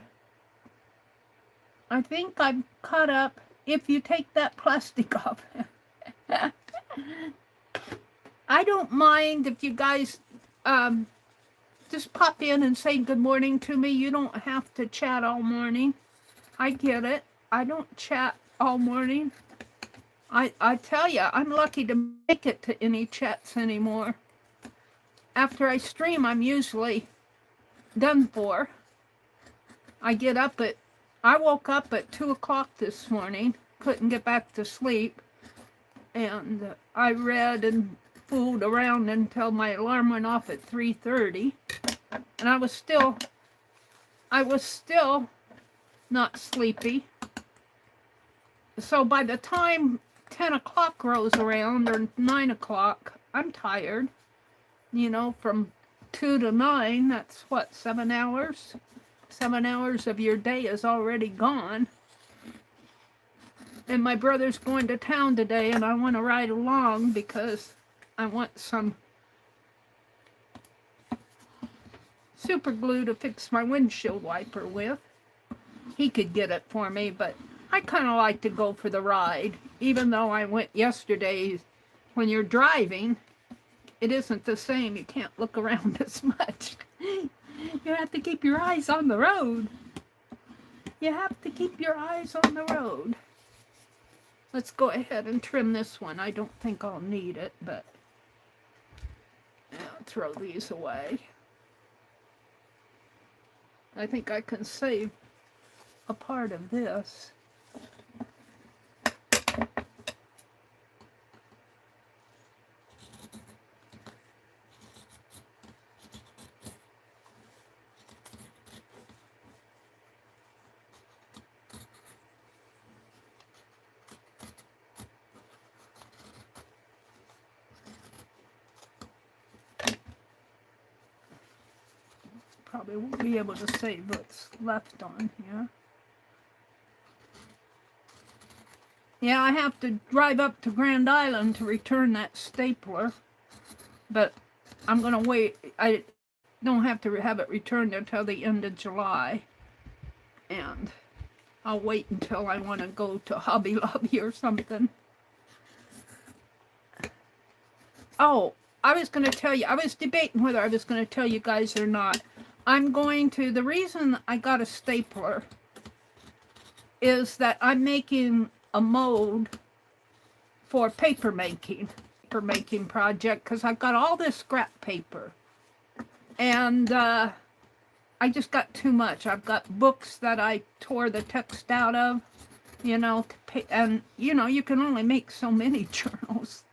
I think I'm caught up if you take that plastic off. I don't mind if you guys just pop in and say good morning to me. You don't have to chat all morning. I get it. I don't chat all morning. I tell you, I'm lucky to make it to any chats anymore. After I stream, I'm usually done for. I woke up at 2 o'clock this morning, couldn't get back to sleep, and I read and fooled around until my alarm went off at 3:30, and I was still not sleepy. So by the time 10 o'clock rolls around, or 9 o'clock, I'm tired. You know, from 2 to 9, that's what, 7 hours? 7 hours of your day is already gone. And my brother's going to town today, and I want to ride along because I want some super glue to fix my windshield wiper with. He could get it for me, but I kind of like to go for the ride. Even though I went yesterday, when you're driving, it isn't the same. You can't look around as much. You have to keep your eyes on the road. You have to keep your eyes on the road. Let's go ahead and trim this one. I don't think I'll need it, but I'll throw these away. I think I can save a part of this. Probably won't be able to save what's left on here. Yeah, I have to drive up to Grand Island to return that stapler, but I'm going to wait. I don't have to have it returned until the end of July, and I'll wait until I want to go to Hobby Lobby or something. Oh, I was going to tell you, I was debating whether I was going to tell you guys or not. The reason I got a stapler is that I'm making a mold for paper making project, because I've got all this scrap paper, and I just got too much. I've got books that I tore the text out of, you know, and you know, you can only make so many journals.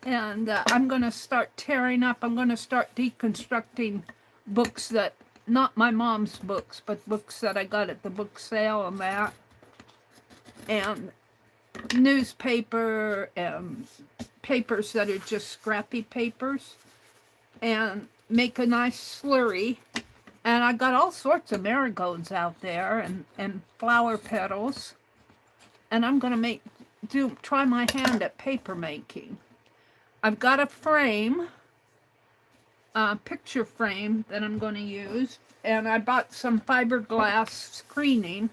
And I'm going to start tearing up. I'm going to start deconstructing books that, not my mom's books, but books that I got at the book sale and that. And newspaper and papers that are just scrappy papers. And make a nice slurry. And I got all sorts of marigolds out there and flower petals. And I'm going to try my hand at paper making. I've got a frame, a picture frame that I'm going to use, and I bought some fiberglass screening,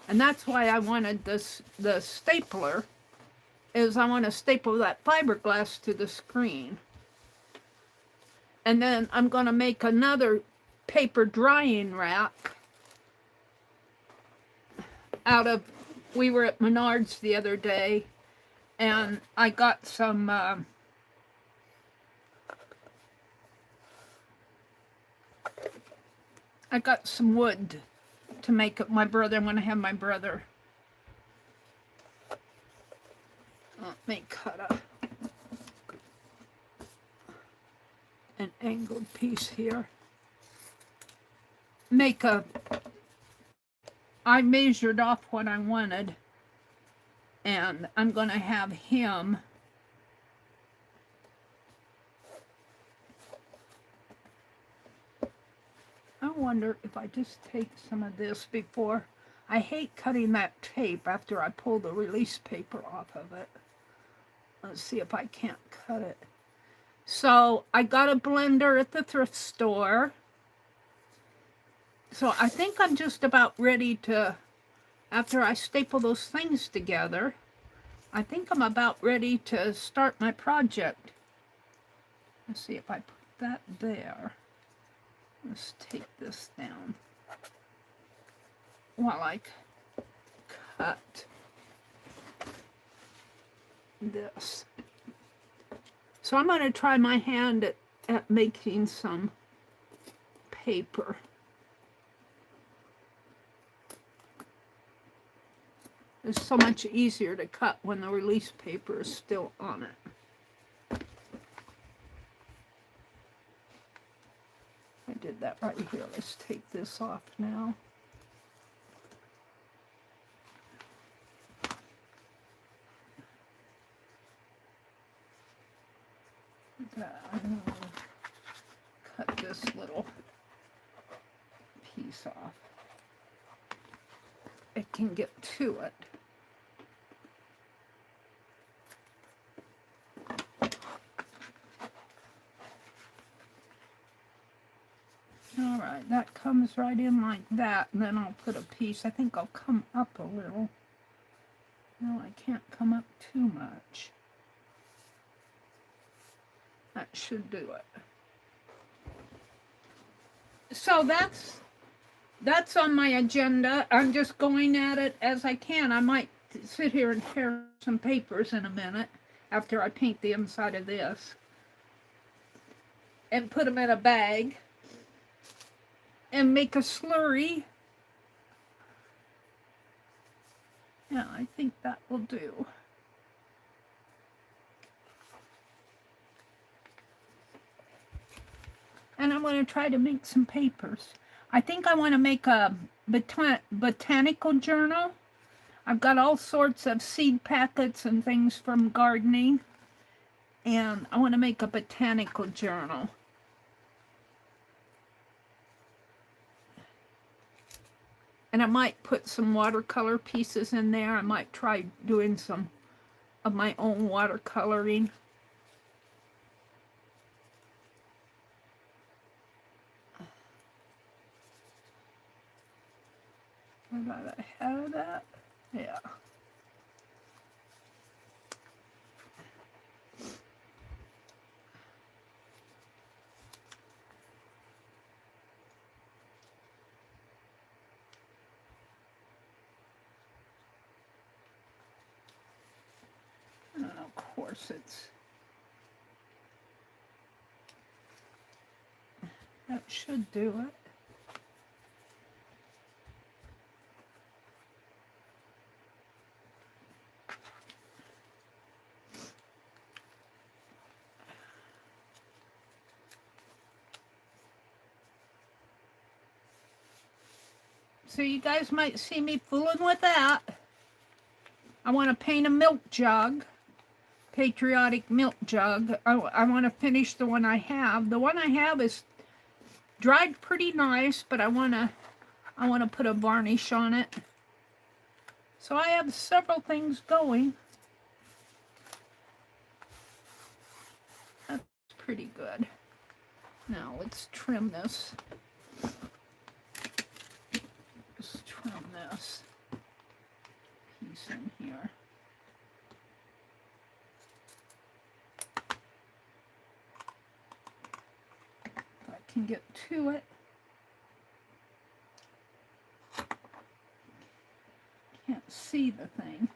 and that's why I wanted the stapler, is I want to staple that fiberglass to the screen. And then I'm going to make another paper drying rack out of, we were at Menards the other day, and I got some wood to make it. My brother, I'm going to have my brother. Let me cut an angled piece here. I measured off what I wanted, and I'm going to have him I wonder if I just take some of this before. I hate cutting that tape after I pull the release paper off of it. Let's see if I can't cut it. So I got a blender at the thrift store. So I think I'm just about ready to, after I staple those things together, I think I'm about ready to start my project. Let's see if I put that there. Let's take this down while I cut this. So I'm going to try my hand at making some paper. It's so much easier to cut when the release paper is still on it. I did that right here. Let's take this off now. I'm going to cut this little piece off. It can get to it. Alright, that comes right in like that, and then I'll put a piece. I think I'll come up a little. No, I can't come up too much. That should do it. So that's on my agenda. I'm just going at it as I can. I might sit here and tear some papers in a minute after I paint the inside of this and put them in a bag and make a slurry. Yeah, I think that will do. And I'm going to try to make some papers. I think I want to make a botanical journal. I've got all sorts of seed packets and things from gardening. And I want to make a botanical journal. And I might put some watercolor pieces in there. I might try doing some of my own watercoloring. About ahead of that? Yeah. And of course that should do it. So you guys might see me fooling with that. I want to paint a milk jug. Patriotic milk jug. I want to finish the one I have. The one I have is dried pretty nice, but I want to put a varnish on it. So I have several things going. That's pretty good. Now let's trim this. Just trim this piece in here. If I can get to it. Can't see the thing.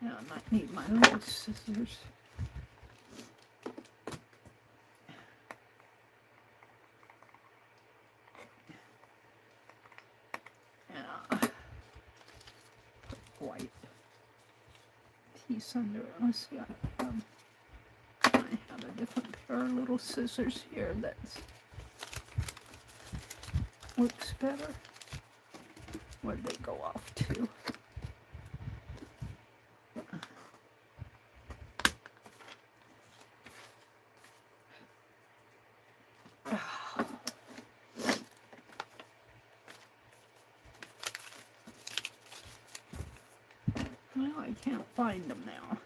Now I might need my little scissors. White piece under it. Let's see. I have a different pair of little scissors here that works better. Where'd they go off to? Well, I can't find them now.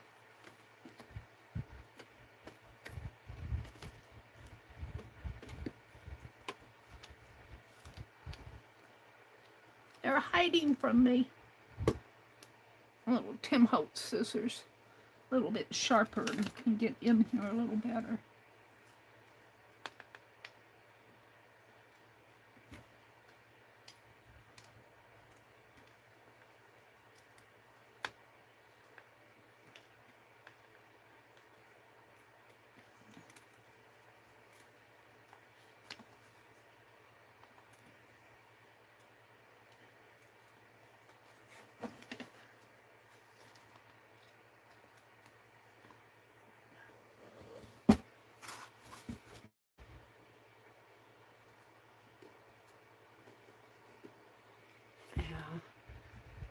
They're hiding from me. Little Tim Holtz scissors. A little bit sharper and can get in here a little better.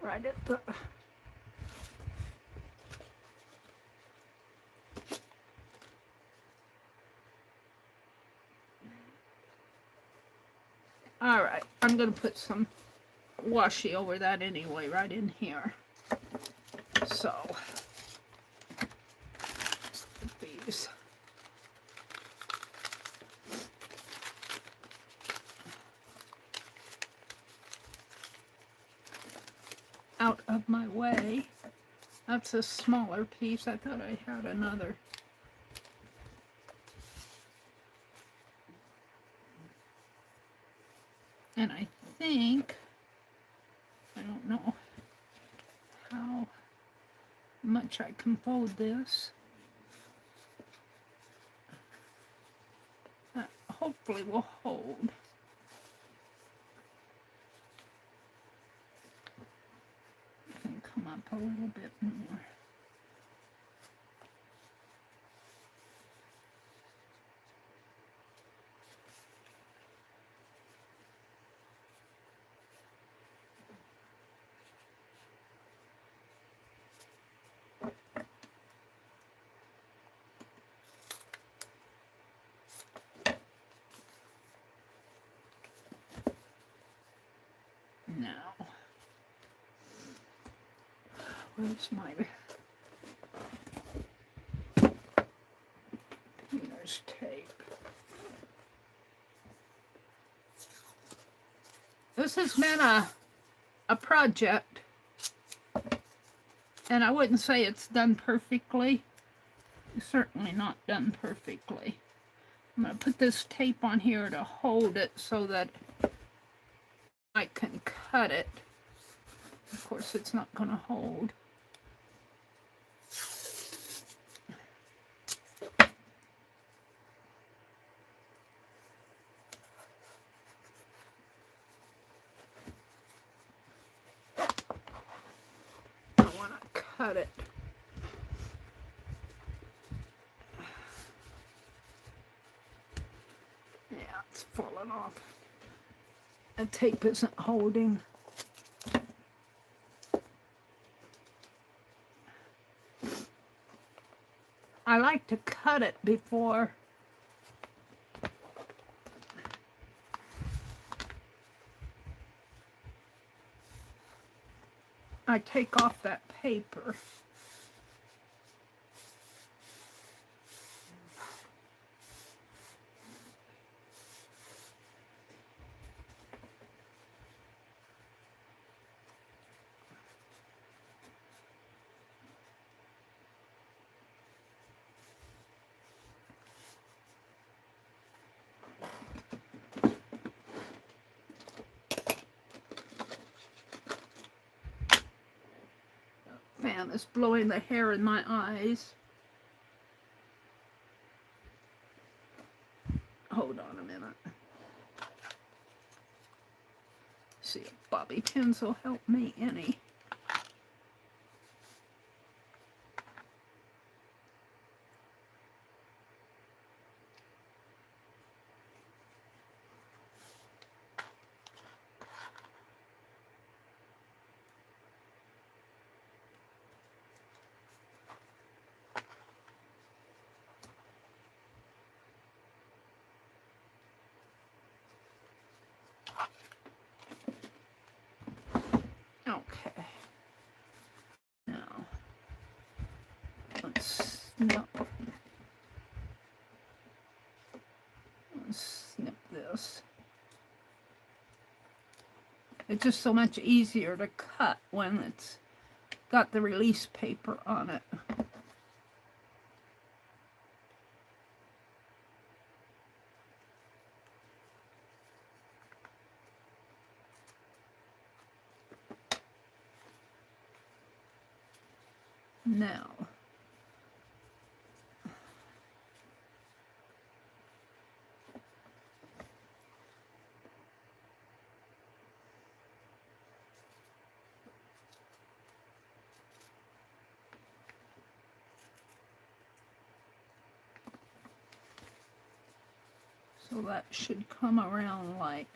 Right at the all right, I'm gonna put some washi over that anyway, right in here. So put these. Out of my way. That's a smaller piece. I thought I had another. And I think, I don't know how much I can fold this. That hopefully will hold. Come up a little bit more. Now, where's my painter's tape? This has been a project, and I wouldn't say it's done perfectly. It's certainly not done perfectly. I'm going to put this tape on here to hold it so that I can cut it. Of course, it's not going to hold. I want to cut it. Yeah, it's falling off. The tape isn't holding. I like to cut it before I take off that paper. Fan is blowing the hair in my eyes. Hold on a minute. See if bobby pins will help me any. Okay. Now, let's snip this. It's just so much easier to cut when it's got the release paper on it. Now, so that should come around like,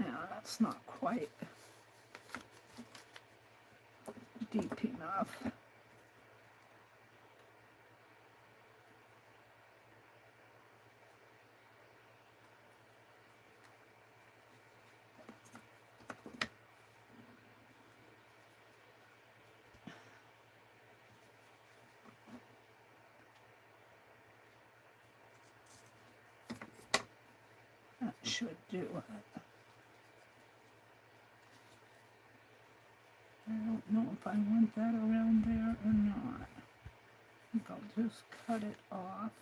yeah, that's not quite deep enough. That should do it. I don't know if I want that around there or not. I think I'll just cut it off.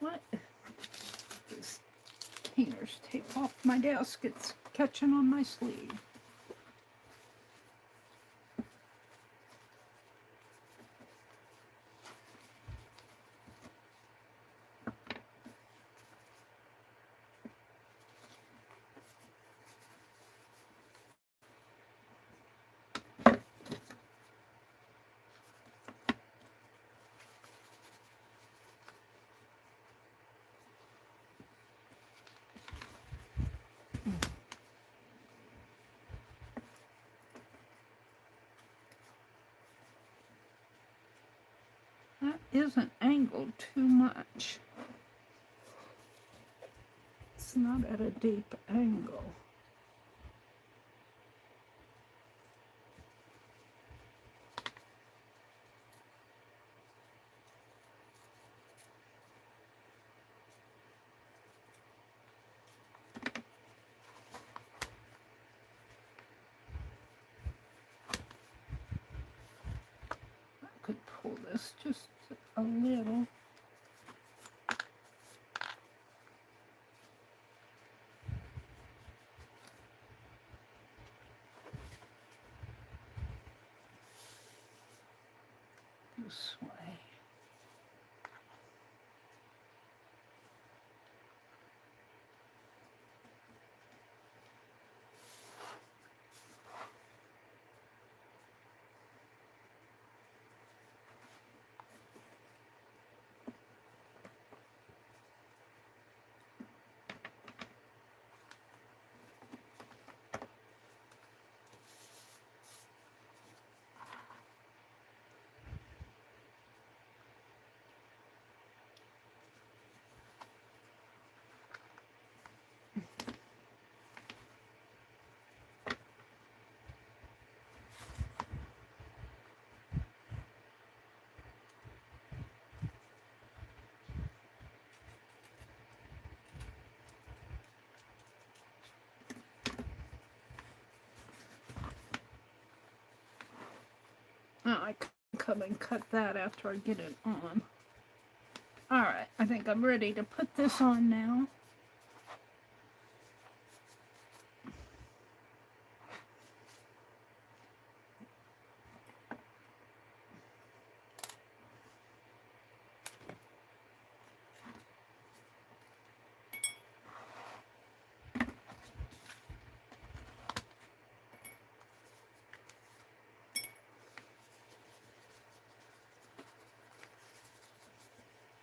What? This painter's tape off my desk. It's catching on my sleeve. That isn't angled too much. It's not at a deep angle. I could pull this just a little. This way. I can come and cut that after I get it on. Alright, I think I'm ready to put this on now.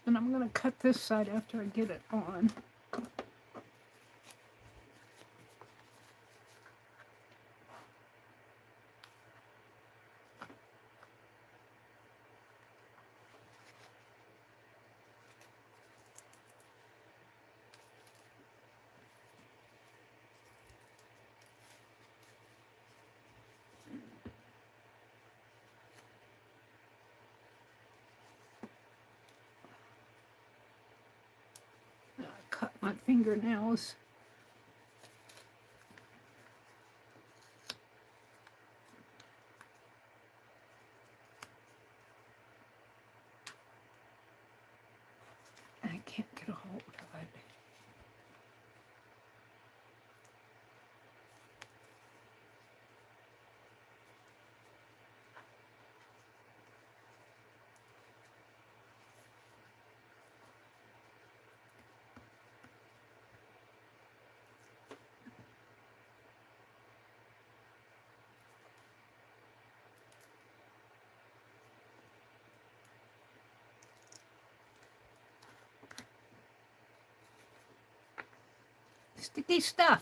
And I'm going to cut this side after I get it on. Cut my fingernails. I can't get a hold of it. Sticky stuff.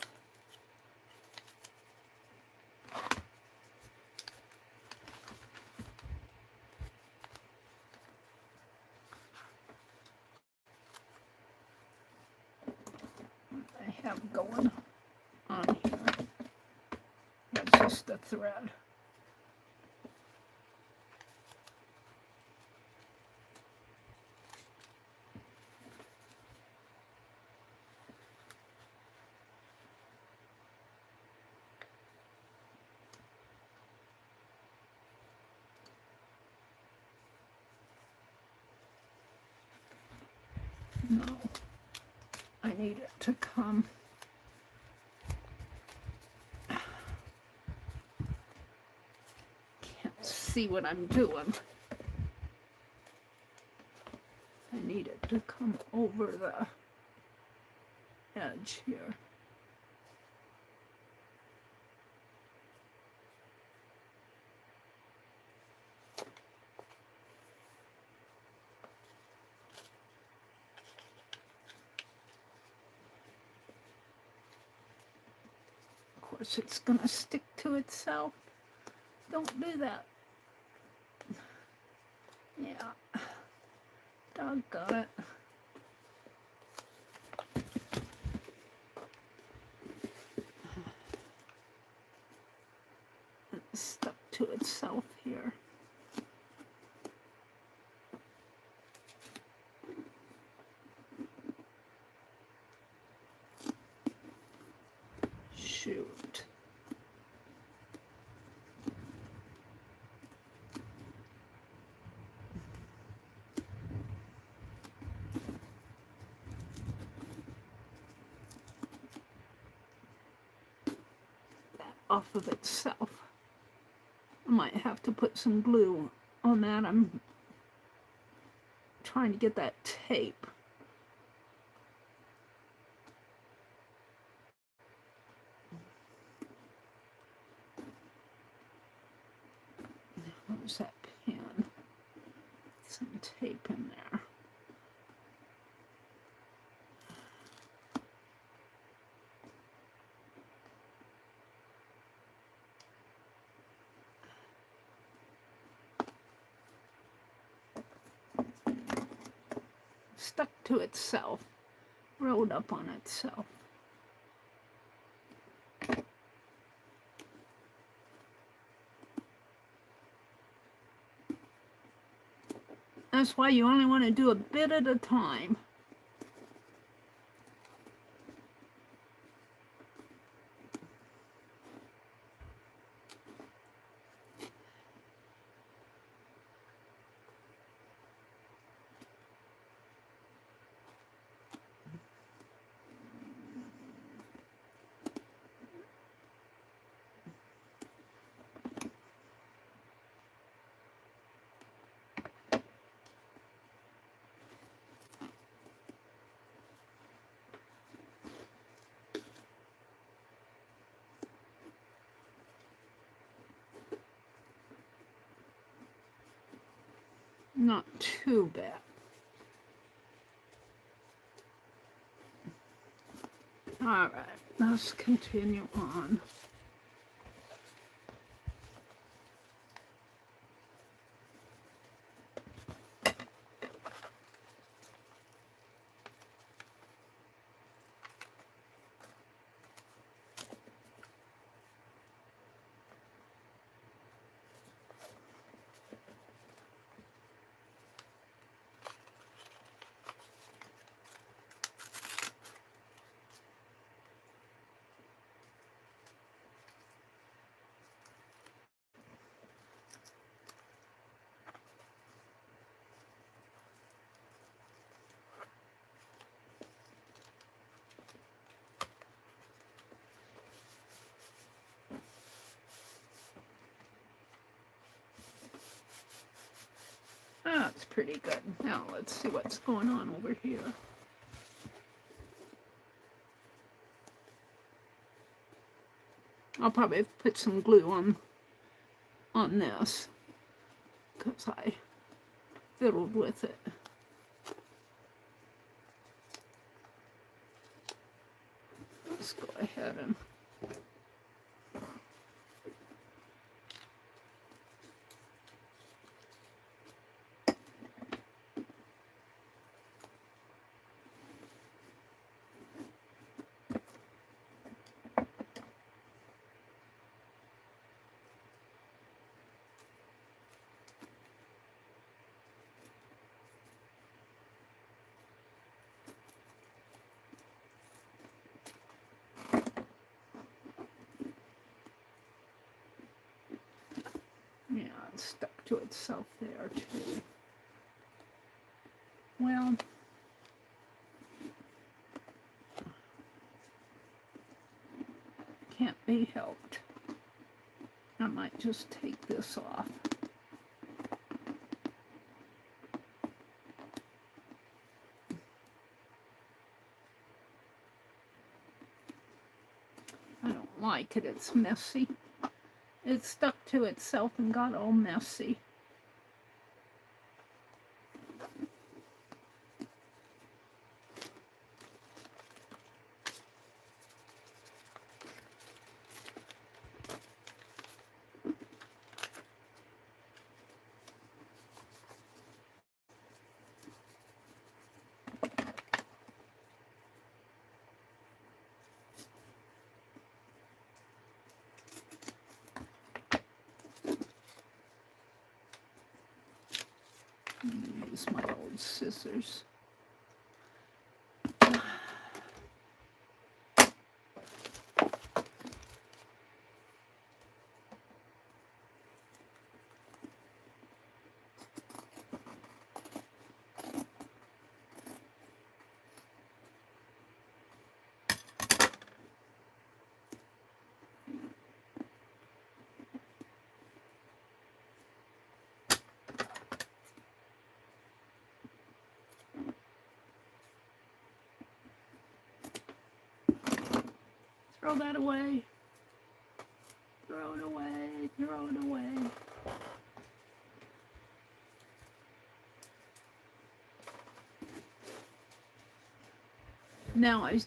I have going on here. That's just the thread. No, I need it to come. Can't see what I'm doing. I need it to come over the edge here. Of course, it's gonna stick to itself. Don't do that. Yeah. Doggone it. It's stuck to itself here. Shoot. Off of itself. I might have to put some glue on that. I'm trying to get that tape. Where's that pin? Some tape in there. Stuck to itself, rolled up on itself. That's why you only want to do a bit at a time. Not too bad. All right, let's continue on. That's pretty good. Now let's see what's going on over here. I'll probably put some glue on this because I fiddled with it. Let's go ahead and yeah, it's stuck to itself there too. Well, can't be helped. I might just take this off. I don't like it, it's messy. It stuck to itself and got all messy. Use my old scissors. Throw that away. Throw it away. Throw it away. Now I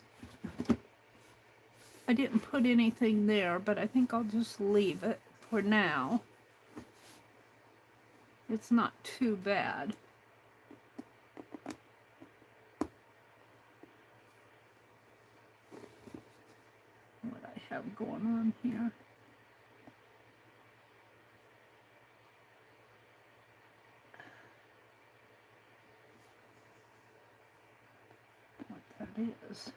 didn't put anything there, but I think I'll just leave it for now. It's not too bad. What I have going on here. What that is.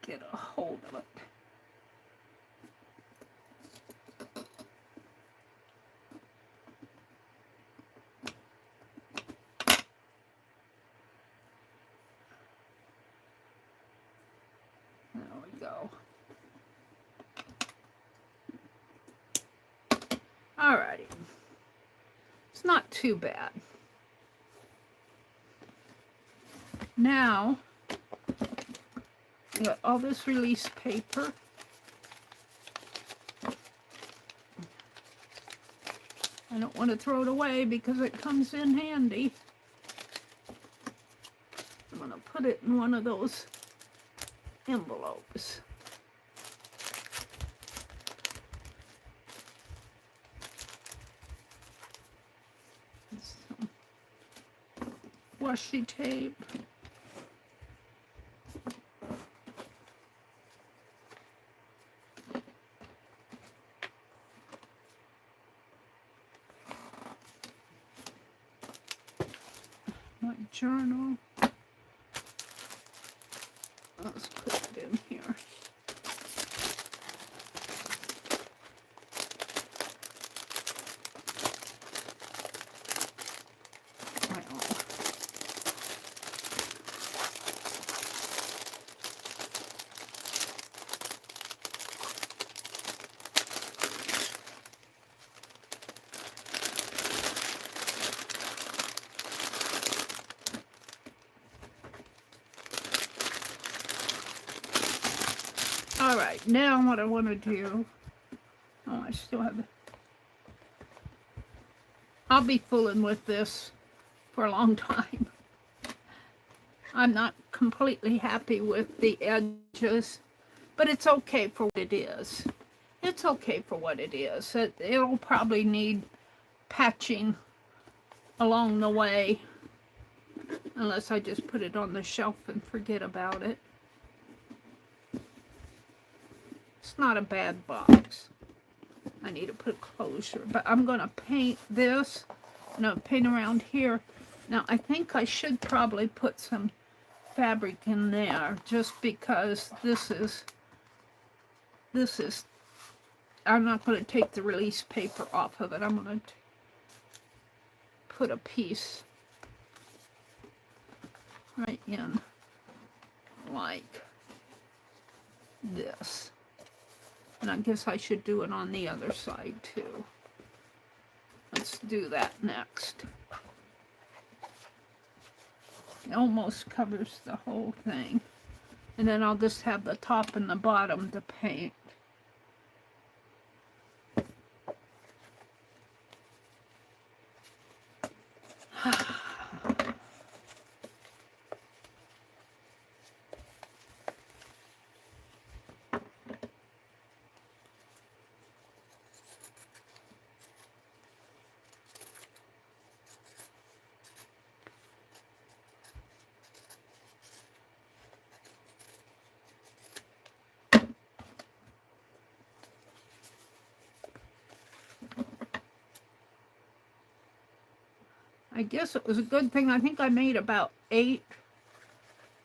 Get a hold of it. There we go. Alrighty. It's not too bad. Now, got all this release paper. I don't want to throw it away because it comes in handy. I'm going to put it in one of those envelopes. Some washi tape. My journal. Let's put it in here. All right, now what I want to do, oh, I still have, I'll be fooling with this for a long time. I'm not completely happy with the edges, but it's okay for what it is. It's okay for what it is. It'll probably need patching along the way, unless I just put it on the shelf and forget about it. It's not a bad box. I need to put closure, but I'm going to paint this. I'm going to paint around here. Now, I think I should probably put some fabric in there, just because this is, I'm not going to take the release paper off of it. I'm going to put a piece right in like this. And I guess I should do it on the other side too. Let's do that next. It almost covers the whole thing. And then I'll just have the top and the bottom to paint. I guess it was a good thing. I think I made about 8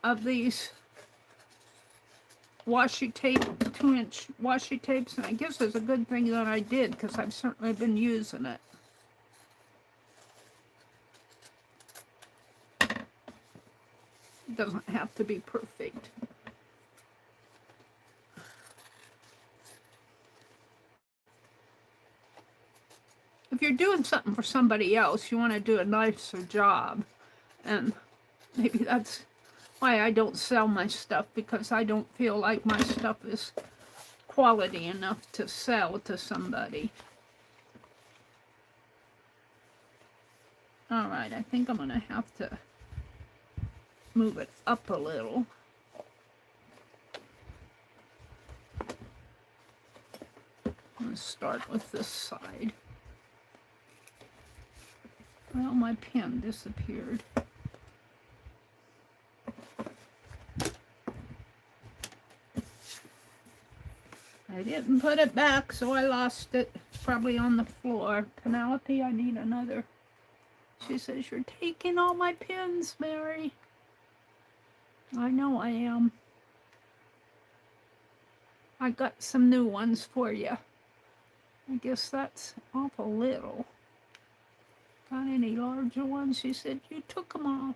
of these washi tape, 2-inch washi tapes, and I guess it's a good thing that I did, because I've certainly been using it. It doesn't have to be perfect. If you're doing something for somebody else, you want to do a nicer job. And maybe that's why I don't sell my stuff, because I don't feel like my stuff is quality enough to sell to somebody. All right, I think I'm going to have to move it up a little. I'm going to start with this side. Well, my pen disappeared. I didn't put it back, so I lost it. It's probably on the floor. Penelope, I need another. She says, "You're taking all my pens, Mary." I know I am. I got some new ones for you. I guess that's awful little. Got any larger ones? She said, "You took them all."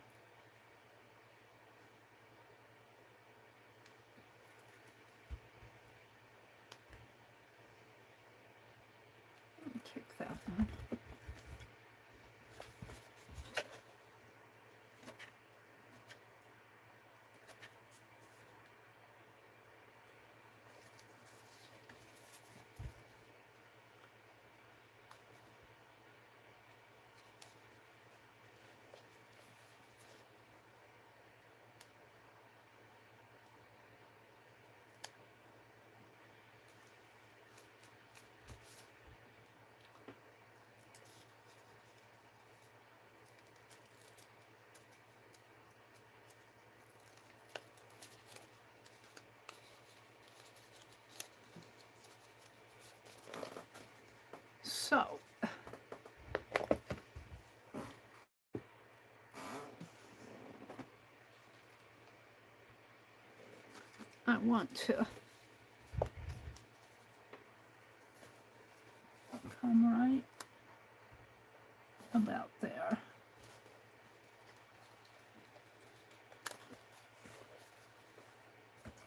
I want to come right about there.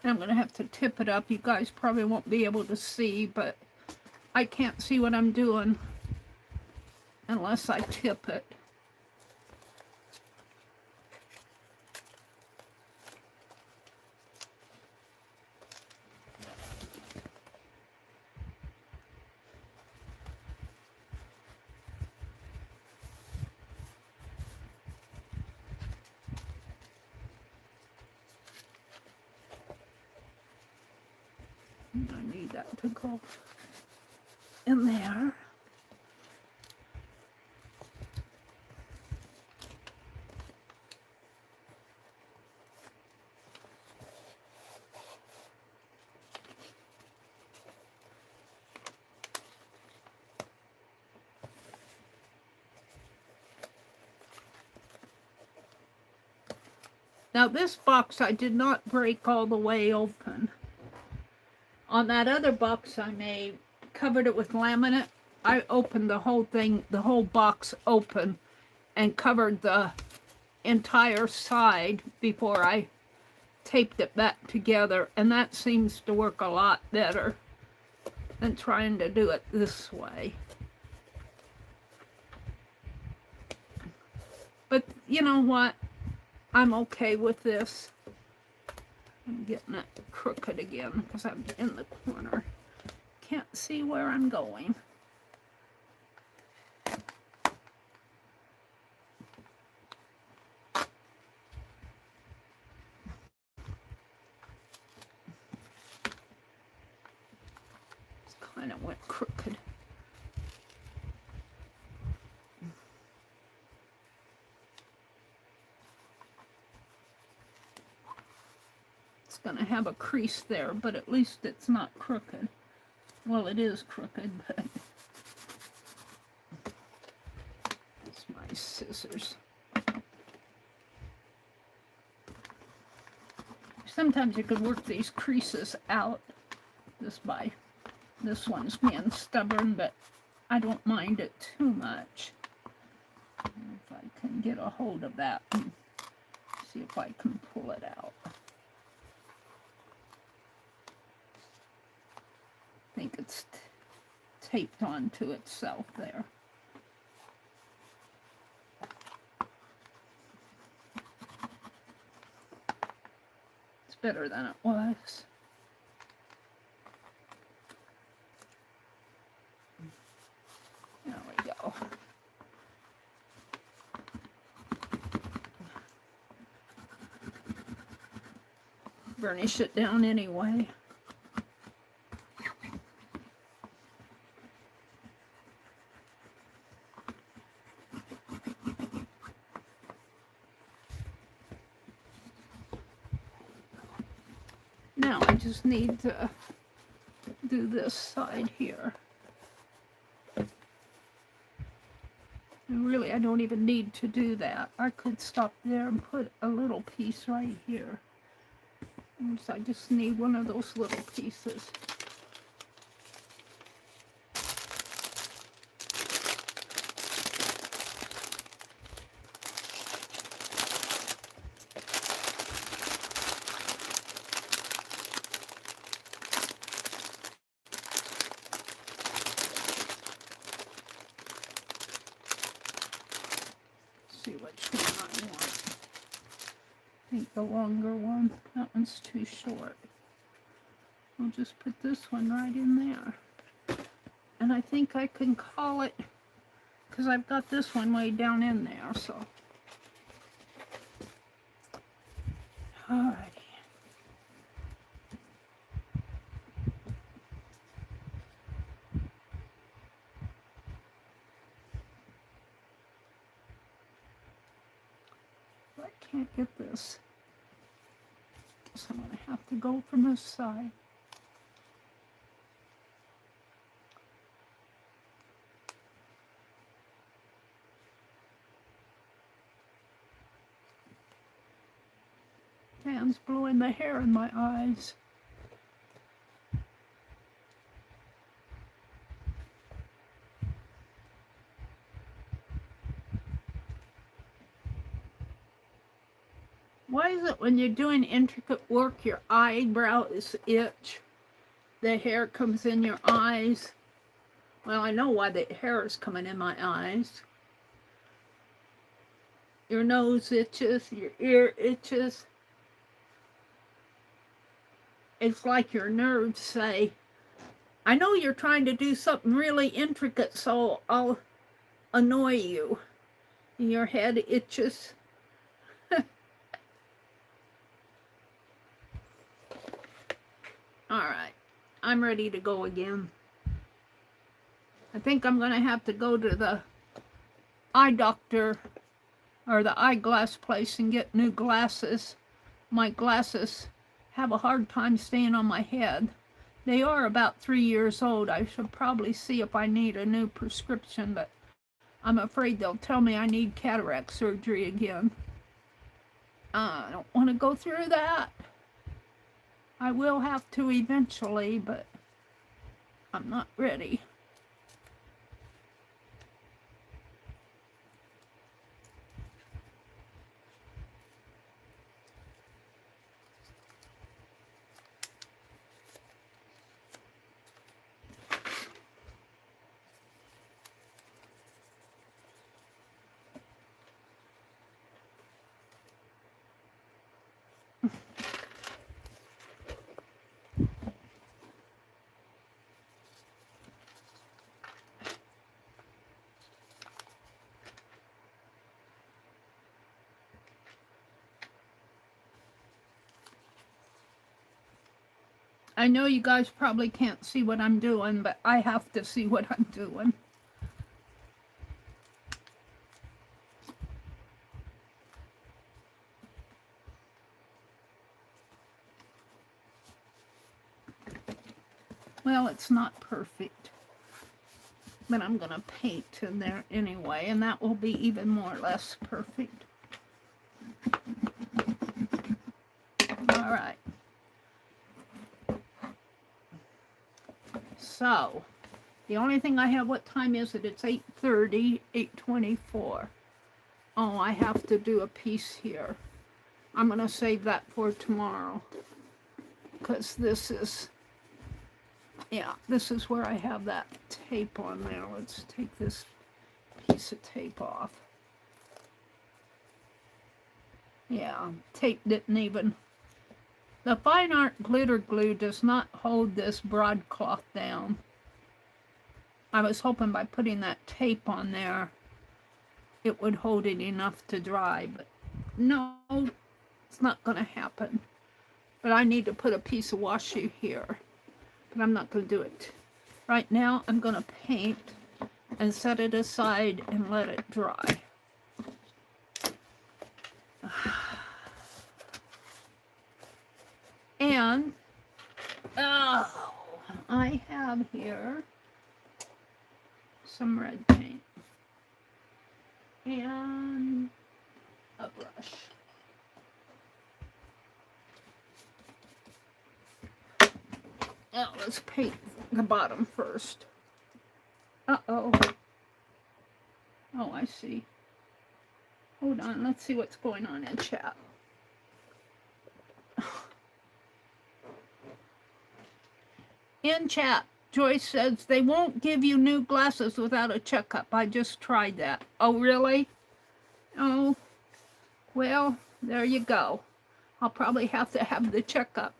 I'm going to have to tip it up. You guys probably won't be able to see, but I can't see what I'm doing unless I tip it. I need that to go in there. Now this box I did not break all the way open. On that other box I made, covered it with laminate. I opened the whole thing, the whole box open, and covered the entire side before I taped it back together, and that seems to work a lot better than trying to do it this way. But you know what? I'm okay with this. I'm getting it crooked again because I'm in the corner. Can't see where I'm going. It's kind of went crooked. Going to have a crease there, but at least it's not crooked. Well, it is crooked, but it's my scissors. Sometimes you could work these creases out just by this one's being stubborn, but I don't mind it too much. If I can get a hold of that and see if I can pull it out. I think it's taped onto itself there. It's better than it was. There we go. Burnish it down anyway. Now I just need to do this side here. And really, I don't even need to do that. I could stop there and put a little piece right here. And so I just need one of those little pieces. See which one I want. I think the longer one. That one's too short. I'll just put this one right in there. And I think I can call it, because I've got this one way down in there, so. Alrighty. I can't get this. Guess I'm going to have to go from this side. Fan's blowing the hair in my eyes. Why is it when you're doing intricate work, your eyebrows itch? The hair comes in your eyes. Well, I know why the hair is coming in my eyes. Your nose itches, your ear itches. It's like your nerves say, I know you're trying to do something really intricate, so I'll annoy you. And your head itches. All right, I'm ready to go again. I think I'm going to have to go to the eye doctor or the eyeglass place and get new glasses. My glasses have a hard time staying on my head. They are about 3 years old. I should probably see if I need a new prescription, but I'm afraid they'll tell me I need cataract surgery again. I don't want to go through that. I will have to eventually, but I'm not ready. I know you guys probably can't see what I'm doing, but I have to see what I'm doing. Well, it's not perfect, but I'm going to paint in there anyway, and that will be even more or less perfect. All right. So, the only thing I have, what time is it? It's 8:30, 8:24. Oh, I have to do a piece here. I'm going to save that for tomorrow, because this is, yeah, this is where I have that tape on there. Let's take this piece of tape off. Yeah, tape didn't even, the fine art glitter glue does not hold this broadcloth down. I was hoping by putting that tape on there, it would hold it enough to dry, but no, it's not going to happen. But I need to put a piece of washi here, but I'm not going to do it. Right now, I'm going to paint and set it aside and let it dry. And, oh, I have here some red paint and a brush. Now let's paint the bottom first. Uh-oh. Oh, I see. Hold on, let's see what's going on in chat. In chat, Joyce says they won't give you new glasses without a checkup. I just tried that. Oh, really? Oh, well, there you go. I'll probably have to have the checkup.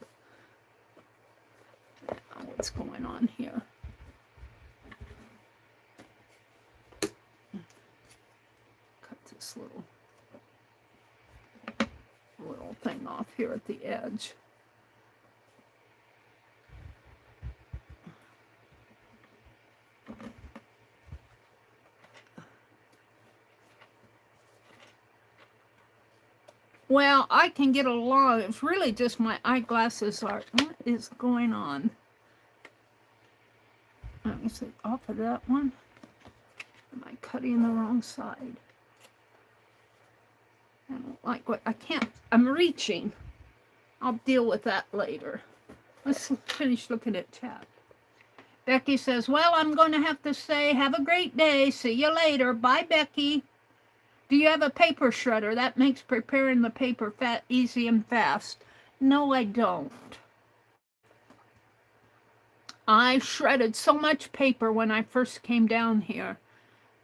What's going on here? Cut this little thing off here at the edge. Well, I can get along. It's really just my eyeglasses are. What is going on? Let me see. Off of that one. Am I cutting the wrong side? I don't like what I can't. I'm reaching. I'll deal with that later. Let's finish looking at chat. Becky says, well, I'm going to have to say, have a great day. See you later. Bye, Becky. Do you have a paper shredder? That makes preparing the paper easy and fast. No, I don't. I shredded so much paper when I first came down here.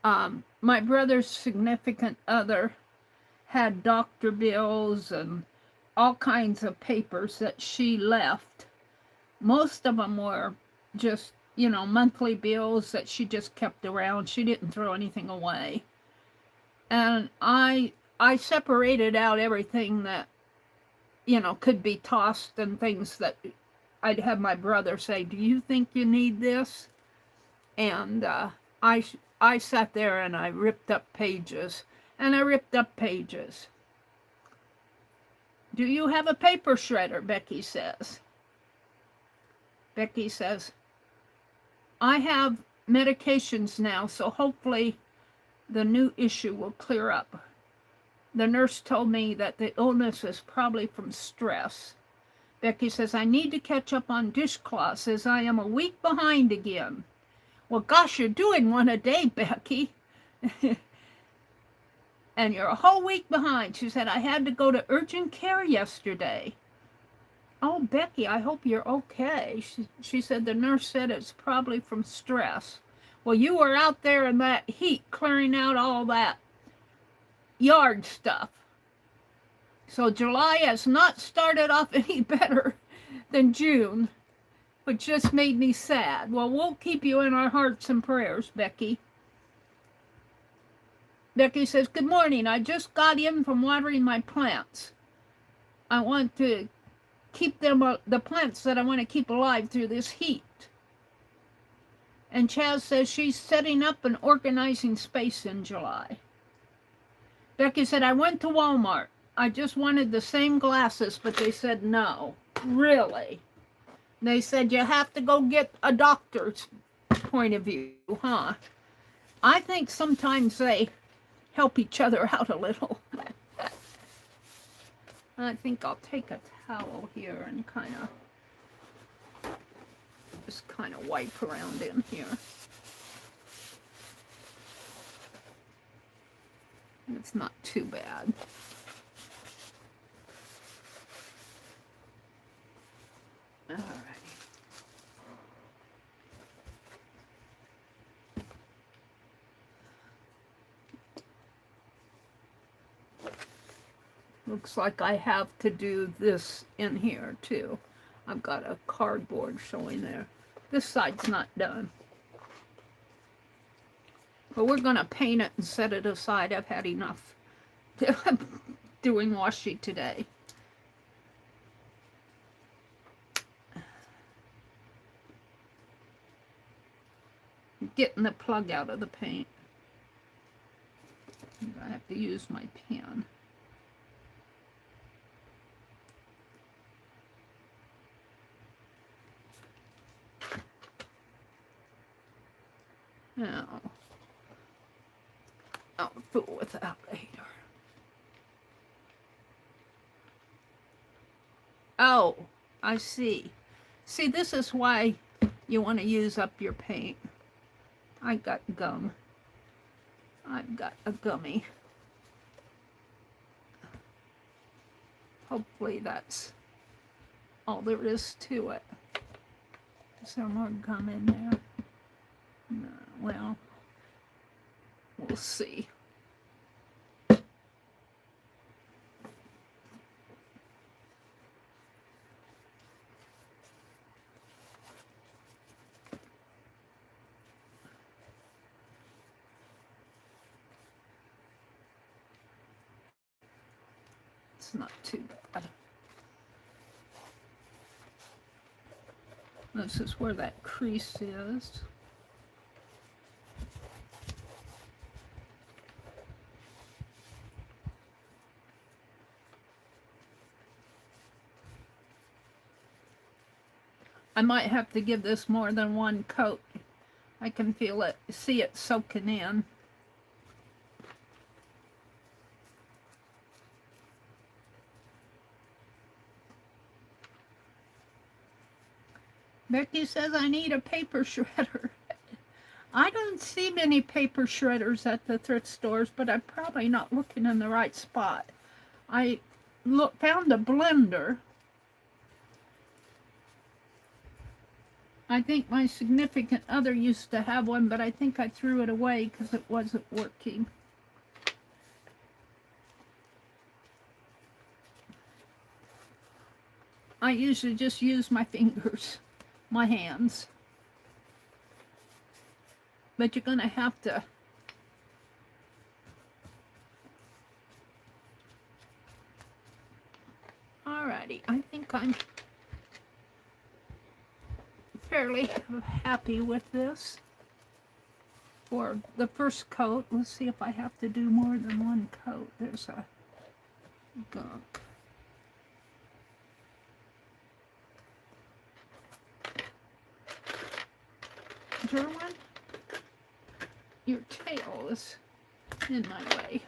My brother's significant other had doctor bills and all kinds of papers that she left. Most of them were just, you know, monthly bills that she just kept around. She didn't throw anything away. And I separated out everything that, you know, could be tossed and things that I'd have my brother say, do you think you need this? And I sat there and I ripped up pages. And I ripped up pages. Do you have a paper shredder? Becky says. Becky says, I have medications now, so hopefully the new issue will clear up. The nurse told me that the illness is probably from stress. Becky says, I need to catch up on dishcloths as I am a week behind again. Well, gosh, you're doing one a day, Becky. And you're a whole week behind. She said, I had to go to urgent care yesterday. Oh, Becky, I hope you're okay. She said the nurse said it's probably from stress. Well, you were out there in that heat clearing out all that yard stuff. So July has not started off any better than June, which just made me sad. Well, we'll keep you in our hearts and prayers, Becky. Becky says, good morning. I just got in from watering my plants. I want to keep them, the plants that I want to keep alive through this heat. And Chaz says she's setting up and organizing space in July. Becky said, I went to Walmart. I just wanted the same glasses, but they said no. Really? They said you have to go get a doctor's point of view, huh? I think sometimes they help each other out a little. I think I'll take a towel here and just kind of wipe around in here. It's not too bad. All right. Looks like I have to do this in here too. I've got a cardboard showing there. This side's not done. But we're going to paint it and set it aside. I've had enough doing washi today. Getting the plug out of the paint. I have to use my pen. Now, I'll fool with that later. Oh, I see. See, this is why you want to use up your paint. I got gum. I've got a gummy. Hopefully that's all there is to it. Is there more gum in there? No, well, we'll see. It's not too bad. This is where that crease is. I might have to give this more than one coat. I can feel it, see it soaking in. Becky says I need a paper shredder. I don't see many paper shredders at the thrift stores, but I'm probably not looking in the right spot. I found a blender. I think my significant other used to have one, but I think I threw it away because it wasn't working. I usually just use my fingers, my hands. But you're going to have to alrighty, I think I'm fairly happy with this for the first coat. Let's see if I have to do more than one coat. There's a gunk. German, your tail is in my way.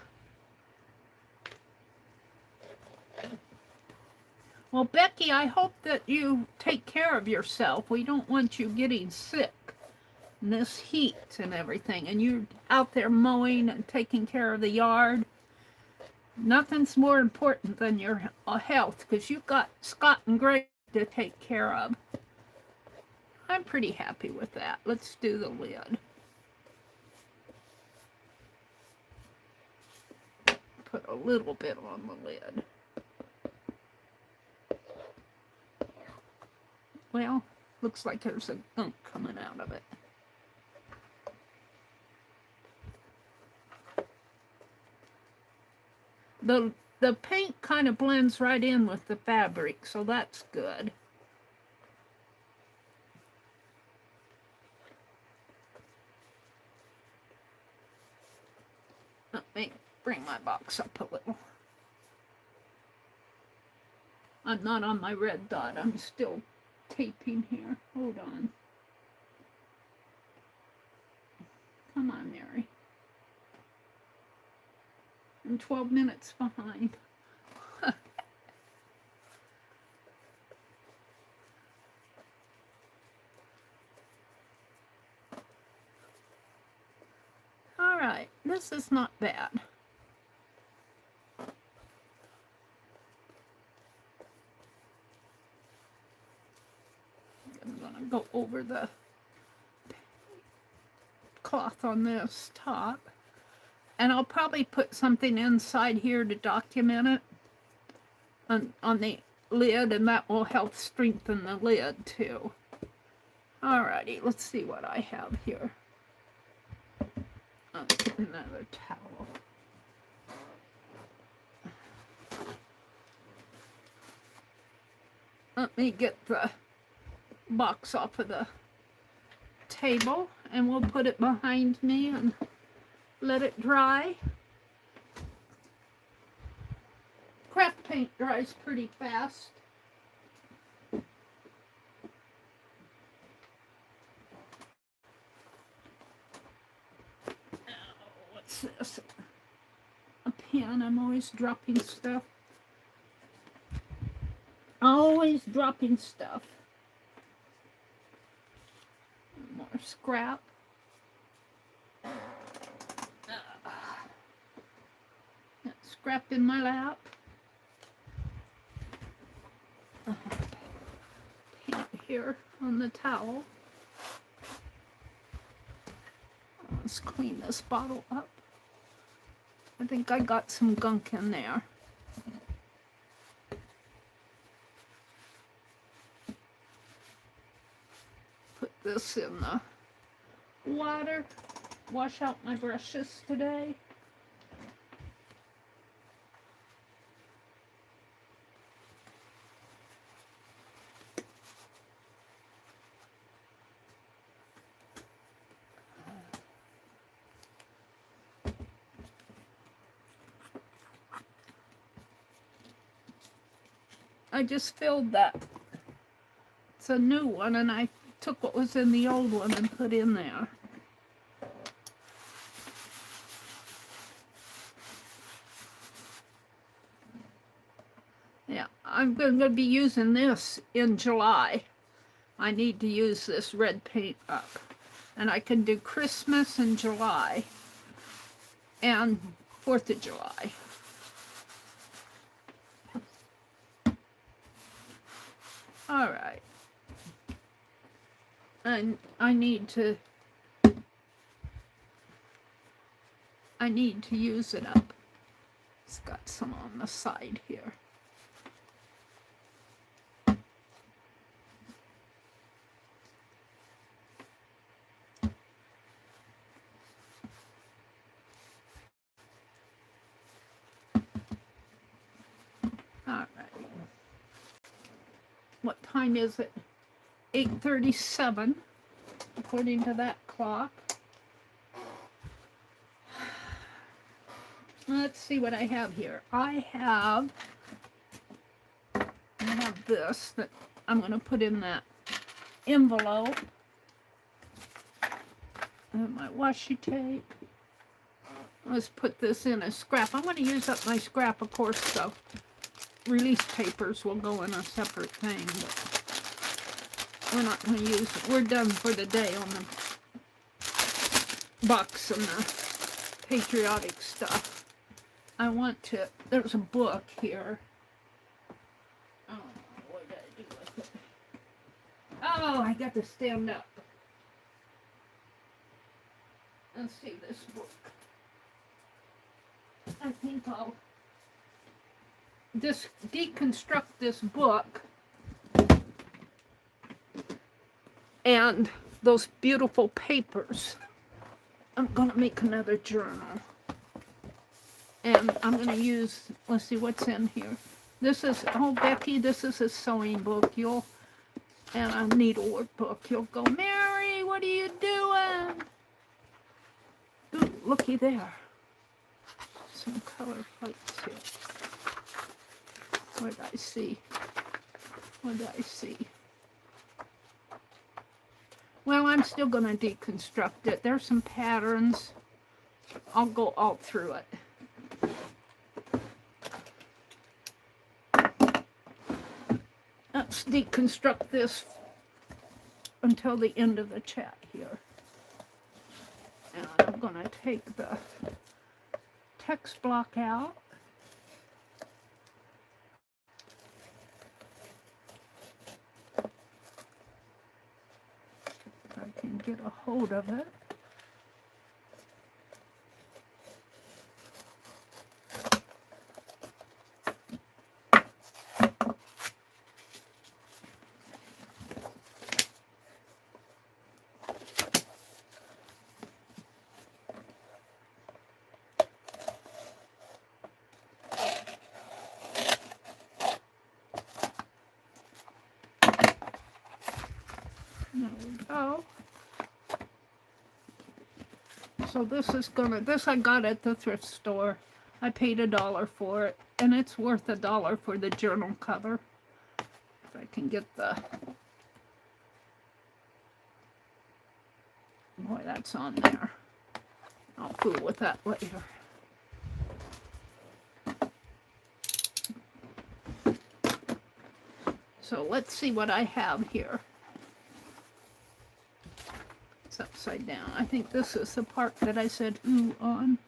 Well, Becky, I hope that you take care of yourself. We don't want you getting sick in this heat and everything. And you're out there mowing and taking care of the yard. Nothing's more important than your health, because you've got Scott and Gray to take care of. I'm pretty happy with that. Let's do the lid. Put a little bit on the lid. Well, looks like there's a gunk coming out of it. The paint kind of blends right in with the fabric, so that's good. Let me bring my box up a little. I'm not on my red dot. I'm still taping here. Hold on. Come on, Mary. I'm 12 minutes behind. All right, this is not bad. I'm gonna go over the cloth on this top, and I'll probably put something inside here to document it on the lid, and that will help strengthen the lid too. Alrighty, let's see what I have here. Another towel. Let me get the box off of the table, and we'll put it behind me and let it dry. Craft paint dries pretty fast. What's this? A pen. I'm always dropping stuff. Always dropping stuff. More scrap. Scrap in my lap. Paint here on the towel. Let's clean this bottle up. I think I got some gunk in there. Put this in the water. Wash out my brushes today. I just filled that. It's a new one, and I took what was in the old one and put in there. Yeah, I'm going to be using this in July. I need to use this red paint up. And I can do Christmas in July and 4th of July. All right. And I need to use it up. It's got some on the side here. All right. What time is it? 8:37, according to that clock. Let's see what I have here. I have this that I'm going to put in that envelope. And my washi tape. Let's put this in a scrap. I'm going to use up my scrap, of course, so release papers will go in a separate thing, but we're not going to use it. We're done for the day on the bucks and the patriotic stuff. I want to, there's a book here. Oh, what did I do with it? Oh, I got to stand up. Let's see this book. I think I'll deconstruct this book and those beautiful papers. I'm going to make another journal. And I'm going to use, let's see what's in here. This is, oh, Becky, this is a sewing book. And a needlework book. You'll go, Mary, what are you doing? Ooh, looky there. Some color plates here. What did I see? What did I see? Well, I'm still going to deconstruct it. There's some patterns. I'll go all through it. Let's deconstruct this until the end of the chat here. And I'm going to take the text block out. If I can get a hold of it. There we go. So this I got at the thrift store. I paid $1 for it, and it's worth $1 for the journal cover. If I can get the, boy, that's on there. I'll fool with that later. So let's see what I have here. It's upside down. I think this is the part that I said ooh on.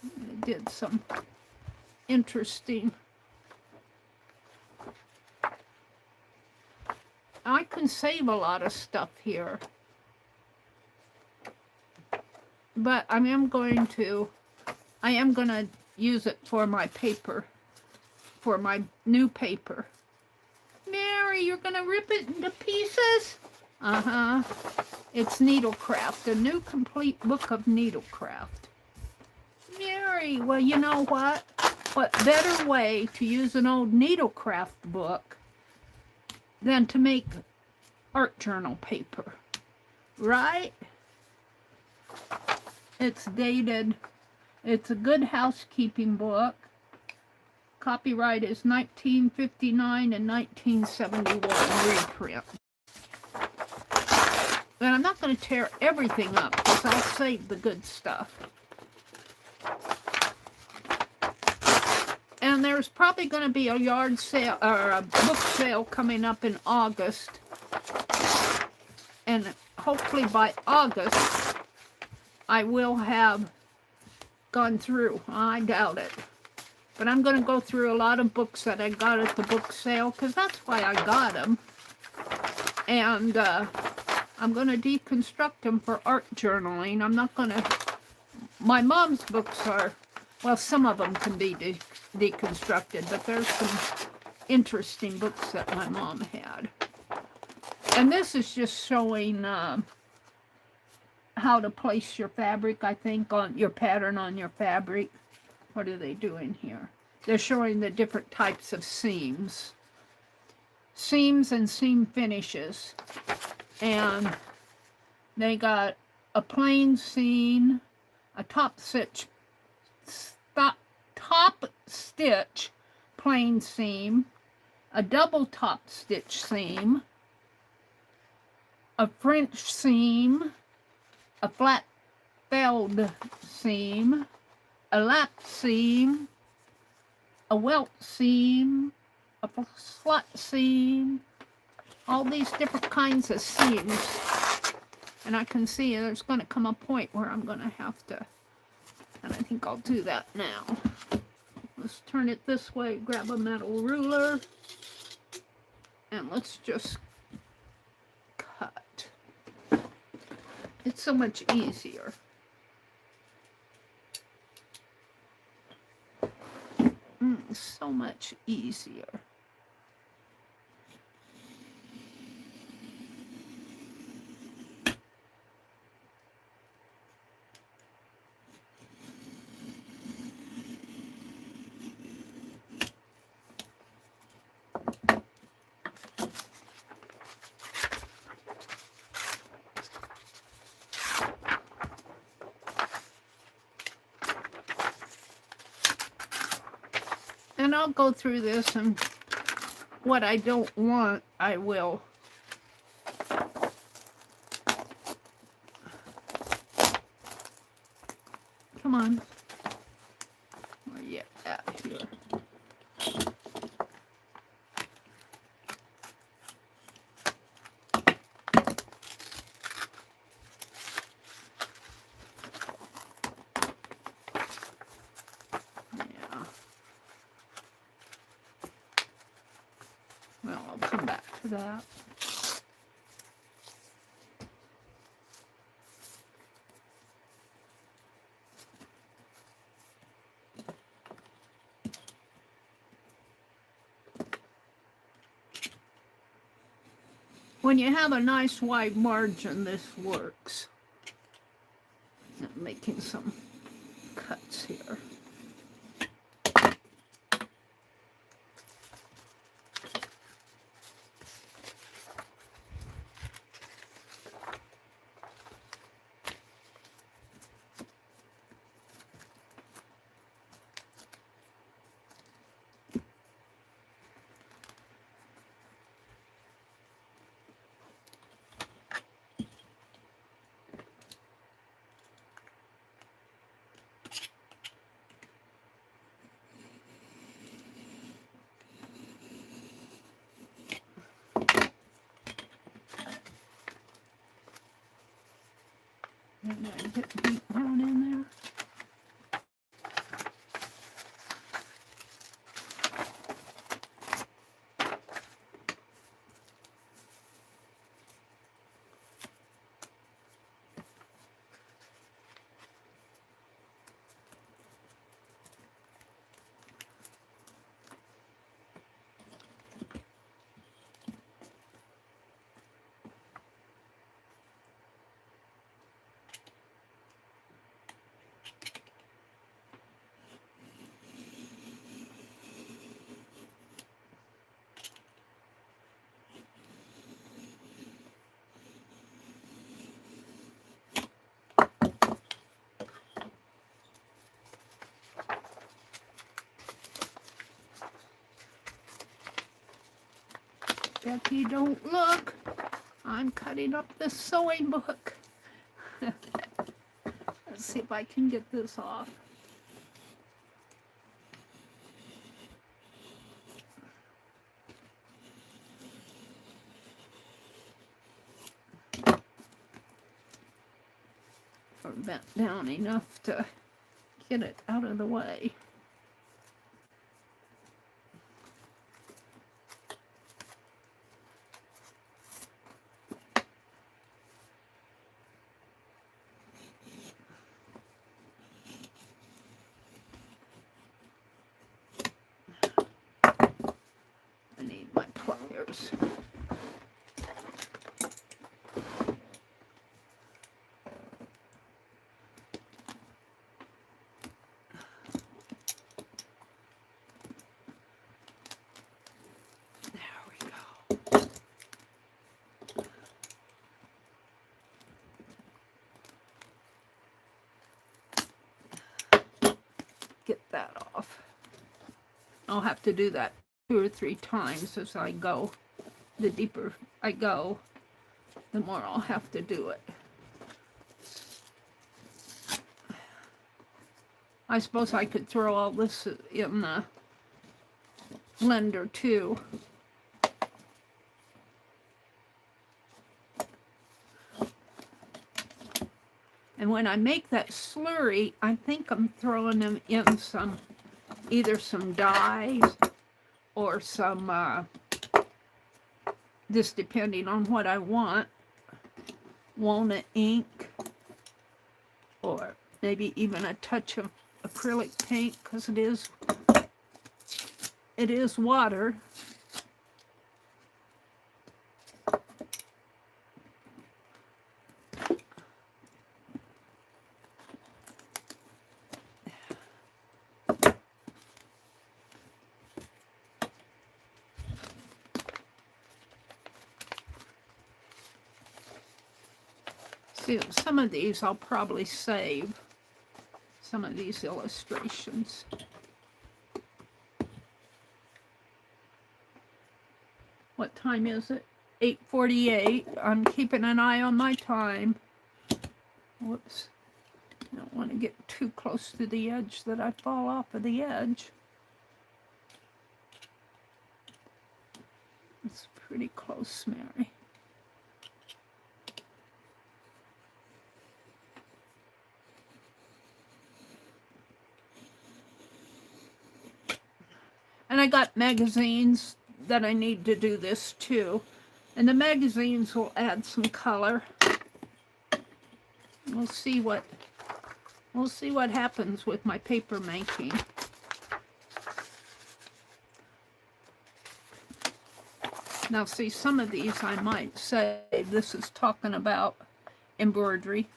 I did some interesting. I can save a lot of stuff here. But I am going to use it for my paper, for my new paper. Mary, you're going to rip it into pieces? Uh-huh. It's needlecraft, a new complete book of needlecraft. Mary, well, you know what? What better way to use an old needlecraft book than to make art journal paper, right? It's dated. It's a Good Housekeeping book. Copyright is 1959 and 1971 reprint. And I'm not going to tear everything up because I'll save the good stuff. And there's probably going to be a yard sale or a book sale coming up in August. And hopefully by August, I will have gone through. I doubt it. But I'm going to go through a lot of books that I got at the book sale, because that's why I got them. And I'm going to deconstruct them for art journaling. I'm not going to... My mom's books are... Well, some of them can be deconstructed, but there's some interesting books that my mom had. And this is just showing how to place your fabric, I think, on your pattern on your fabric. What are they doing here? They're showing the different types of seams. Seams and seam finishes. And they got a plain seam, a top stitch plain seam, a double top stitch seam, a French seam, a flat felled seam, a lap seam, a welt seam, a slut seam, all these different kinds of seams. And I can see there's going to come a point where I'm going to have to, and I think I'll do that now. Let's turn it this way, grab a metal ruler, and let's just cut. It's so much easier. So much easier. And I'll go through this, and what I don't want, I will. Come on. Where you at here? Well, I'll come back to that. When you have a nice wide margin, this works. I'm making some cuts here. And I get beat down in there. Becky, don't look. I'm cutting up the sewing book. Let's see if I can get this off. bent down enough to get it out of the way. I need my pliers. Get that off. I'll have to do that 2 or 3 times as I go. The deeper I go, the more I'll have to do it. I suppose I could throw all this in the blender too. And when I make that slurry, I think I'm throwing them in some, either some dyes or some, just depending on what I want, walnut ink, or maybe even a touch of acrylic paint, because it is water. See, some of these I'll probably save, some of these illustrations. What time is it? 8:48. I'm keeping an eye on my time. Whoops. I don't want to get too close to the edge that I fall off of the edge. It's pretty close, Mary. And I got magazines that I need to do this too. And the magazines will add some color. We'll see what happens with my paper making. Now see, some of these I might say this is talking about embroidery.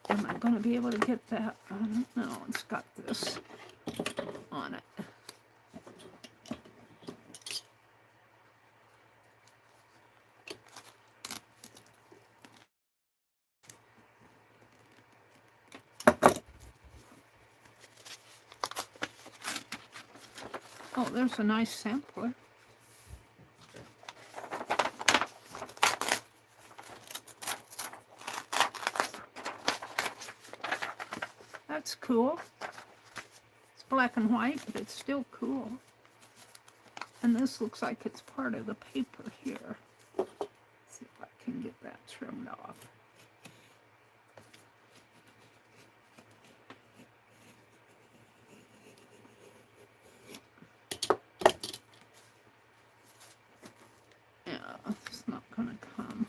Am I going to be able to get that? I don't know. It's got this on it. Oh, there's a nice sampler. That's cool. It's black and white, but it's still cool. And this looks like it's part of the paper here. Let's see if I can get that trimmed off. Yeah, it's not gonna come.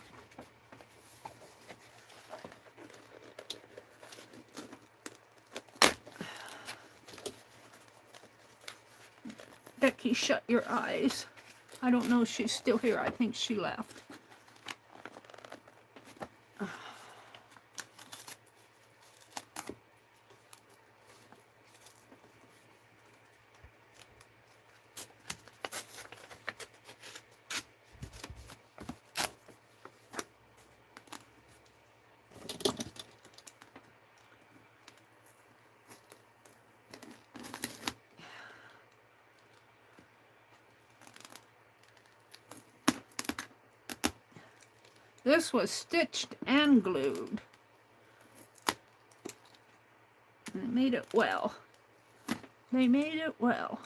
Becky, shut your eyes. I don't know if she's still here. I think she left. This was stitched and glued. And they made it well. They made it well.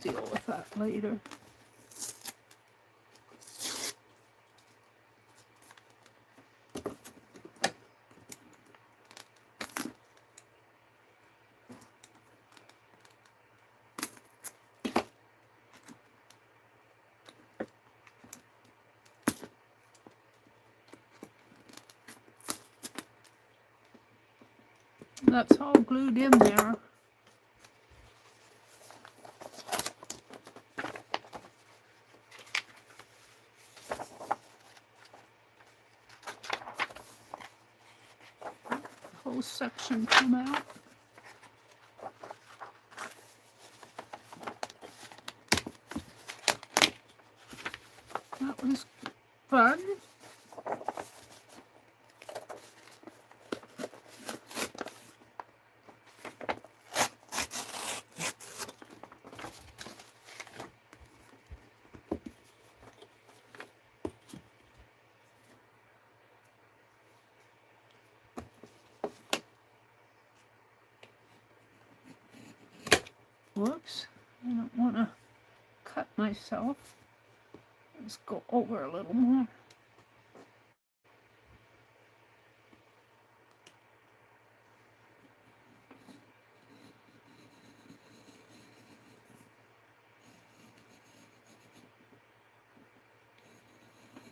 deal with that later. That's all glued in there. Whole section come out. That was fun. Whoops, I don't want to cut myself. Let's go over a little more.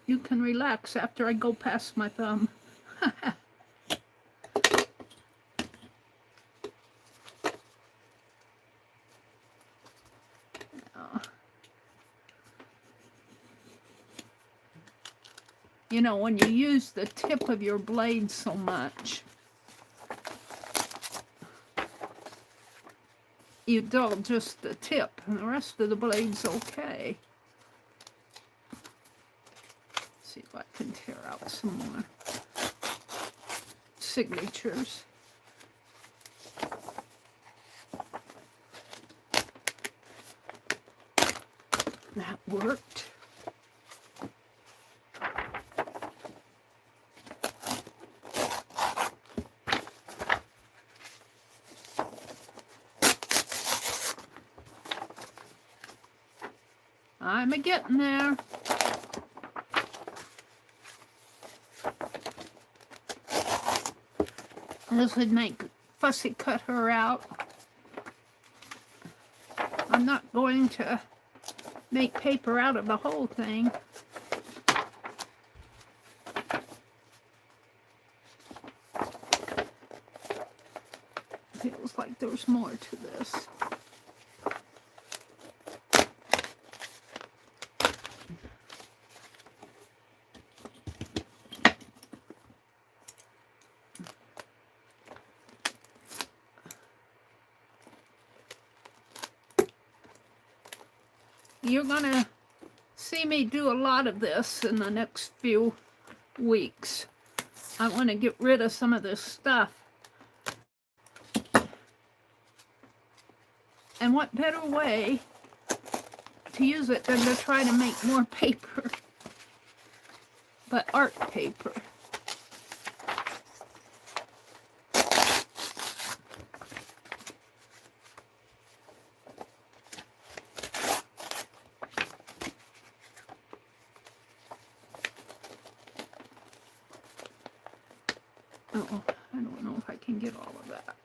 You can relax after I go past my thumb. You know, when you use the tip of your blade so much, you dull just the tip, and the rest of the blade's okay. Let's see if I can tear out some more signatures. That worked. I'm a-getting there. This would make Fussy cut her out. I'm not going to make paper out of the whole thing. Feels like there's more to this. You're gonna see me do a lot of this in the next few weeks. I want to get rid of some of this stuff. And what better way to use it than to try to make more paper, but art paper. Oh, I don't know if I can get all of that.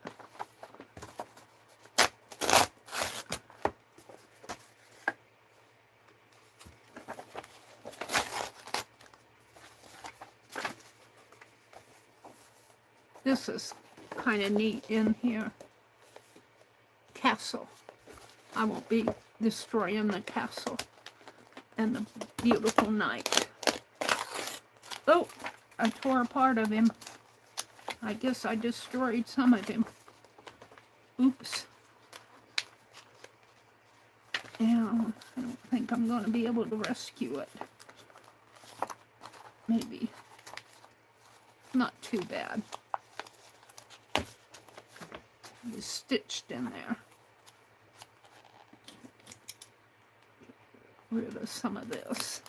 This is kind of neat in here. Castle. I won't be destroying the castle and the beautiful knight. Oh, I tore a part of him. I guess I destroyed some of him. Oops. Yeah, I don't think I'm going to be able to rescue it. Maybe. Not too bad. It was stitched in there. Get rid of some of this.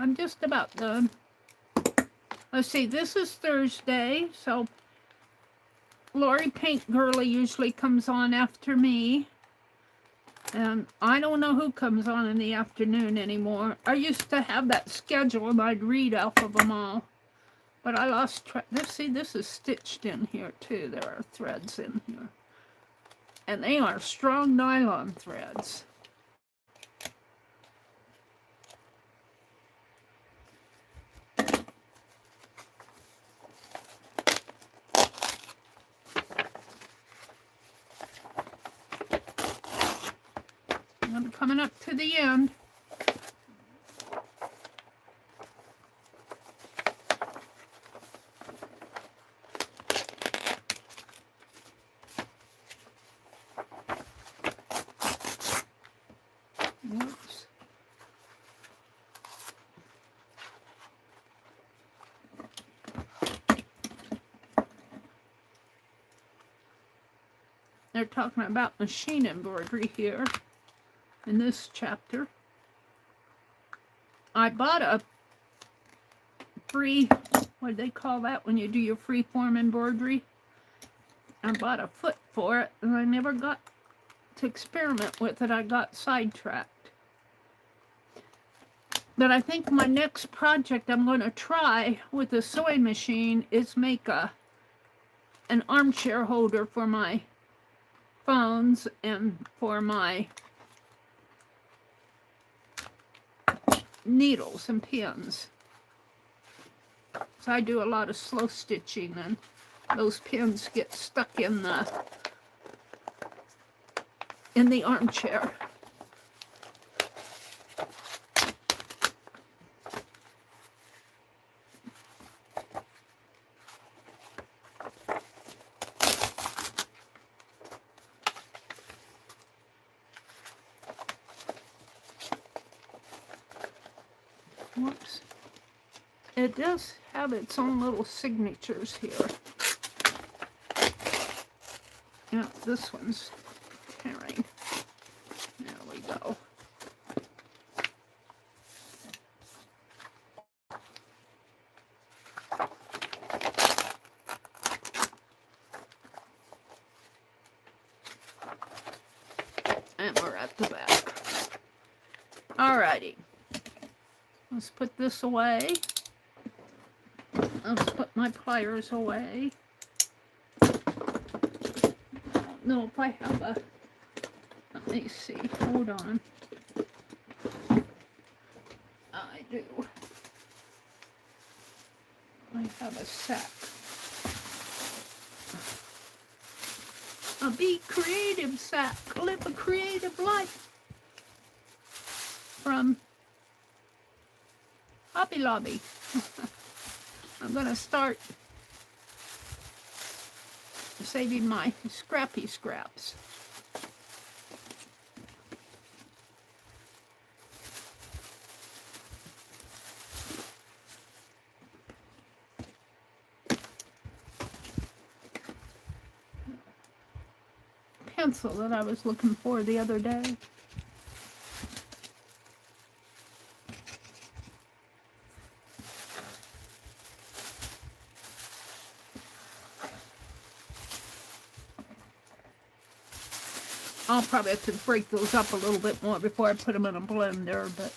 I'm just about done. Let's see, this is Thursday, so Lori Paint Girly usually comes on after me. And I don't know who comes on in the afternoon anymore. I used to have that schedule and I'd read off of them all. But I lost track. See, this is stitched in here too. There are threads in here. And they are strong nylon threads. I'm coming up to the end. Whoops. They're talking about machine embroidery here. In this chapter, I bought a free, what do they call that when you do your free form embroidery? I bought a foot for it and I never got to experiment with it. I got sidetracked. But I think my next project I'm going to try with a sewing machine is make an armchair holder for my phones and for my needles and pins. So I do a lot of slow stitching and those pins get stuck in the armchair. Whoops. It does have its own little signatures here. Yeah, this one's tearing. There we go. And we're at the back. Alrighty. Let's put this away. Let's put my pliers away. I don't know if I have a... Let me see. Hold on. I do. I have a sack. A Be Creative sack. Live a creative life. From Hobby Lobby. I'm going to start saving my scrappy scraps. Pencil that I was looking for the other day. I'll probably have to break those up a little bit more before I put them in a blender, but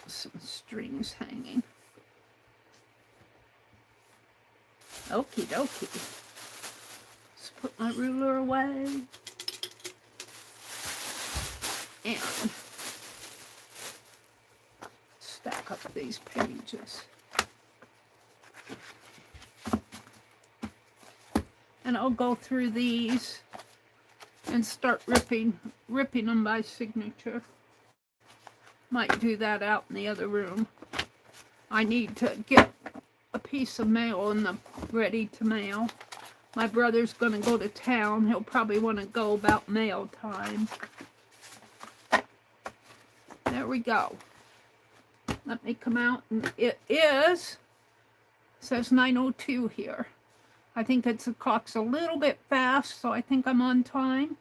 some strings hanging. Okie dokie. Let's put my ruler away. And stack up these pages. And I'll go through these and start ripping them by signature. Might do that out in the other room. I need to get a piece of mail ready to mail. My brother's gonna go to town. He'll probably want to go about mail time. There we go. Let me come out, and it says 9:02 here. I think the clock's a little bit fast, so I think I'm on time.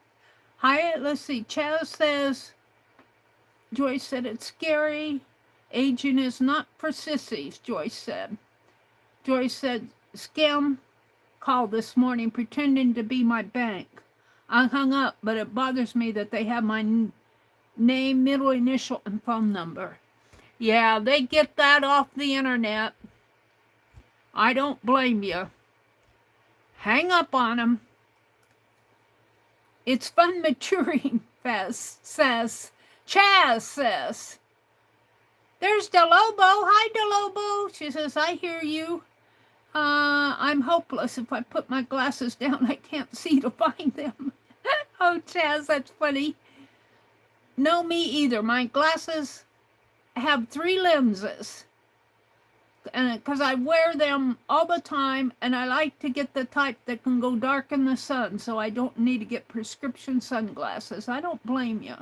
Hi, let's see. Chaz says, Joyce said it's scary. Aging is not for sissies, Joyce said. Joyce said, scam call this morning pretending to be my bank. I hung up, but it bothers me that they have my name, middle initial, and phone number. Yeah, they get that off the internet. I don't blame you. Hang up on them. It's fun maturing, Chaz says. There's DeLobo. Hi, DeLobo. She says, I hear you. I'm hopeless. If I put my glasses down, I can't see to find them. Oh, Chaz, that's funny. No, me either. My glasses have 3 lenses. And because I wear them all the time, and I like to get the type that can go dark in the sun, so I don't need to get prescription sunglasses. I don't blame you.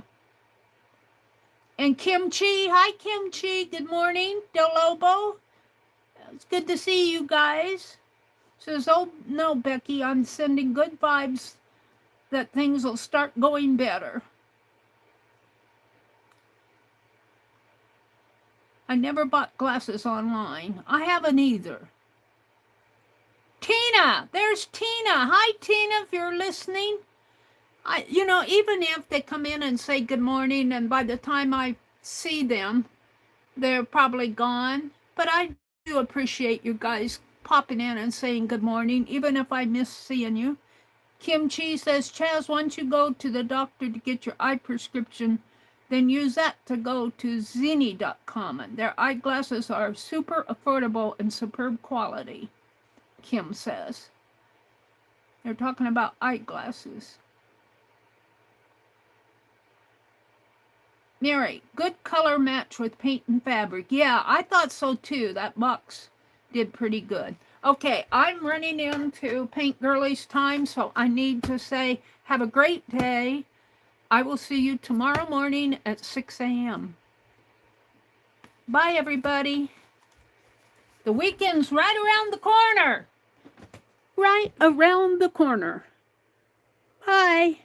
And Kimchi, hi Kimchi, good morning. Del Lobo, it's good to see you guys. Says, oh no, Becky, I'm sending good vibes that things will start going better. I never bought glasses online. I haven't either. Tina, there's Tina. Hi Tina, if you're listening. Even if they come in and say good morning, and by the time I see them, they're probably gone. But I do appreciate you guys popping in and saying good morning, even if I miss seeing you. Kimchi says, Chaz, once you go to the doctor to get your eye prescription, then use that to go to Zenni.com. And their eyeglasses are super affordable and superb quality, Kim says. They're talking about eyeglasses. Mary, good color match with paint and fabric. Yeah, I thought so too. That box did pretty good. Okay, I'm running into Paint Girlie's time, so I need to say have a great day. I will see you tomorrow morning at 6 a.m. Bye, everybody. The weekend's right around the corner. Right around the corner. Bye.